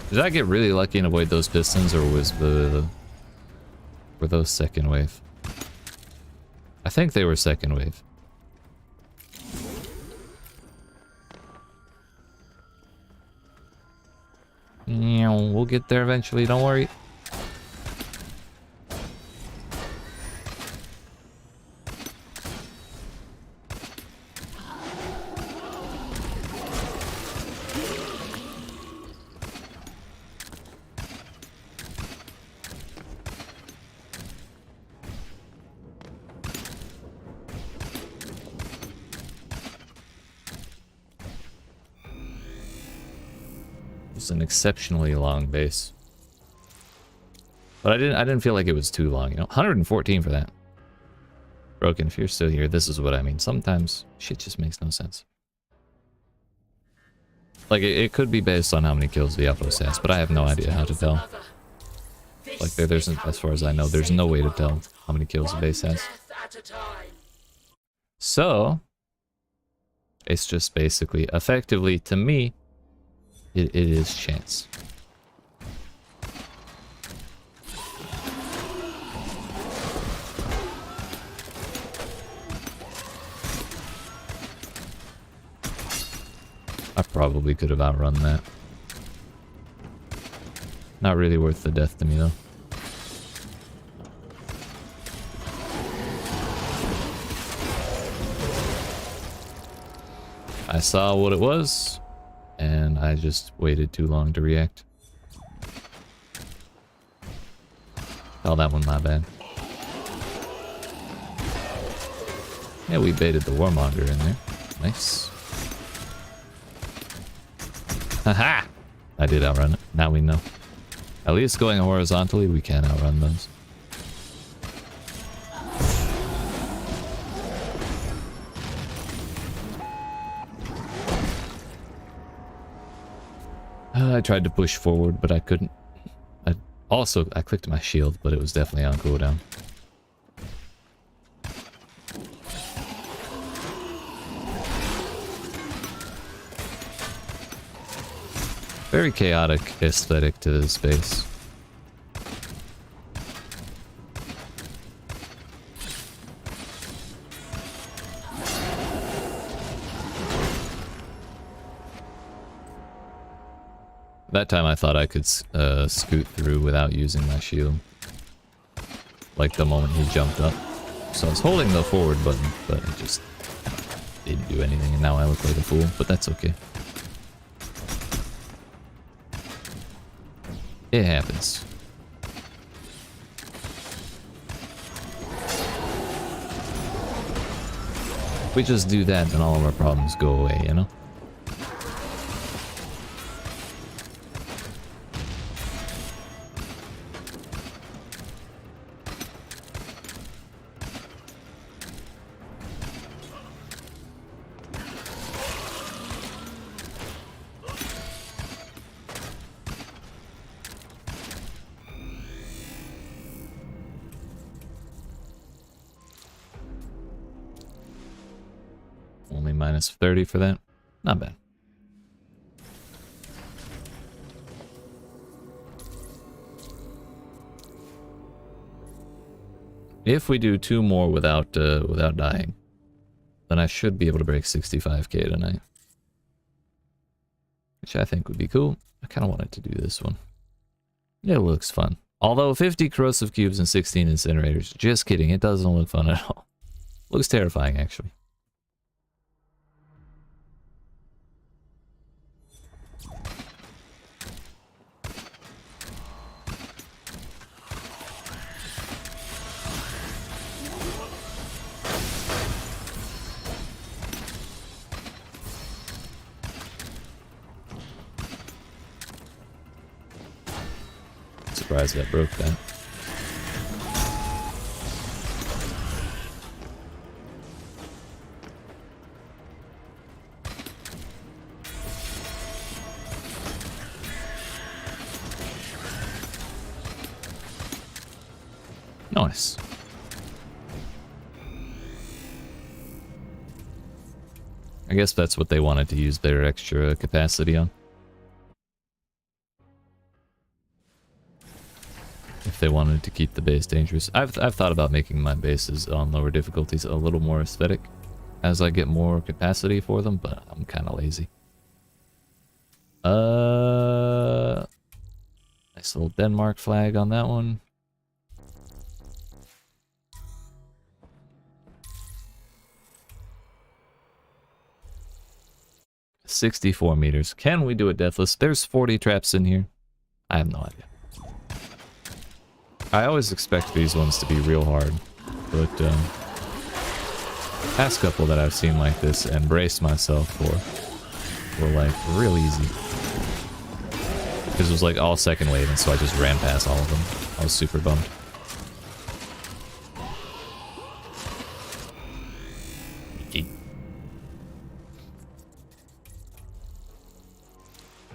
Did I get really lucky and avoid those pistons, or were those second wave? I think they were second wave. We'll get there eventually, don't worry. An exceptionally long base, but I didn't feel like it was too long, you know. 114 for that. Broken, if you're still here, this is what I mean. Sometimes shit just makes no sense. Like it could be based on how many kills the outpost has, but I have no idea how to tell. Like there's, as far as I know, there's no way to tell how many kills the base has. So it's just basically, effectively, to me, it is chance. I probably could have outrun that. Not really worth the death to me though. I saw what it was, and I just waited too long to react. Oh, that one my bad. Yeah, we baited the warmonger in there. Nice. Haha! I did outrun it. Now we know. At least going horizontally, we can outrun those. I tried to push forward, but I couldn't. I clicked my shield, but it was definitely on cooldown. Very chaotic aesthetic to this base. That time I thought I could scoot through without using my shield. Like the moment he jumped up. So I was holding the forward button, but it just didn't do anything, and now I look like a fool, but that's okay. It happens. If we just do that, then all of our problems go away, you know? Only minus 30 for that. Not bad. If we do 2 more without dying, then I should be able to break 65k tonight. Which I think would be cool. I kind of wanted to do this one. It looks fun. Although 50 corrosive cubes and 16 incinerators. Just kidding, it doesn't look fun at all. Looks terrifying, actually. Surprised I broke that. Nice. I guess that's what they wanted to use their extra capacity on. If they wanted to keep the base dangerous. I've thought about making my bases on lower difficulties a little more aesthetic as I get more capacity for them, but I'm kind of lazy. Nice little Denmark flag on that one. $64 meters. Can we do it deathless? There's 40 traps in here. I have no idea. I always expect these ones to be real hard, but past couple that I've seen like this and braced myself for were like real easy. Because it was like all second wave, and so I just ran past all of them. I was super bummed.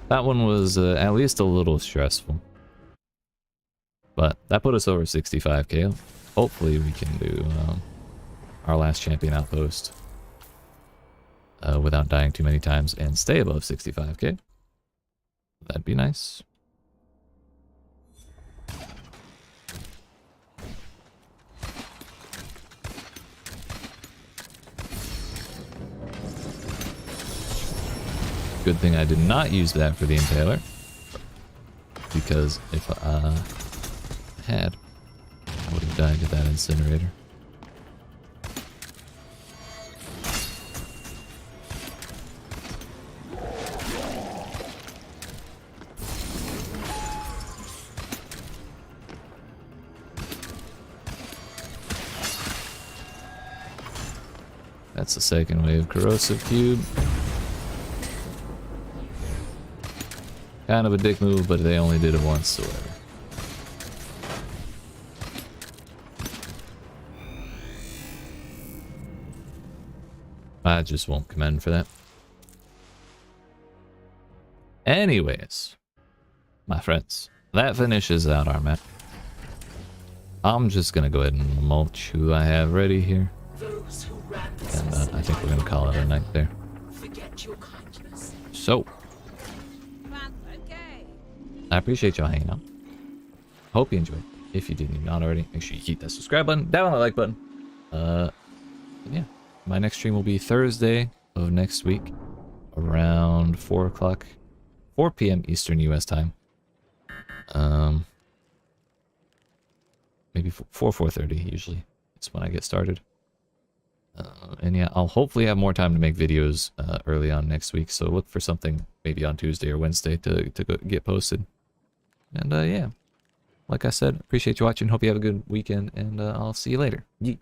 That one was at least a little stressful. But that put us over 65k. Hopefully we can do our last champion outpost without dying too many times and stay above 65k. That'd be nice. Good thing I did not use that for the impaler, because if had, I would have died to that incinerator. That's the second wave corrosive cube. Kind of a dick move, but they only did it once, so whatever. I just won't commend for that. Anyways, my friends, that finishes out our map. I'm just gonna go ahead and mulch who I have ready here. And I think we're gonna call it a night there. So, I appreciate y'all hanging out. Hope you enjoyed. If you didn't not already, make sure you keep that subscribe button, down on the like button. Yeah. My next stream will be Thursday of next week, around 4 o'clock 4 p.m. Eastern US time. Maybe 4:30 usually. It's when I get started. And yeah, I'll hopefully have more time to make videos early on next week. So look for something maybe on Tuesday or Wednesday to get posted. And yeah, like I said, appreciate you watching. Hope you have a good weekend, and I'll see you later. Yeet.